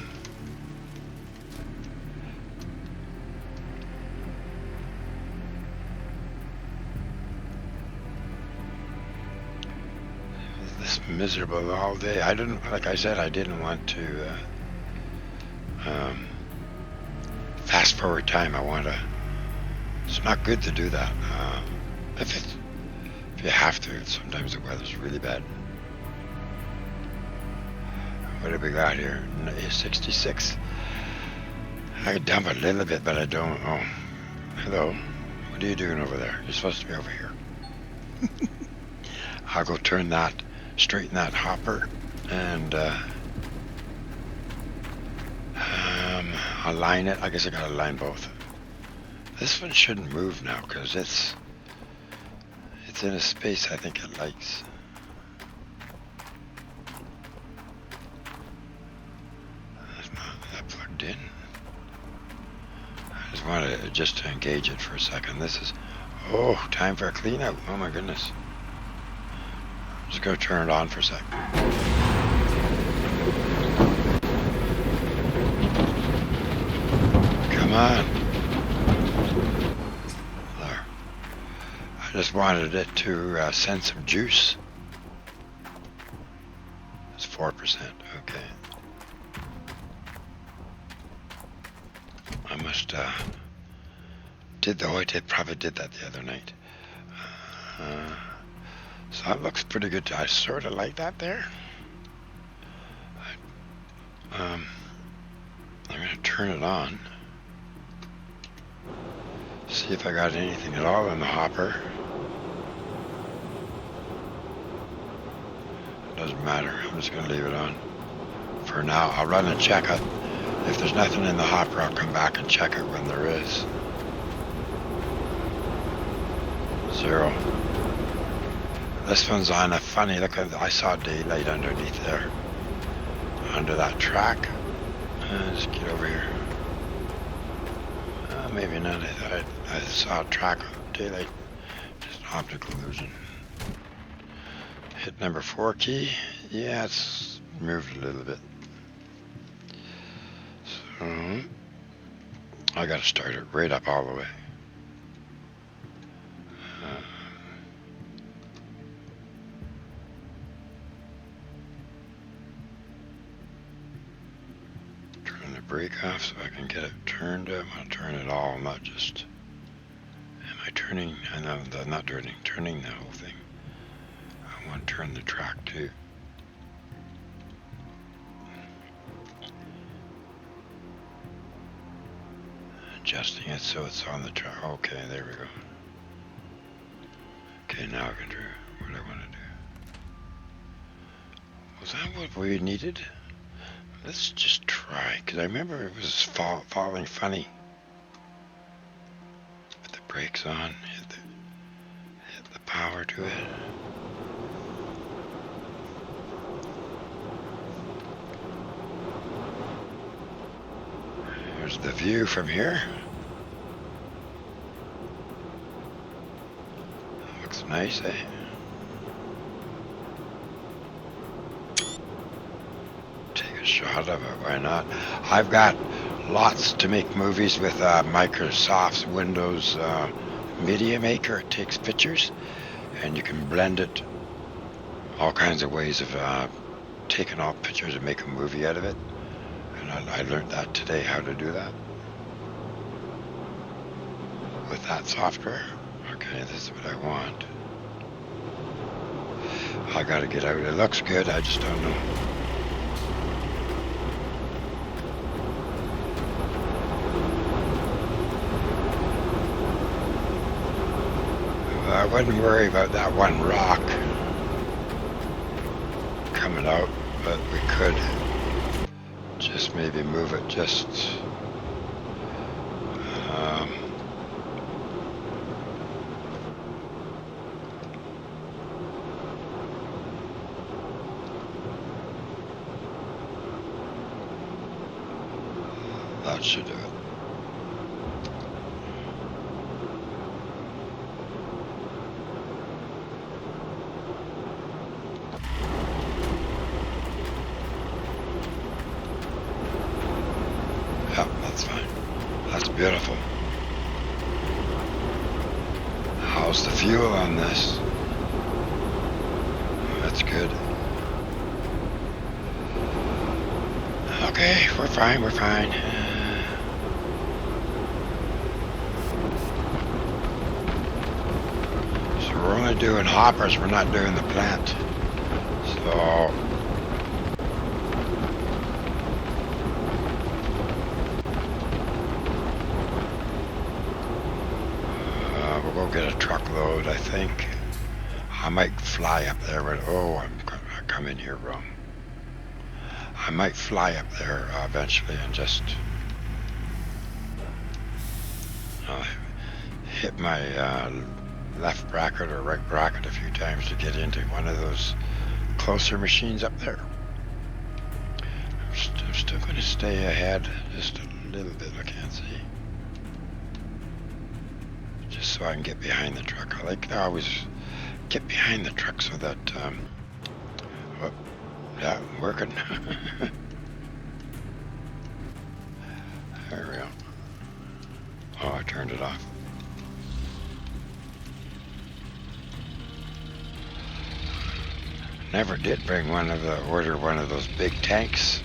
this miserable all day. I didn't, like I said, I didn't want to fast forward time. I want to. It's not good to do that. If you have to, sometimes the weather's really bad. What have we got here? 66. I could dump a little bit, but I don't. Oh, hello. What are you doing over there? You're supposed to be over here. I'll go turn that, straighten that hopper, and align it. I guess I gotta align both. This one shouldn't move now because it's in a space I think it likes. That's not that plugged in. I just wanted to engage it for a second. This is, oh, time for a clean out. Oh my goodness. I'm just gonna turn it on for a sec. Come on. There. I just wanted it to send some juice. It's 4%. Okay. I must probably did that the other night. So that looks pretty good. I sort of like that there. I'm going to turn it on. See if I got anything at all in the hopper. Doesn't matter. I'm just going to leave it on. For now, I'll run and check it. If there's nothing in the hopper, I'll come back and check it when there is. 0. This one's on a funny look. I saw daylight underneath there. Under that track. Just get over here. Maybe not. I thought I saw a track of daylight. Just an optical illusion. Hit number 4 key. Yeah, it's moved a little bit. So I got to start it right up all the way. Turn the brake off so I can get it turned up. I'll turn it all, not just. Am I turning? I know I'm not turning the whole thing. I want to turn the track too. Adjusting it so it's on the track. Okay, there we go. Okay, now I can do what I want to do. Was that what we needed? Let's just try, because I remember it was falling funny. Put the brakes on, hit the power to it. Here's the view from here. Looks nice, eh? Take a shot of it, why not? I've got lots to make movies with Microsoft's Windows Media Maker. It takes pictures and you can blend it. All kinds of ways of taking all pictures and make a movie out of it. I learned that today, how to do that. With that software. Okay, this is what I want. I gotta get out. It looks good, I just don't know. I wouldn't worry about that one rock coming out, but we could just maybe move it just that should do it. beautiful. How's the fuel on this? That's good. Okay, we're fine, we're fine. So we're only doing hoppers, we're not doing the plant. So we'll go get a truckload, I think. I might fly up there, but I come in here wrong. I might fly up there eventually and just hit my left bracket or right bracket a few times to get into one of those closer machines up there. I'm still going to stay ahead just a little bit, I can't see. Just so I can get behind the truck. I like to always get behind the truck so that, yeah, working. There we go. Oh, I turned it off. Never did order one of those big tanks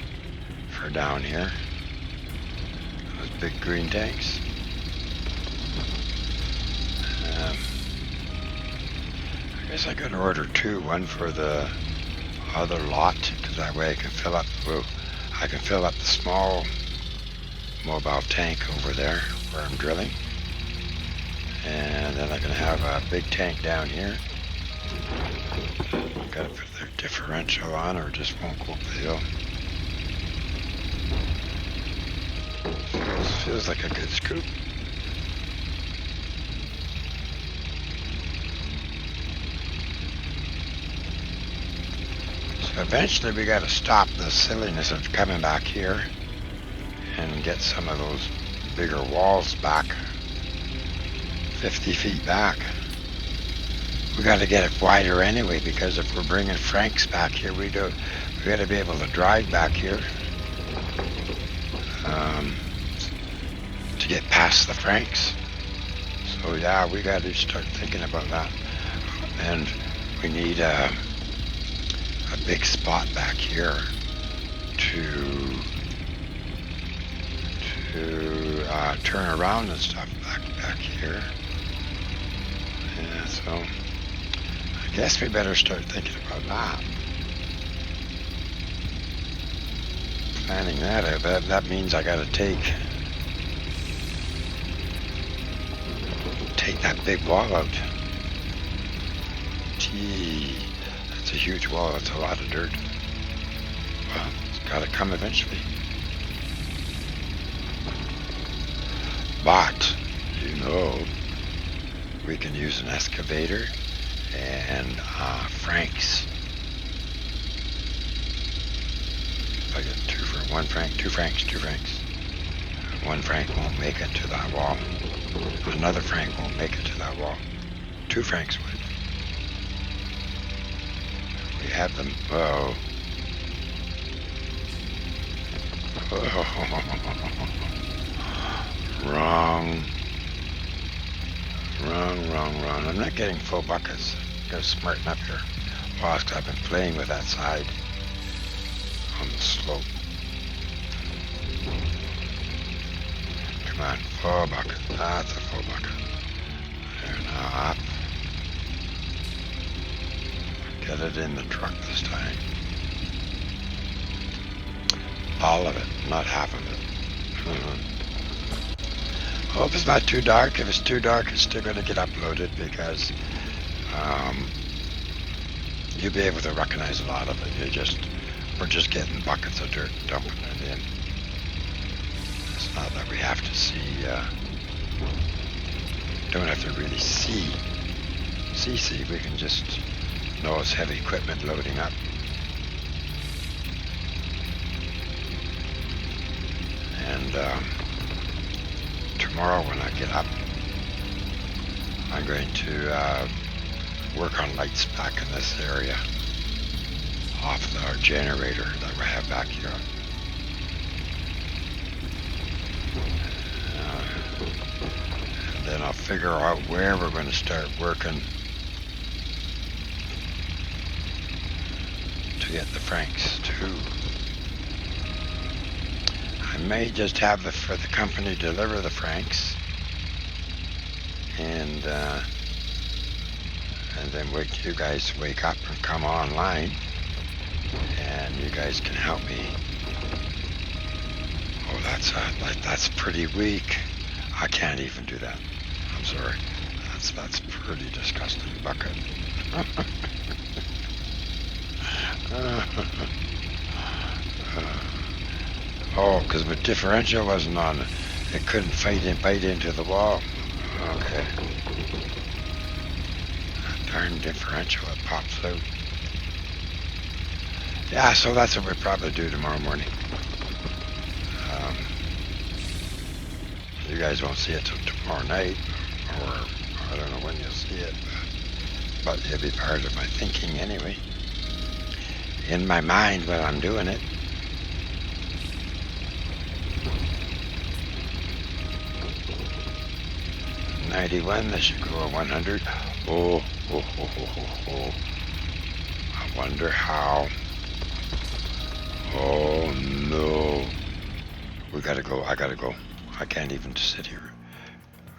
for down here. Those big green tanks. I guess I could order two, one for the other lot, because that way I can fill up the small mobile tank over there where I'm drilling, and then I can have a big tank down here. Got to put their differential on or it just won't go up the hill. Feels like a good scoop. So eventually we got to stop the silliness of coming back here and get some of those bigger walls back, 50 feet back. We got to get it wider anyway, because if we're bringing Franks back here, we got to be able to drive back here to get past the Franks. So yeah, we got to start thinking about that, and we need a big spot back here to turn around and stuff back here. Yeah, so I guess we better start thinking about that. Planning that out. That means I gotta take that big wall out. Gee, that's a huge wall. That's a lot of dirt. Well, it's gotta come eventually. But, we can use an excavator and Franks. If I get two Franks. One Frank won't make it to that wall. Another Frank won't make it to that wall. 2 Franks would. We have them. Oh. Wrong. I'm not getting full buckets. I'm going to smarten up here. Whilst I've been playing with that side on the slope. Come on, full bucket. That's a full bucket. There, now up. Get it in the truck this time. All of it, not half of it. Hope it's not too dark. If it's too dark, it's still going to get uploaded, because you'll be able to recognize a lot of it. We're just getting buckets of dirt and dumping it in. It's not that we have to see, don't have to really see. We can just know it's heavy equipment loading up. And tomorrow when I get up, I'm going to work on lights back in this area off our generator that we have back here. figure out where we're going to start working to get the francs too. I may just have for the company deliver the francs, and then wait you guys wake up and come online, and you guys can help me. Oh, that's pretty weak. I can't even do that. I'm sorry. That's pretty disgusting, bucket. Oh, because my differential wasn't on. It couldn't bite into the wall. Okay. Darn differential, it pops out. Yeah, so that's what we'll probably do tomorrow morning. You guys won't see it till tomorrow night, or I don't know when you'll see it, but it'll be part of my thinking anyway. In my mind while I'm doing it. $91, this should go at 100. Oh. I wonder how. Oh no. We gotta go. I gotta go. I can't even sit here.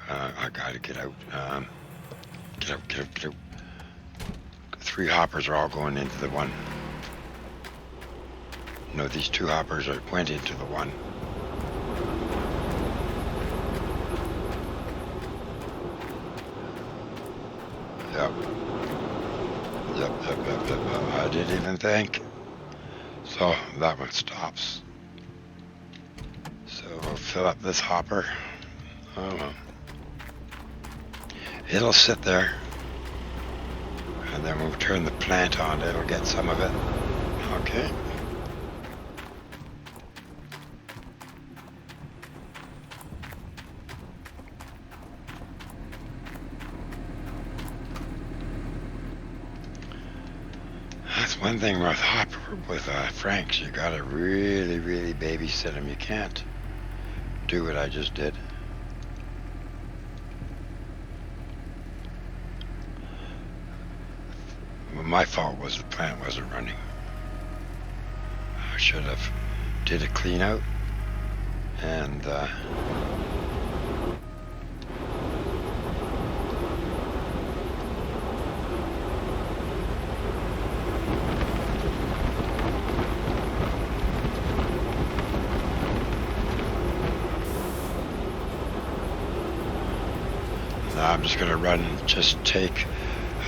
I gotta get out. Get out. 3 hoppers are all going into the one. No, these 2 hoppers went into the one. Yep. I didn't even think. So that one stops. So we'll fill up this hopper. Oh well. It'll sit there. And then we'll turn the plant on. It'll get some of it. Okay. That's one thing with franks. You gotta really babysit them. You can't do what I just did. Well, my fault was the plant wasn't running. I should have did a clean out and I'm just going to just take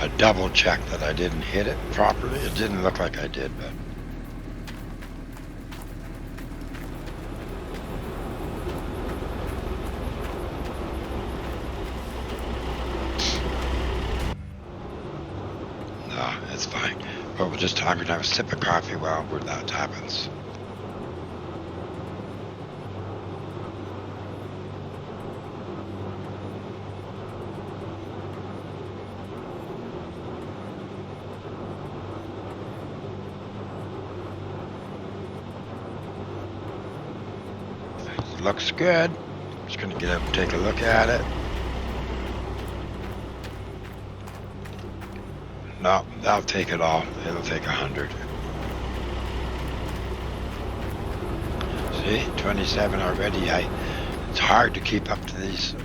a double check that I didn't hit it properly. It didn't look like I did, but no, it's fine. But we'll just talk and have a sip of coffee while that happens. Looks good. Just gonna get up and take a look at it. No, I'll take it all. It'll take 100. See, 27 already. It's hard to keep up to these.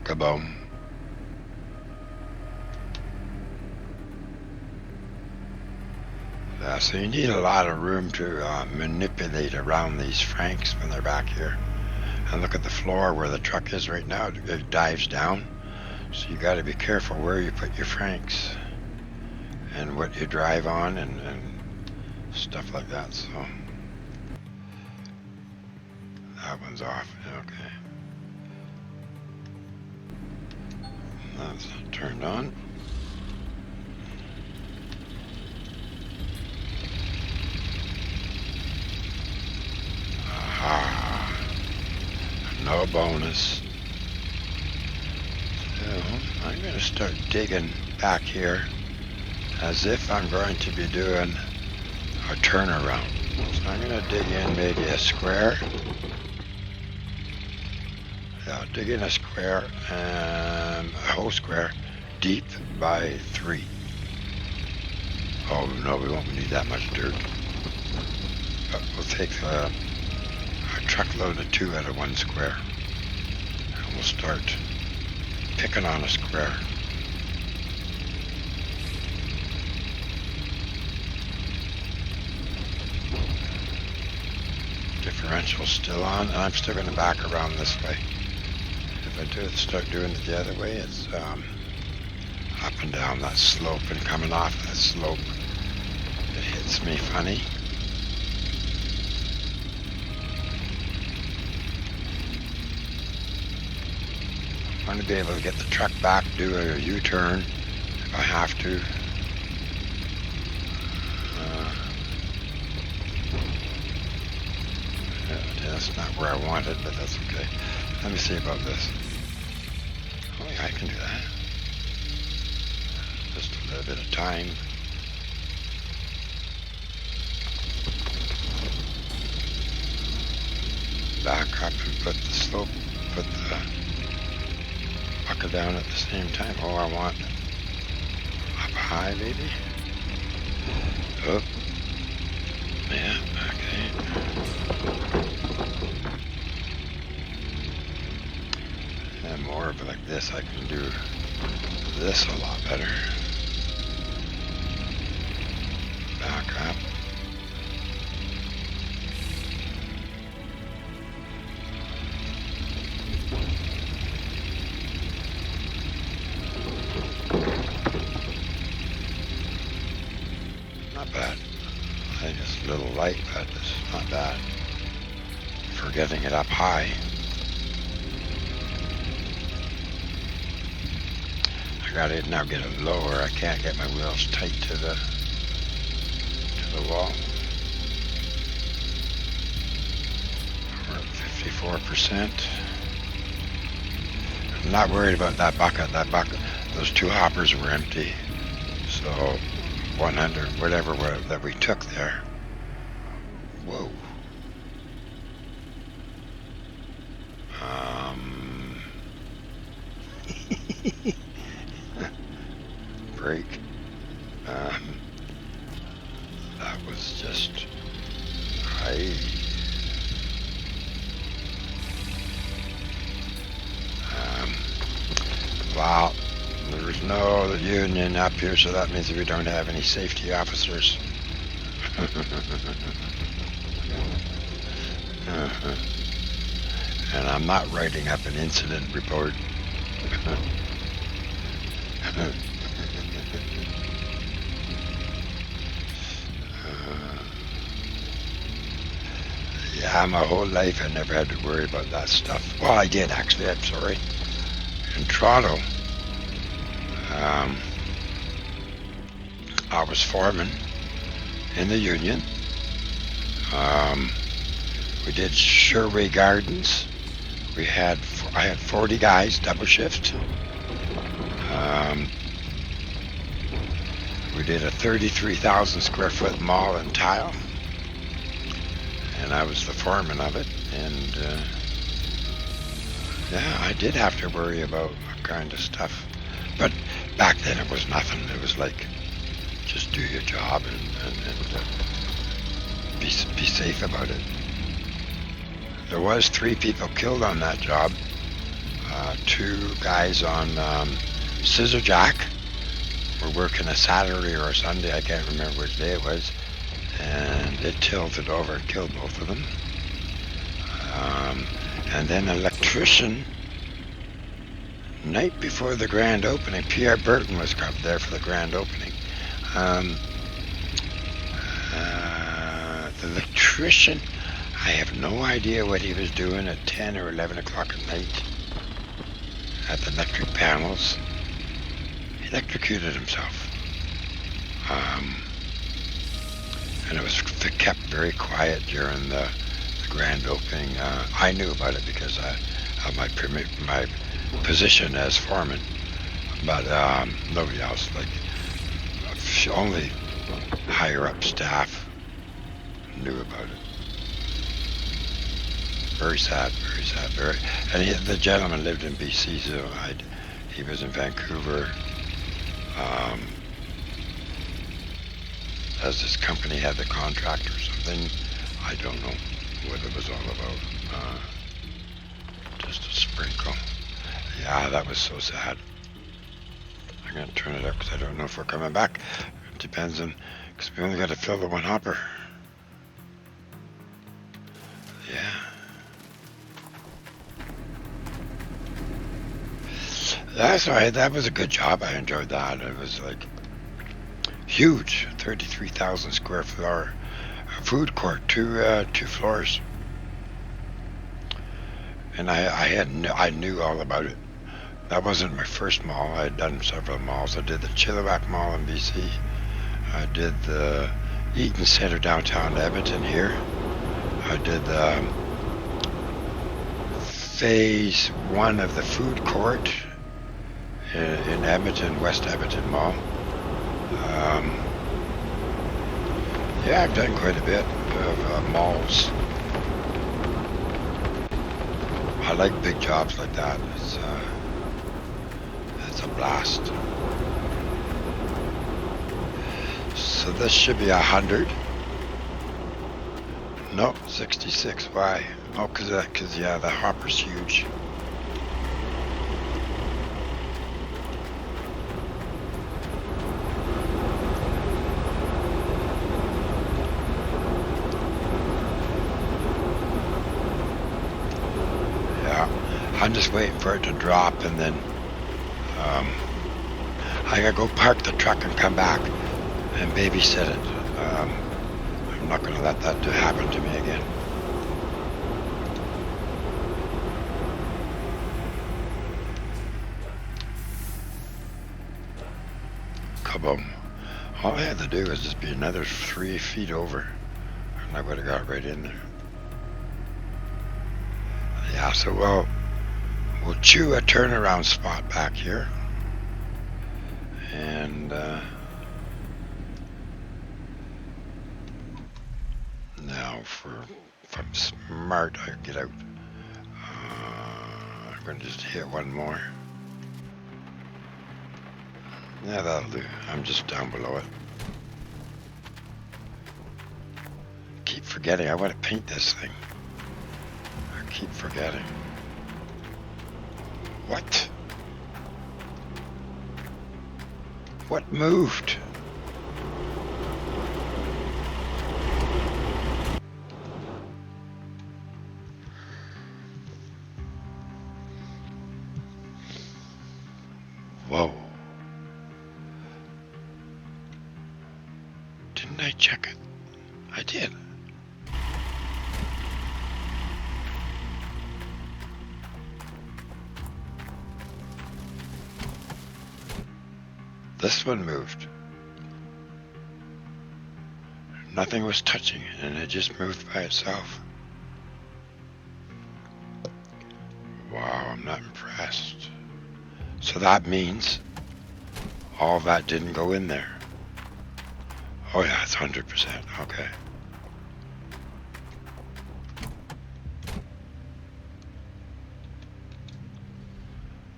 Kaboom. So you need a lot of room to manipulate around these franks when they're back here. And look at the floor where the truck is right now. It dives down. So you got to be careful where you put your franks and what you drive on and stuff like that. So that one's off. Okay. That's turned on. Aha. No bonus. So I'm going to start digging back here as if I'm going to be doing a turnaround. So I'm going to dig in maybe a square. Yeah, dig in a square, a whole square, deep by 3. Oh no, we won't need that much dirt. But we'll take a truckload of 2 out of 1 square. And we'll start picking on a square. Differential still on, and I'm still going to back around this way. If I start doing it the other way, it's up and down that slope, and coming off that slope, it hits me funny. I want to be able to get the truck back, do a U-turn if I have to. That's not where I want it, but that's okay. Let me see about this. Oh yeah, I can do that. Just a little bit of time. Back up and put the slope, put the bucket down at the same time. Oh, I want up high, maybe. Oh, yeah, okay. And more of it like this, I can do this a lot better. Back up. Not bad. I think it's a little light, but it's not bad for getting it up high. I gotta now get it lower. I can't get my wheels tight to the wall. We're at 54%. I'm not worried about that bucket. Those 2 hoppers were empty. So 100, whatever that we took there. Whoa. Break. That was just wow, there's no union up here, so that means we don't have any safety officers. And I'm not writing up an incident report. Yeah, my whole life I never had to worry about that stuff. Well, I did actually, I'm sorry. In Toronto, I was foreman in the union. We did Sherway Gardens. I had 40 guys, double shift. We did a 33,000 square foot mall and tile, and I was the foreman of it. And yeah, I did have to worry about that kind of stuff. But back then it was nothing. It was like, just do your job and be safe about it. There was 3 people killed on that job. 2 guys on Scissor Jack were working a Saturday or a Sunday, I can't remember which day it was, and it tilted over and killed both of them. And then an electrician, night before the grand opening, Pierre Burton was there for the grand opening. The electrician, I have no idea what he was doing at 10 or 11 o'clock at night at the electric panels. He electrocuted himself. And it was kept very quiet during the grand opening. I knew about it because of my position as foreman. but nobody else. Like only higher up staff knew about it. Very sad, very sad, very. And the gentleman lived in BC, so he was in Vancouver. Um, as this company had the contract or something, I don't know what it was all about. Just a sprinkle. Yeah, that was so sad. I'm gonna turn it up because I don't know if we're coming back. It depends on, because we only got to fill the one hopper. Yeah. That's all right. That was a good job. I enjoyed that. It was like huge, 33,000 square floor food court, two floors, and I knew all about it. That wasn't my first mall. I had done several malls. I did the Chilliwack Mall in BC. I did the Eaton Center downtown Edmonton here. I did phase 1 of the food court in Edmonton, West Edmonton Mall. Yeah, I've done quite a bit of malls. I like big jobs like that. It's a blast. So this should be 100. No, 66. Why? Oh, cause yeah, the hopper's huge. I'm just waiting for it to drop, and then I gotta go park the truck and come back and babysit it. I'm not gonna let that happen to me again. Kaboom. All I had to do was just be another 3 feet over, and I would have got right in there. Yeah, so we'll chew a turnaround spot back here, and now if I'm smart, I get out. I'm going to just hit one more. Yeah, that'll do. I'm just down below it. Keep forgetting. I want to paint this thing. I keep forgetting. What? What moved? Whoa. Didn't I check it? I did. This one moved. Nothing was touching it, and it just moved by itself. Wow, I'm not impressed. So that means all that didn't go in there. Oh yeah, it's 100%. Okay.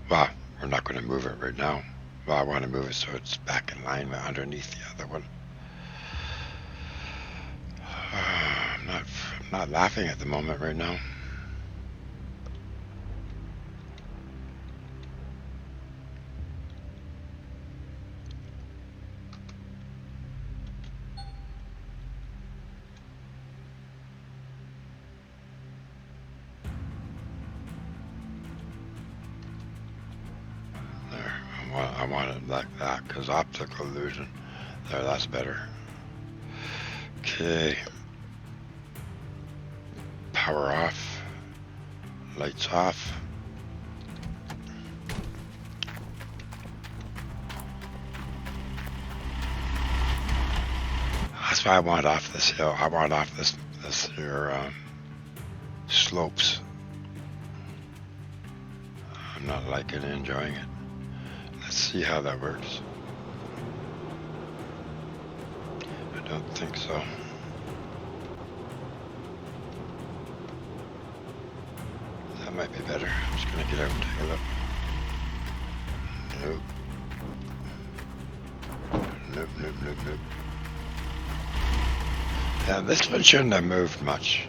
Well, we're not going to move it right now. Well, I want to move it so it's back in line with underneath the other one. I'm not laughing at the moment right now. I want it like that, because optical illusion. There, that's better. Okay. Power off. Lights off. That's why I want off this hill. I want off this here slopes. I'm not liking enjoying it. see how that works. I don't think so. That might be better. I'm just gonna get out and take a look. Nope. Nope. Yeah, this one shouldn't have moved much.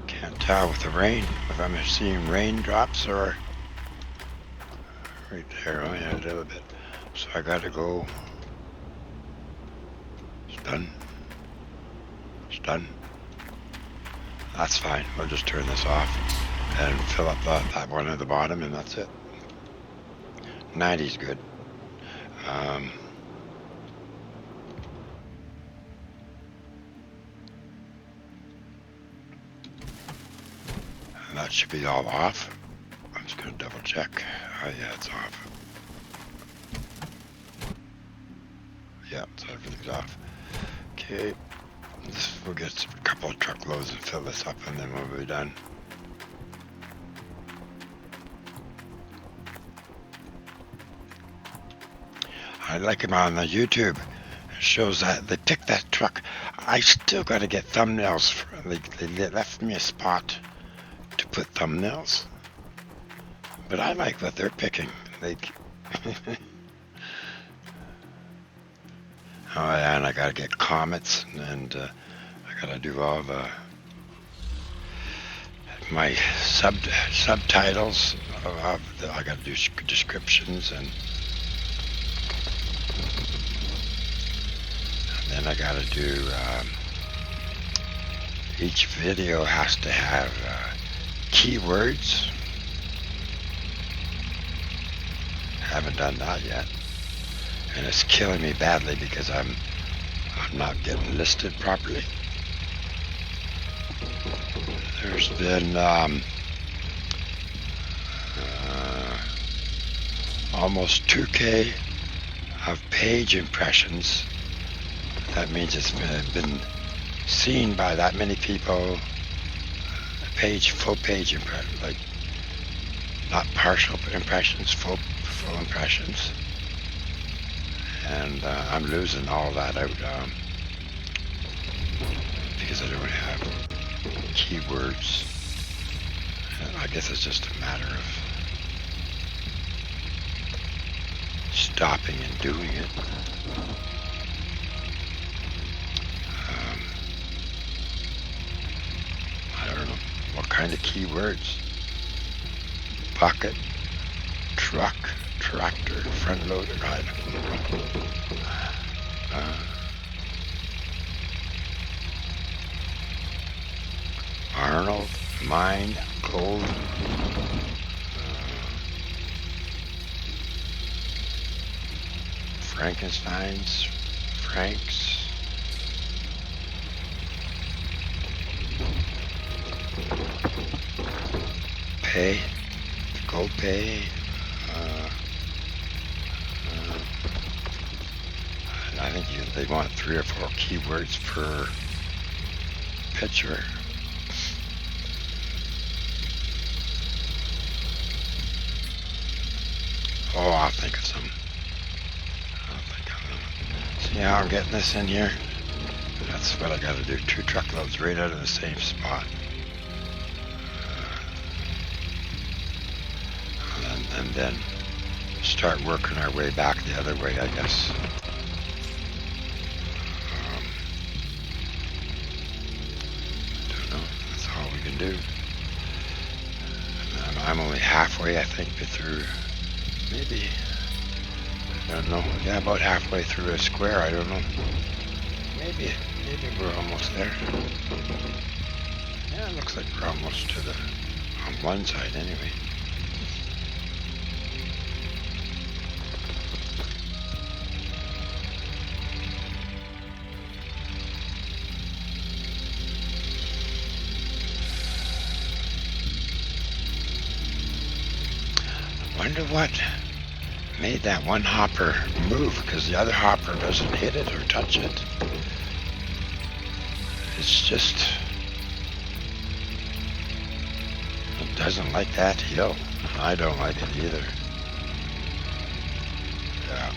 Can't tell with the rain if I'm seeing raindrops or right there. Oh yeah, a little bit. So I gotta go. It's done. It's done. That's fine. We'll just turn this off and fill up that one at the bottom, and that's it. 90's good. And that should be all off. I'm just going to double check. Oh yeah, it's off. Yeah, so everything's off. Okay. We'll get a couple of truckloads and fill this up, and then we'll be done. I like him on the YouTube. It shows that they picked that truck. I still got to get thumbnails. They left me a spot to put thumbnails. But I like what they're picking. Oh yeah, and I gotta get comments, and I gotta do all my subtitles. I gotta do descriptions, and then I gotta do. Each video has to have keywords. Haven't done that yet. And it's killing me badly because I'm not getting listed properly. There's been almost 2K of page impressions. That means it's been seen by that many people. Full page impressions, like not partial impressions, full impressions. And I'm losing all that out because I don't have keywords. And I guess it's just a matter of stopping and doing it. I don't know what kind of keywords. Bucket, truck, tractor, front loader, I don't know. Arnold, mine, gold. Frankenstein's, Frank's. Pay, gold pay. I think they want 3 or 4 keywords per picture. Oh, I'll think of some. See how I'm getting this in here? That's what I got to do. 2 truckloads right out of the same spot. And then start working our way back the other way, I guess. Don't know. That's all we can do. I'm only halfway, I think, through. Maybe. I don't know. Yeah, about halfway through a square. I don't know. Maybe we're almost there. Yeah, it looks like we're almost to on one side anyway. Wonder what made that one hopper move because the other hopper doesn't hit it or touch it. It's just, it doesn't like that hill. I don't like it either. Yeah.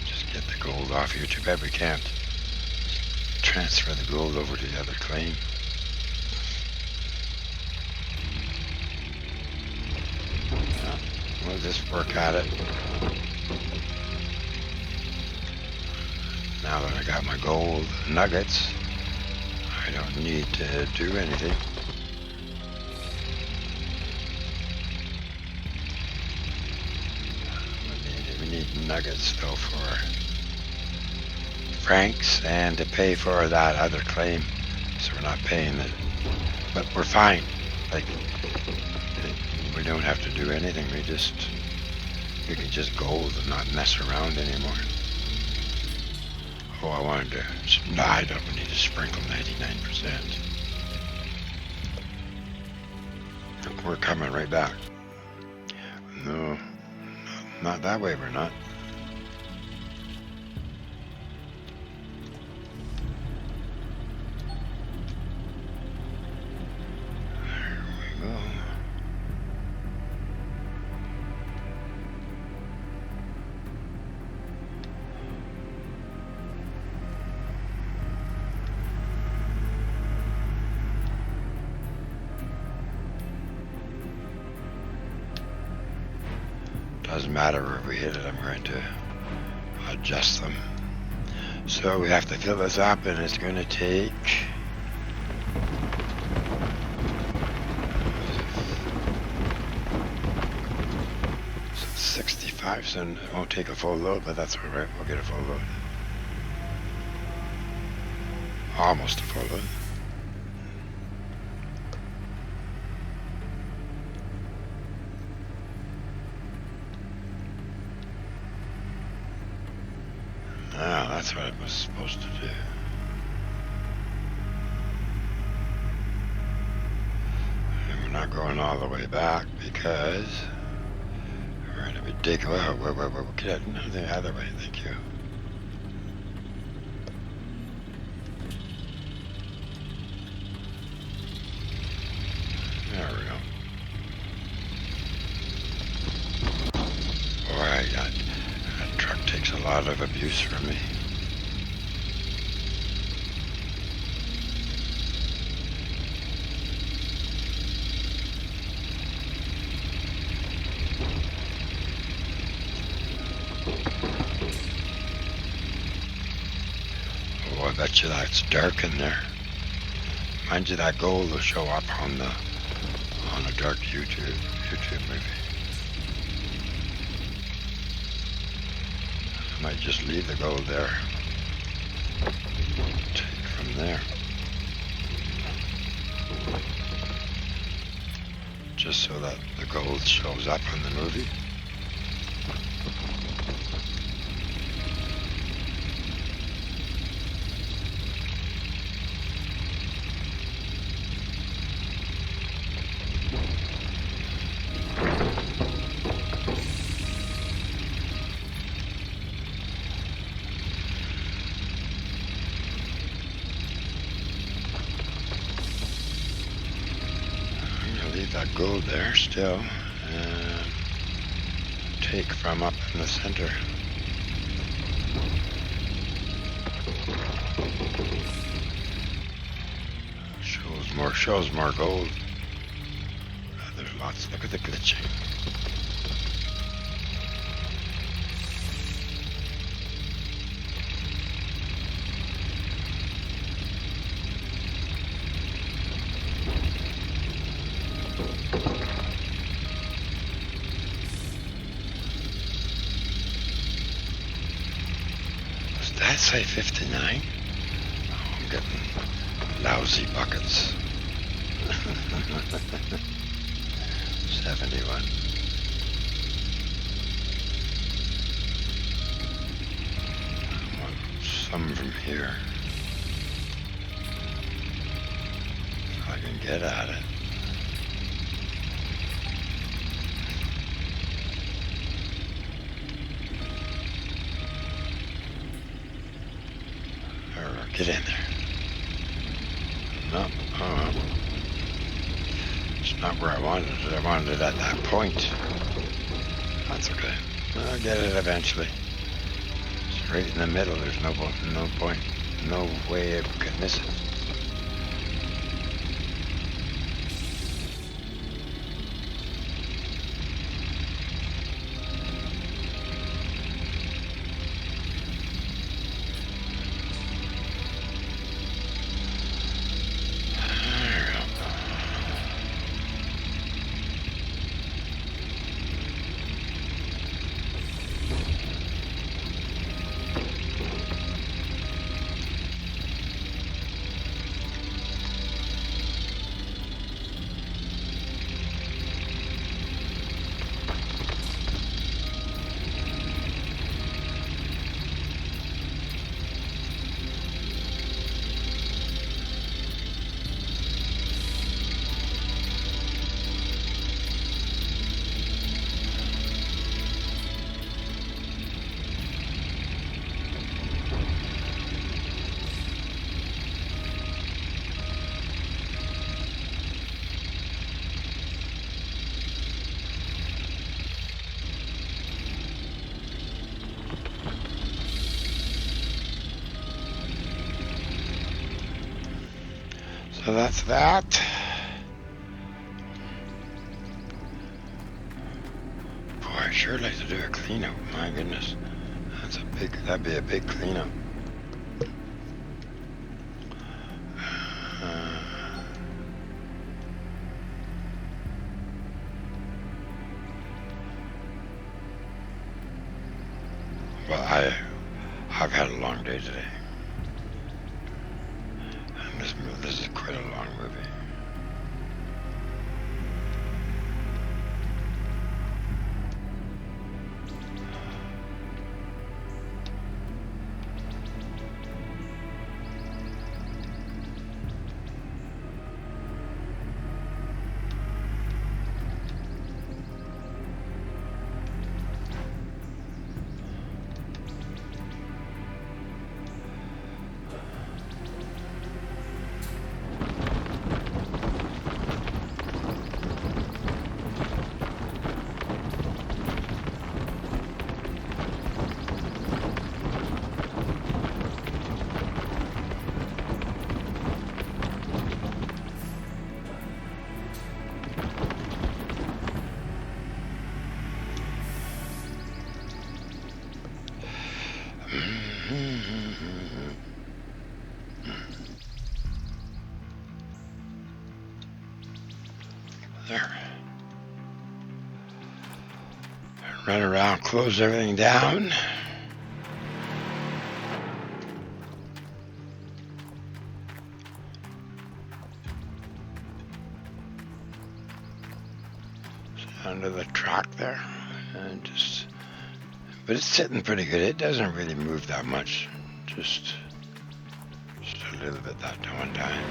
Just get the gold off here. Too bad we can't transfer the gold over to the other claim. Yeah. We'll just work at it. Now that I got my gold nuggets, I don't need to do anything. We need nuggets though for francs and to pay for that other claim, so we're not paying it. But we're fine. Like, we don't have to do anything. We can just gold and not mess around anymore. Oh, I wanted to. No, I don't need to sprinkle 99%. We're coming right back. No, not that way. We're not. There we go. Doesn't matter where we hit it, I'm going to adjust them. So we have to fill this up, and it's going to take 65, so it won't take a full load, but that's alright, we'll get a full load. Almost a full load. Ah, that's what I was supposed to do. And we're not going all the way back because we're going to be digging. We'll get no, the other way. Thank you. There we go. Boy, that truck takes a lot of abuse from me. Oh, I bet you that's dark in there. Mind you, that gold will show up on a dark YouTube movie. I might just leave the gold there. Take from there. Just so that the gold shows up on the movie. That gold there still, and take from up in the center. Shows more gold. There's lots. Look at the glitching. Does that say 59? Oh, I'm getting lousy buckets. 71. I want some from here. So I can get at it. Get in there. No, oh, it's not where I wanted it. I wanted it at that point. That's okay. I'll get it eventually. It's right in the middle. There's no point, no way I could miss it. So that's that. Boy, I'd sure like to do a cleanup. My goodness, that'd be a big cleanup. Well, I've had a long day today. And this is quite a long movie. There. Run around, close everything down. Under the track there, and but it's sitting pretty good. It doesn't really move that much, just a little bit that one time.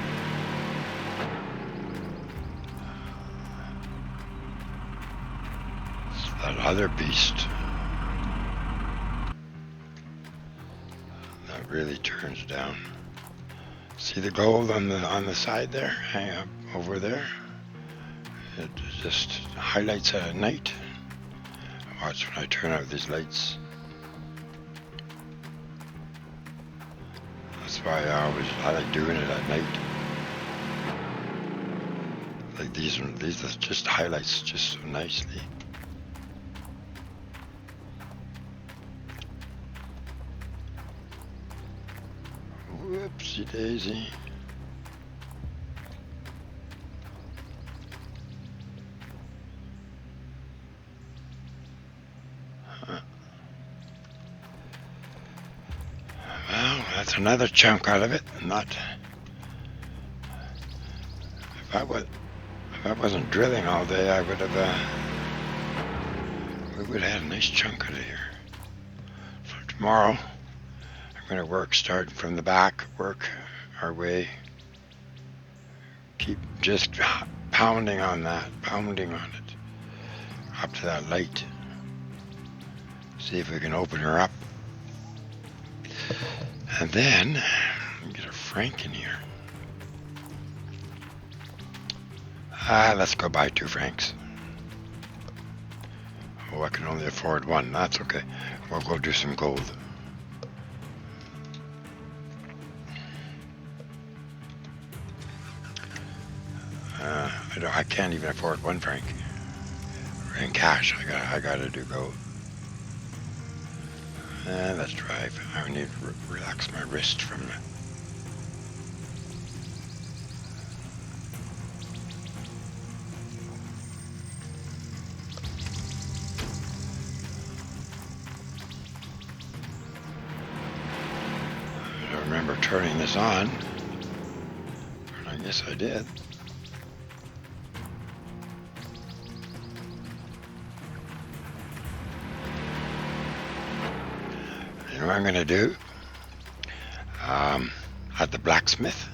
It's that other beast that really turns down. See the gold on the side there, hang up over there. It just highlights at night. Watch when I turn out these lights. That's why I like doing it at night. Like these are just highlights just so nicely. Whoopsie daisy. That's another chunk out of it. If I wasn't drilling all day, we would have had a nice chunk out of here. So tomorrow, I'm going to start from the back, work our way, keep just pounding on it, up to that light. See if we can open her up. And then Get a franc in here. Let's go buy 2 francs. Oh, I can only afford 1. That's okay. We'll go do some gold. I can't even afford 1 franc in cash. I gotta do gold. Let's drive. I need to relax my wrist from the... I don't remember turning this on. I guess I did. You know what I'm going to do? At the blacksmith,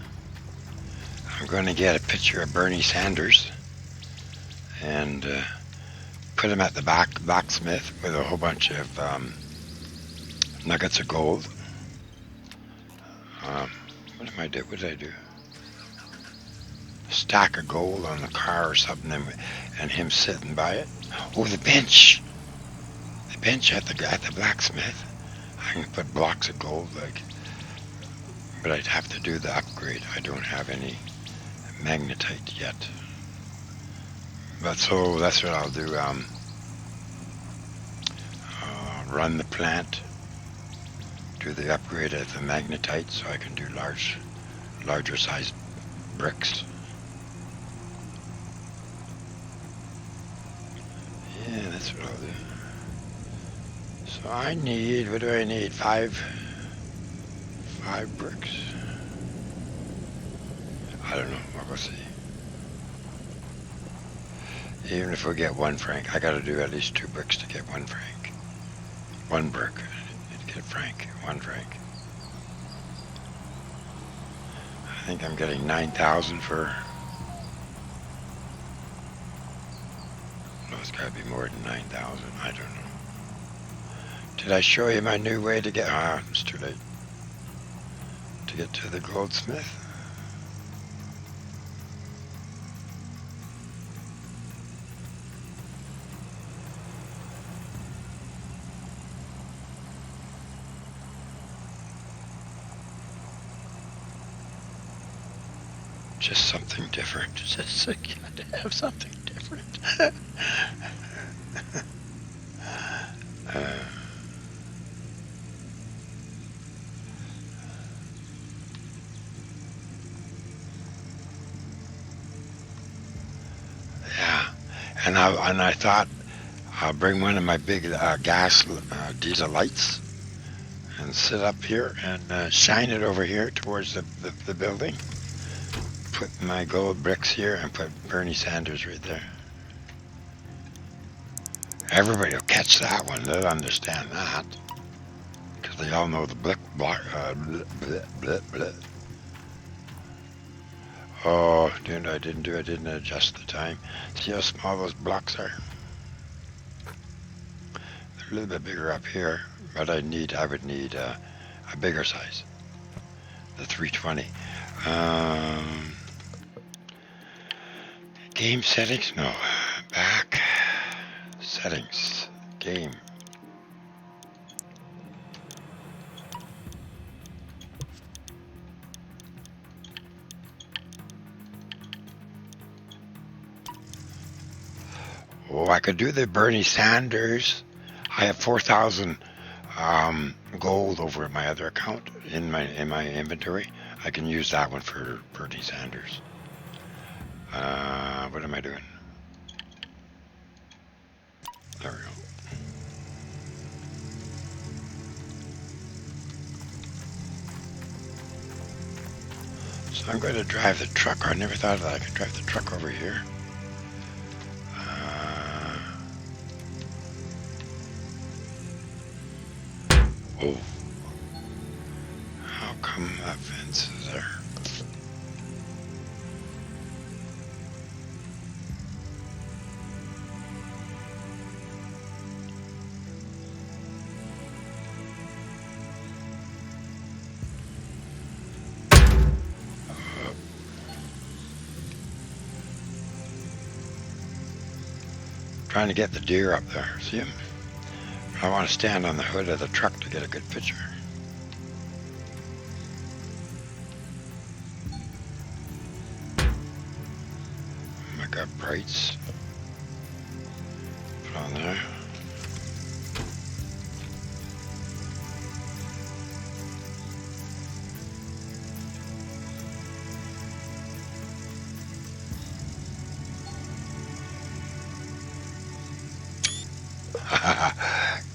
I'm going to get a picture of Bernie Sanders and put him at the blacksmith with a whole bunch of nuggets of gold. What did I do? A stack of gold on the car or something, and him sitting by it. Oh, the bench! The bench at the blacksmith. I can put blocks of gold, but I'd have to do the upgrade. I don't have any magnetite yet. But so that's what I'll do. Run the plant, do the upgrade at the magnetite, so I can do larger size bricks. Yeah, that's what I'll do. So I need, what do I need? 5 bricks. I don't know, we'll see. Even if we get 1 franc, I gotta do at least 2 bricks to get 1 franc. 1 brick to get a franc, 1 franc. I think I'm getting 9,000 for... No, it's gotta be more than 9,000, I don't know. Did I show you my new way to get... it's too late. To get to the goldsmith. Just something different. Just got to have something different. Yeah, and I thought I'll bring one of my big gas diesel lights and sit up here and shine it over here towards the building. Put my gold bricks here and put Bernie Sanders right there. Everybody will catch that one. They'll understand that. Because they all know the blip, block, blip, blip, blip. Oh, dude, I didn't adjust the time. See how small those blocks are? They're a little bit bigger up here, but I would need a bigger size. The 320. Game settings? No. Back. Settings. Game. Oh, I could do the Bernie Sanders. I have 4,000 gold over my other account in my inventory. I can use that one for Bernie Sanders. What am I doing? There we go. So I'm going to drive the truck. I never thought that I could drive the truck over here. Oh. How come that fence is there? trying to get the deer up there. See him? I want to stand on the hood of the truck to get a good picture. I got brights. Put on there.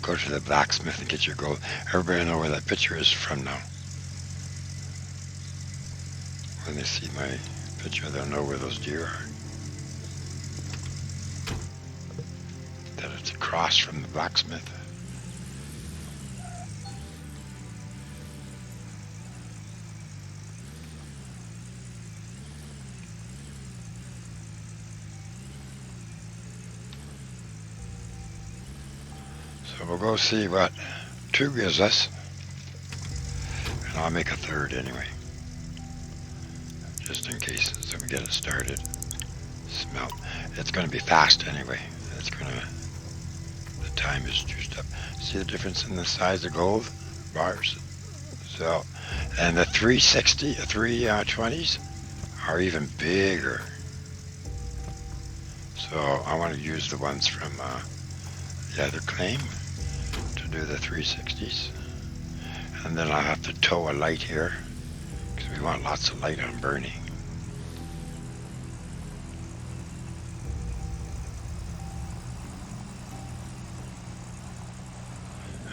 Go to the blacksmith and get your gold. Everybody know where that picture is from now. When they see my picture, they'll know where those deer are. That it's across from the blacksmith. So we'll go see what 2 gives us, and I'll make a 3rd anyway, just in case, so we get it started. Smelt. It's going to be fast anyway. It's going to, the time is juiced up. See the difference in the size of gold bars? So, and the 320s are even bigger. So I want to use the ones from the other claim to do the 360s, and then I'll have to tow a light here because we want lots of light on burning.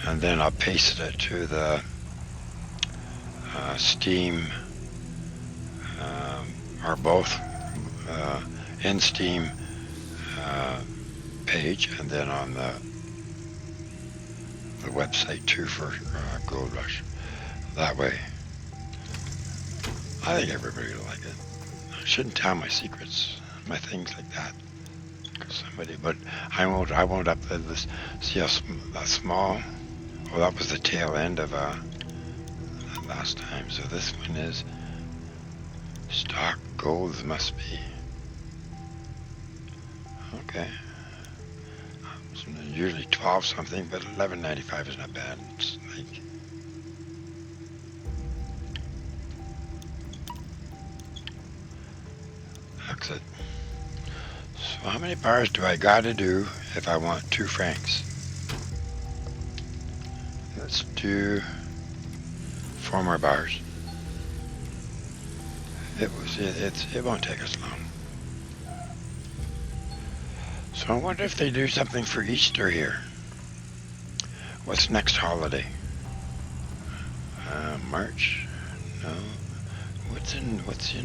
And then I'll paste it to the Steam or both in Steam page, and then on the website too for Gold Rush. That way, I think everybody will like it. I shouldn't tell my secrets, my things like that, because somebody. But I won't up this. See how small? Oh, that was the tail end of last time. So this one is stock gold. Must be okay. Usually 12 something, but 11.95 is not bad. It's like that's it. So how many bars do I got to do if I want 2 francs? Let's do 4 more bars. It won't take us long. So I wonder if they do something for Easter here. What's next holiday? March? No. What's in March?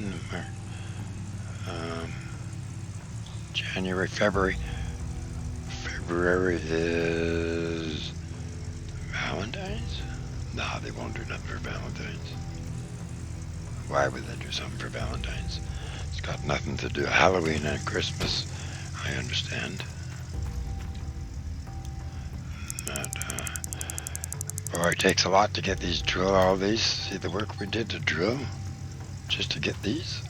January, February. February is Valentine's? No, they won't do nothing for Valentine's. Why would they do something for Valentine's? It's got nothing to do with Halloween and Christmas. I understand. But, boy, it takes a lot to get these drill all these. See the work we did to drill just to get these?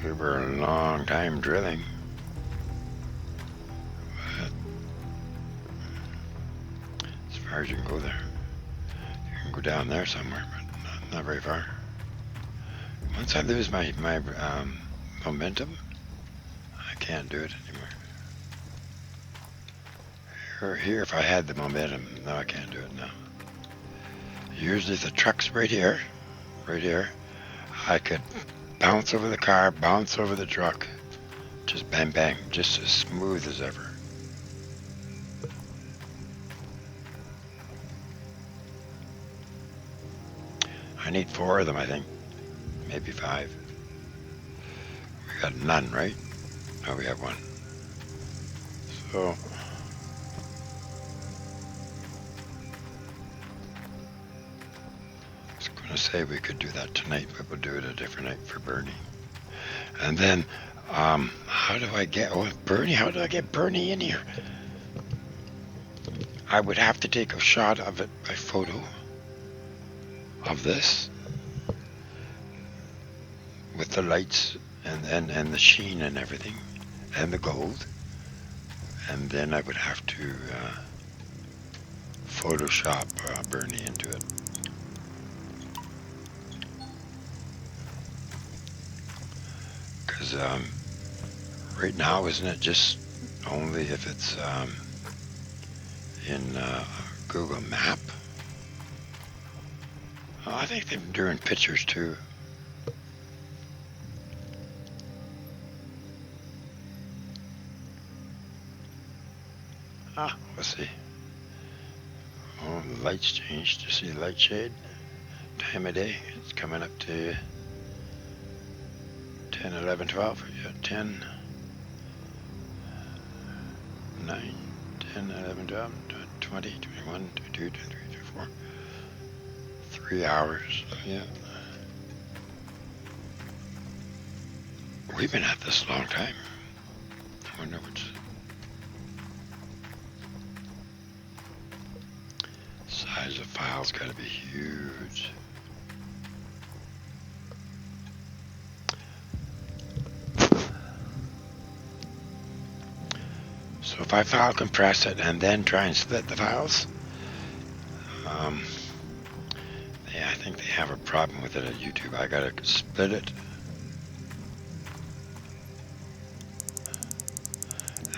We were a long time drilling. But as far as you can go there. You can go down there somewhere, but not very far. Once I lose my momentum, I can't do it anymore. Here, if I had the momentum, no, I can't do it now. Usually the truck's right here, I could bounce over the car, bounce over the truck, just bang, bang, just as smooth as ever. I need 4 of them, I think, maybe 5. We got none, right? No, we have 1. So I was going to say we could do that tonight, but we'll do it a different night for Bernie. And then, how do I get Bernie? How do I get Bernie in here? I would have to take a shot of it by photo of this with the lights and the sheen and everything, and the gold, and then I would have to Photoshop Bernie into it. Because right now, isn't it just only if it's in Google Map? Oh, I think they're doing pictures too. Let's see. Oh, the lights changed. You see the light shade? Time of day. It's coming up to 10, 11, 12. Yeah, 10, 9, 10, 11, 12, 20, 21, 22, 23, 24. 3 hours. Yeah. We've been at this a long time. I wonder what's... Size of file's got to be huge. So if I file compress it and then try and split the files, yeah, I think they have a problem with it at YouTube. I gotta split it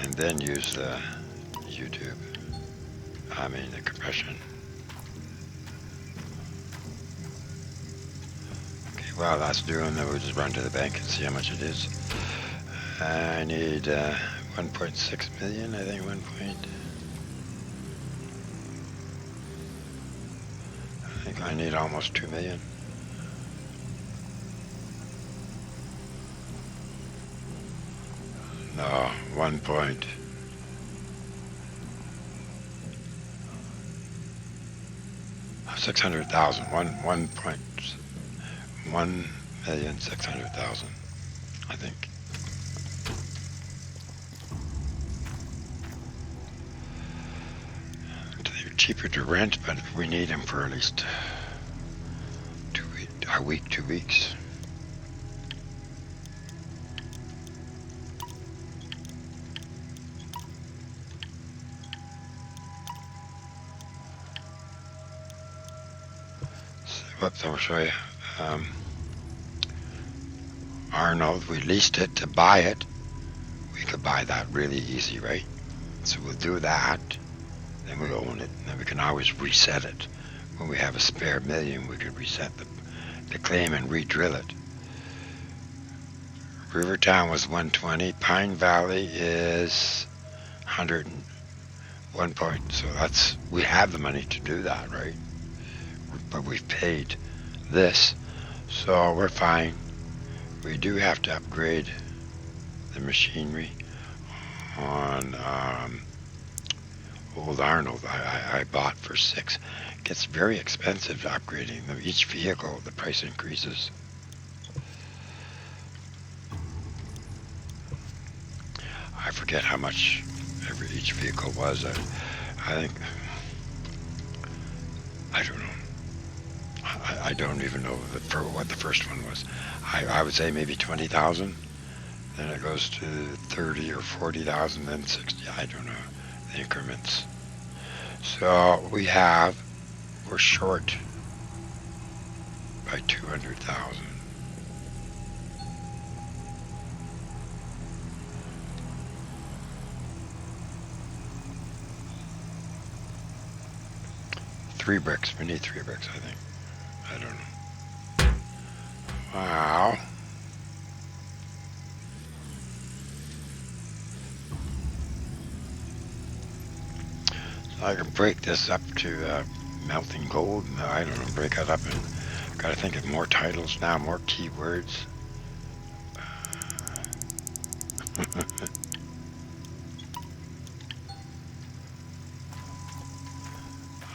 and then use the YouTube. I mean the compression. Okay, while that's doing that, we'll just run to the bank and see how much it is. I need 1.6 million, I think I think I need almost 2 million. No, 600,000. 1,600,000, I think. They're cheaper to rent, but we need them for at least a week, 2 weeks. Whoops, I'll show you. Arnold, we leased it to buy it. We could buy that really easy, right? So we'll do that, then we'll own it, and then we can always reset it. When we have a spare million, we could reset the claim and re-drill it. Rivertown was 120. Pine Valley is 101 point. So that's, we have the money to do that, right? But we've paid this, so we're fine. We do have to upgrade the machinery on old Arnold. I bought for 6. It gets very expensive upgrading them. Each vehicle, the price increases. I forget how much each vehicle was. I think, I don't know. I don't even know what the first one was. I would say maybe 20,000. Then it goes to 30 or 40,000, then 60. I don't know the increments. So we're short by 200,000. Three bricks. We need 3 bricks, I think. I don't know. Wow. So I can break this up to melting gold. No, I don't know. Break it up and gotta think of more titles now, more keywords.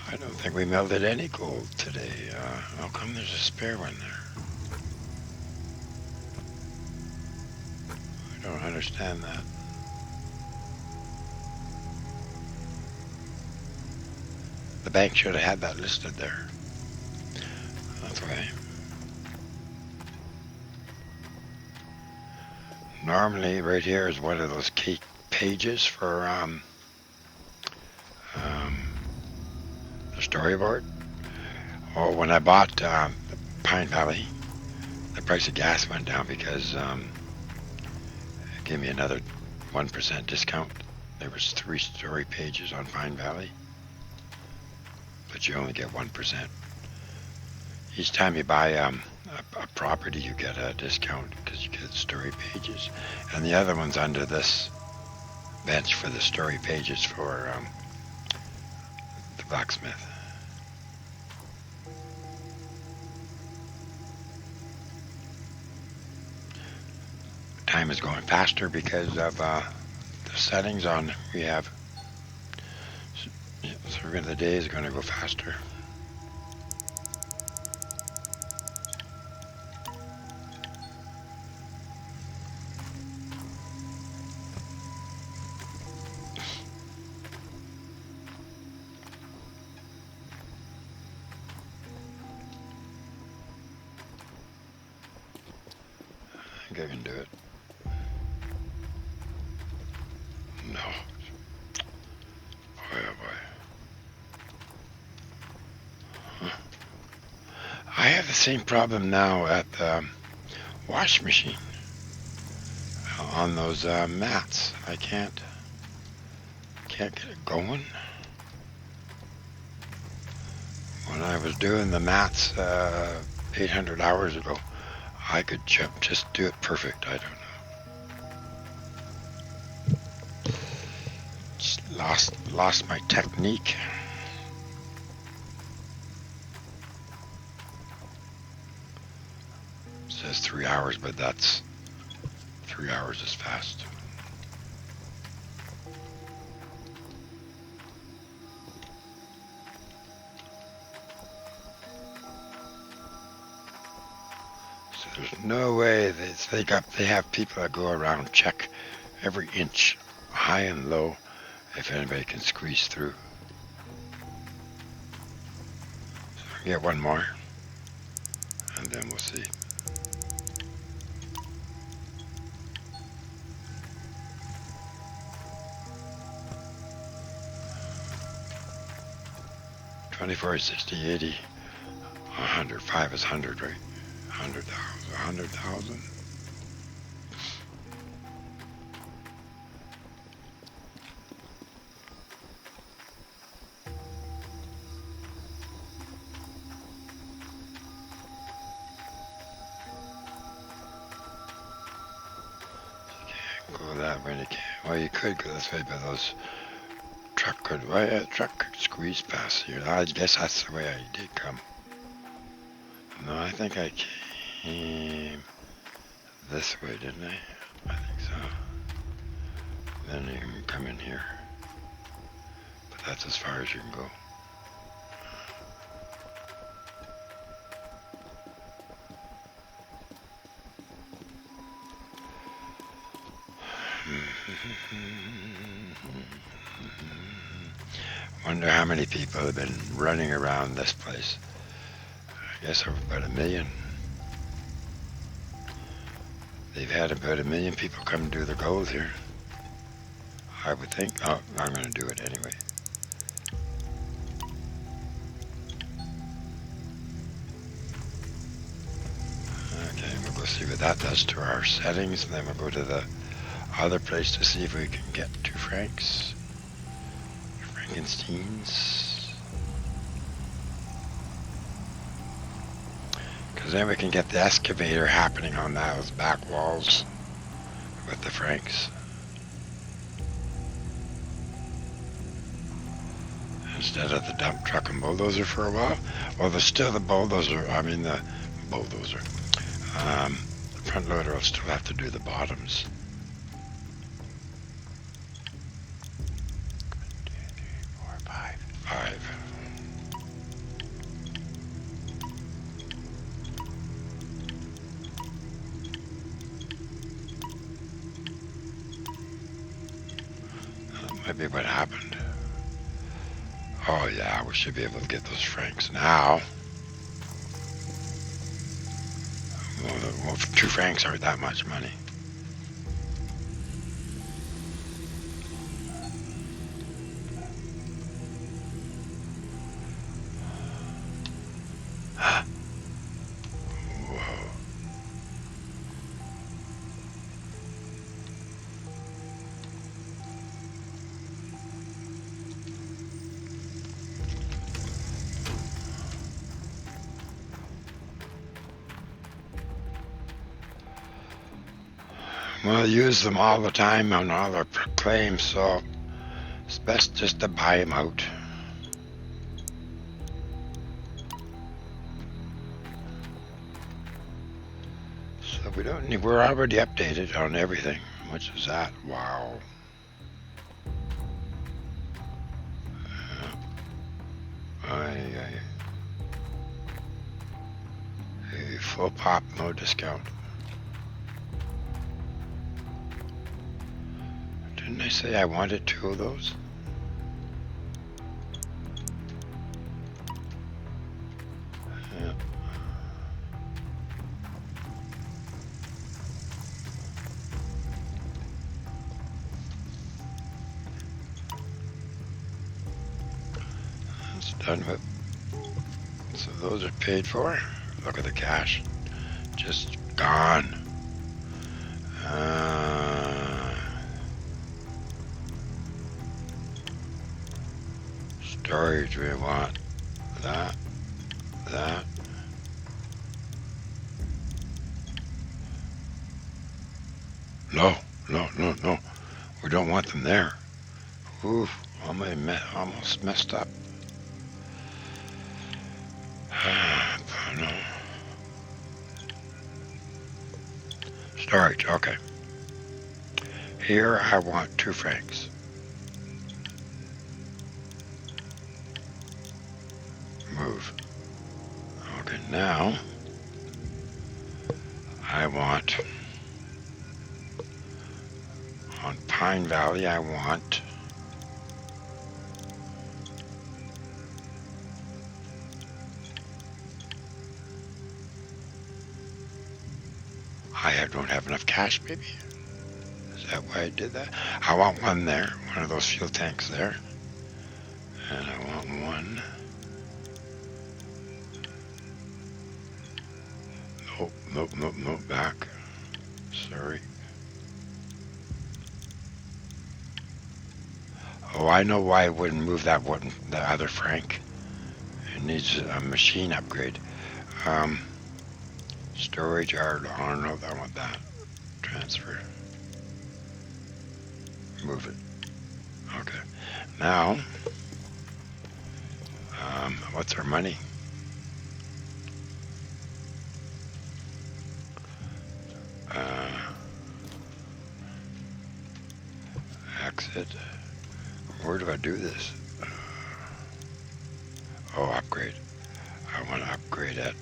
I don't think we melted any gold today. How come there's a spare one there? I don't understand that. The bank should have had that listed there. That's why. Normally, right here is one of those key pages for the storyboard. Well, when I bought Pine Valley, the price of gas went down because it gave me another 1% discount. There was 3 story pages on Pine Valley, but you only get 1%. Each time you buy a property, you get a discount because you get story pages. And the other one's under this bench for the story pages for the blacksmith. Time is going faster because of the settings on we have. So the day is going to go faster. I think I can do it. No. Boy, oh boy. Huh. I have the same problem now at the wash machine on those mats. I can't get it going. When I was doing the mats 800 hours ago, I could just do it perfect. I don't know. Just lost my technique. It says 3 hours, but that's 3 hours is fast. There's no way they have people that go around and check every inch, high and low, if anybody can squeeze through. So I'll get one more, and then we'll see. $24, $60, $80, $100. 5 is 100, right? 100,000. Go that way. You can't. Well, you could go this way, but those truck could squeeze past here. I guess that's the way I did come. No, I think I came this way, didn't I? I think so. Then you can come in here. But that's as far as you can go. Wonder how many people have been running around this place. I guess about 1 million. They've had about 1 million people come do their gold here. I would think. Oh, I'm going to do it anyway. Okay, we'll go see what that does to our settings, and then we'll go to the other place to see if we can get 2 francs. Frankensteins. Because then we can get the excavator happening on those back walls with the francs. Instead of the dump truck and bulldozer for a while. Well, there's still the bulldozer. The bulldozer. Front loader will still have to do the bottoms. 1, 2, 3, 4, 5. 5. That might be what happened. Oh yeah, we should be able to get those francs now. Well, 2 francs aren't that much money. We'll use them all the time on all our claims, so it's best just to buy them out. So we don't need, we're already updated on everything. Which is that? Wow. Full pop, no discount. Didn't I say I wanted 2 of those? Yeah. That's done with. So those are paid for. Look at the cash. Just gone. Storage, we want that. No. We don't want them there. Oof, almost messed up. No. Storage, okay. Here I want 2 francs. Move. Okay, now I want on Pine Valley I want don't have enough cash, maybe? Is that why I did that? I want one there, one of those fuel tanks there. And I want one. Nope, back. Sorry. Oh, I know why I wouldn't move that one, the other Frank. It needs a machine upgrade. Storage, Arnold, I want that. Transfer. Move it. Okay. Now, what's our money? Exit. Where do I do this? Upgrade. I want to upgrade at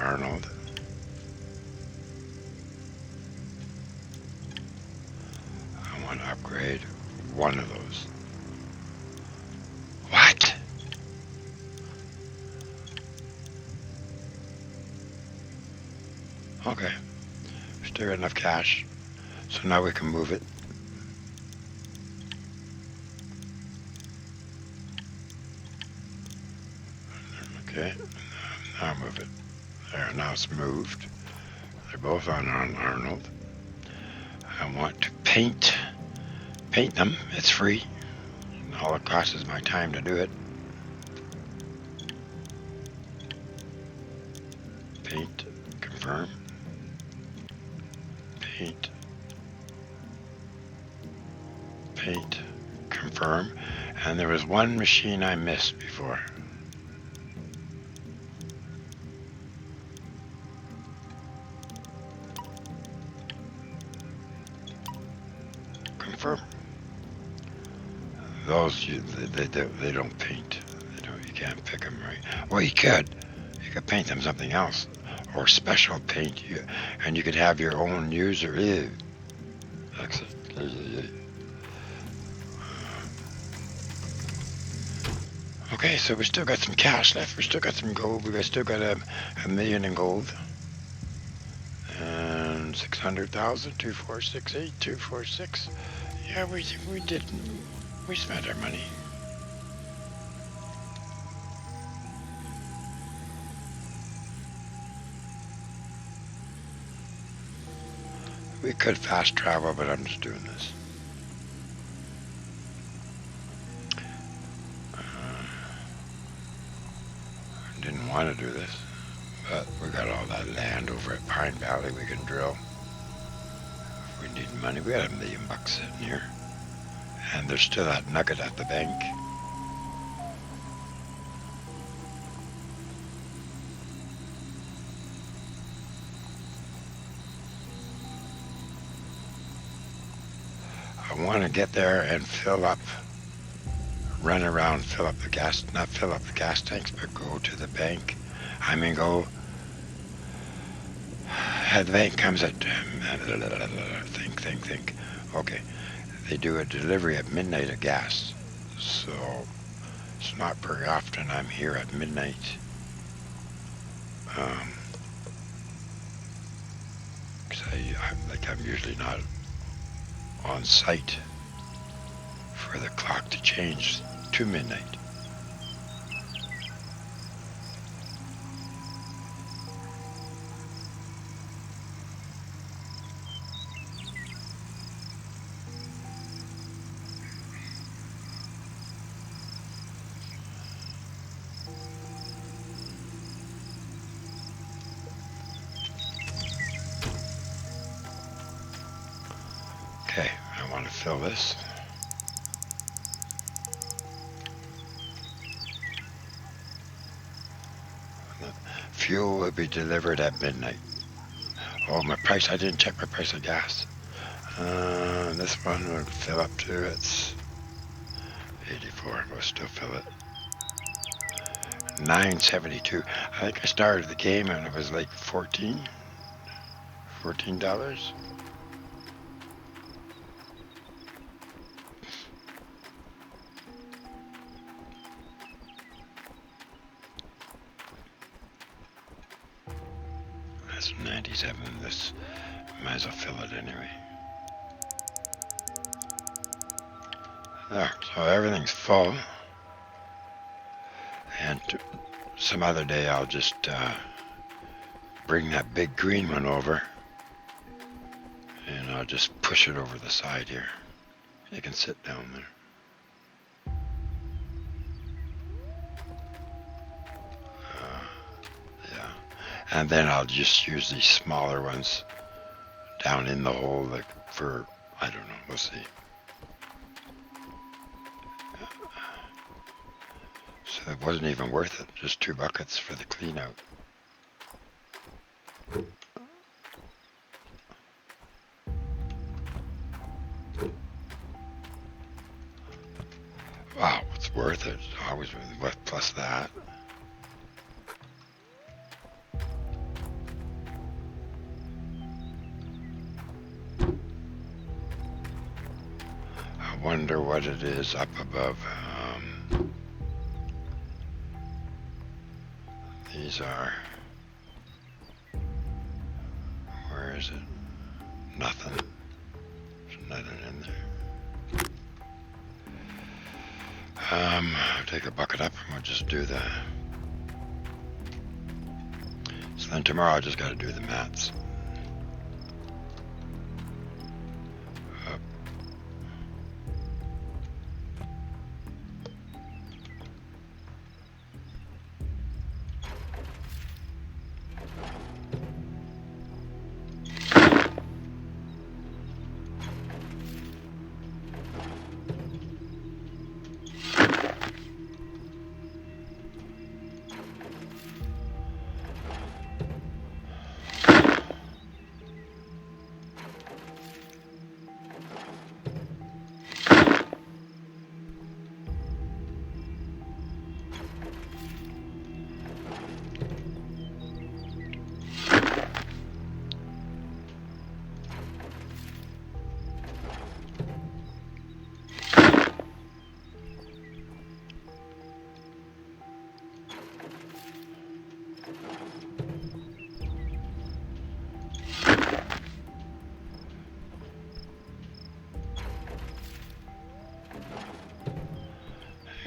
Arnold. I want to upgrade one of those. What? Okay. Still got enough cash. So now we can move it. Okay, now move it. There, now it's moved. They're both on Arnold. I want to paint them. It's free. All it costs is my time to do it. Paint, confirm. Paint, confirm. And there was one machine I missed before. Confirm. Those they don't paint. You can't pick them right. Well, you could. You could paint them something else, or special paint. And you could have your own user. Exit. Okay, so we still got some cash left. We still got some gold. We still got a million in gold. And 600,000, 2468, 246. Yeah, we spent our money. We could fast travel, but I'm just doing this. Didn't want to do this, but we got all that land over at Pine Valley we can drill. We need money. We got $1,000,000 sitting here. And there's still that nugget at the bank. I want to get there and fill up, run around, fill up the gas, not fill up the gas tanks, but go to the bank. I mean, go, the bank comes at, think. Okay, they do a delivery at midnight of gas. So it's not very often I'm here at midnight. Because I'm usually not on site for the clock to change to midnight. Okay, I want to fill this. Fuel will be delivered at midnight. Oh, my price, I didn't check my price of gas. This one will fill up to, it's 84, we'll still fill it. 9.72. I think I started the game and it was like $14. That's 97. This might as well fill it anyway. There, so everything's full. And some other day I'll just bring that big green one over and I'll just push it over the side here. You can sit down there. Yeah, and then I'll just use these smaller ones down in the hole, like for, I don't know, we'll see. So it wasn't even worth it, just 2 buckets for the clean out. Wow, it's worth it. Always worth plus that. I wonder what it is up above. These are, where is it? Nothing. There's nothing in there. I'll take a bucket up and we'll just do the, so then tomorrow I just got to do the mats.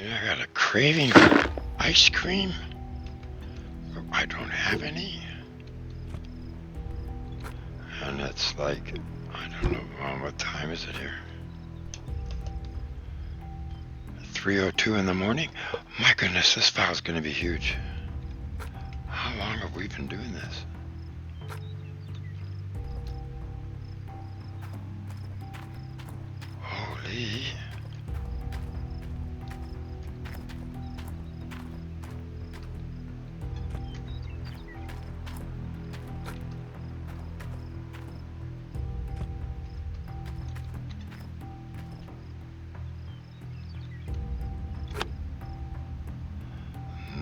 I got a craving for ice cream, but I don't have any. And it's like, I don't know, what time is it here? 3:02 in the morning? My goodness, this file's going to be huge. How long have we been doing this? Hopefully.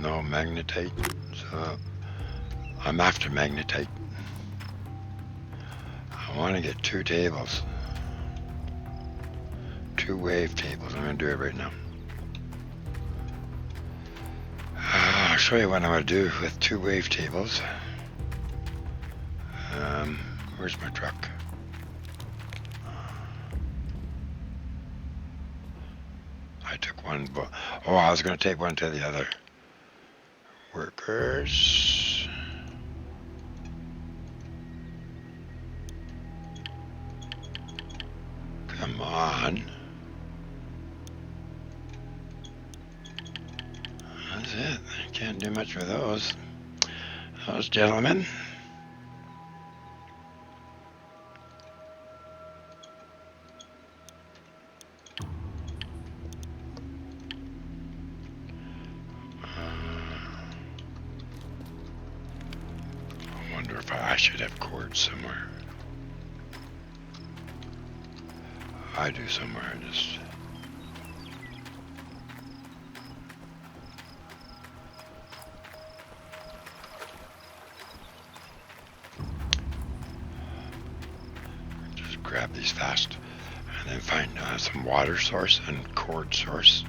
No magnetite, so I'm after magnetite. I want to get 2 tables. 2 wave tables. I'm going to do it right now. I'll show you what I'm going to do with 2 wave tables. Where's my truck? I took one, but I was going to take one to the other workers. Come on. That's it. I can't do much with those gentlemen. I wonder if I should have cords somewhere. I do somewhere. Just grab these fast, and then find some water source and cord source.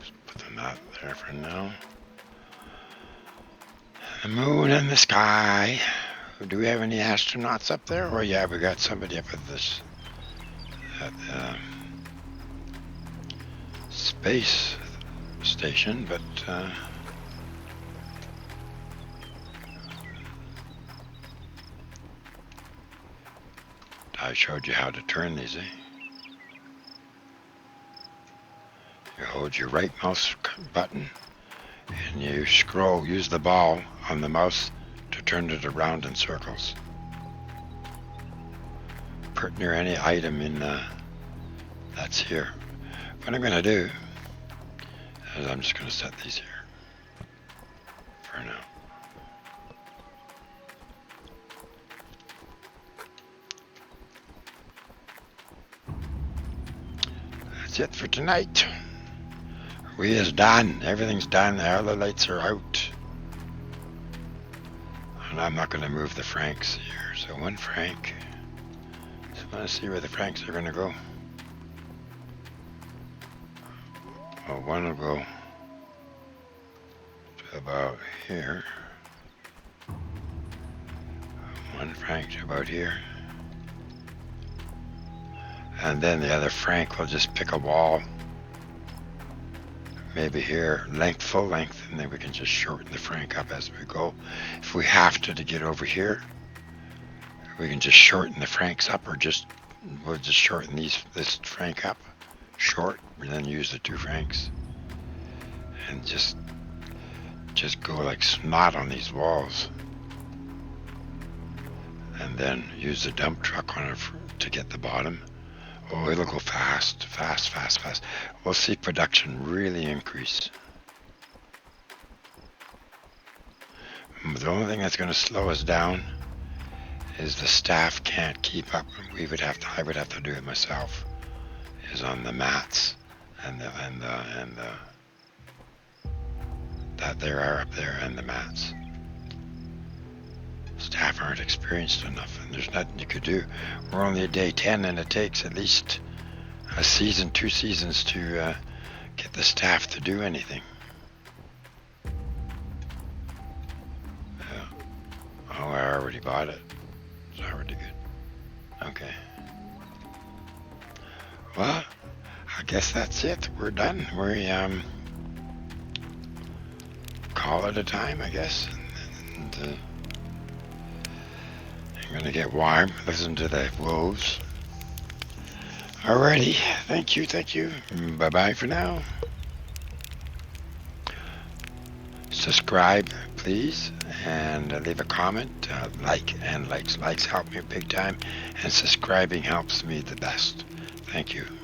Just put them out there for now. The moon and the sky. Do we have any astronauts up there? Oh yeah, we got somebody up at this space station, but I showed you how to turn these, eh? You hold your right mouse button and you scroll, use the ball on the mouse to turn it around in circles. Put near any item in that's here. What I'm going to do is I'm just going to set these here for now. That's it for tonight. We is done. Everything's done. The other lights are out. And I'm not going to move the Franks here. So 1 Frank. Just want to see where the Franks are going to go. Well, 1 will go to about here. 1 Frank to about here. And then the other Frank will just pick a wall. Maybe here, full length, and then we can just shorten the Frank up as we go. If we have to get over here, we can just shorten the Franks up, or we'll just shorten this Frank up short, and then use the 2 Franks, and just go like snot on these walls, and then use the dump truck on it to get the bottom. Oh, it'll go fast. We'll see production really increase. The only thing that's going to slow us down is the staff can't keep up. I would have to do it myself. Is on the mats and that there are up there and the mats. Staff aren't experienced enough, and there's nothing you could do. We're only at day 10, and it takes at least a season, 2 seasons to get the staff to do anything. Oh, I already bought it. It's already good. Okay. Well, I guess that's it. We're done. We call it a time, I guess. And I'm gonna get warm. Listen to the wolves. Alrighty. Thank you. Bye bye for now. subscribe, please, and leave a comment. Likes help me big time, and subscribing helps me the best. Thank you.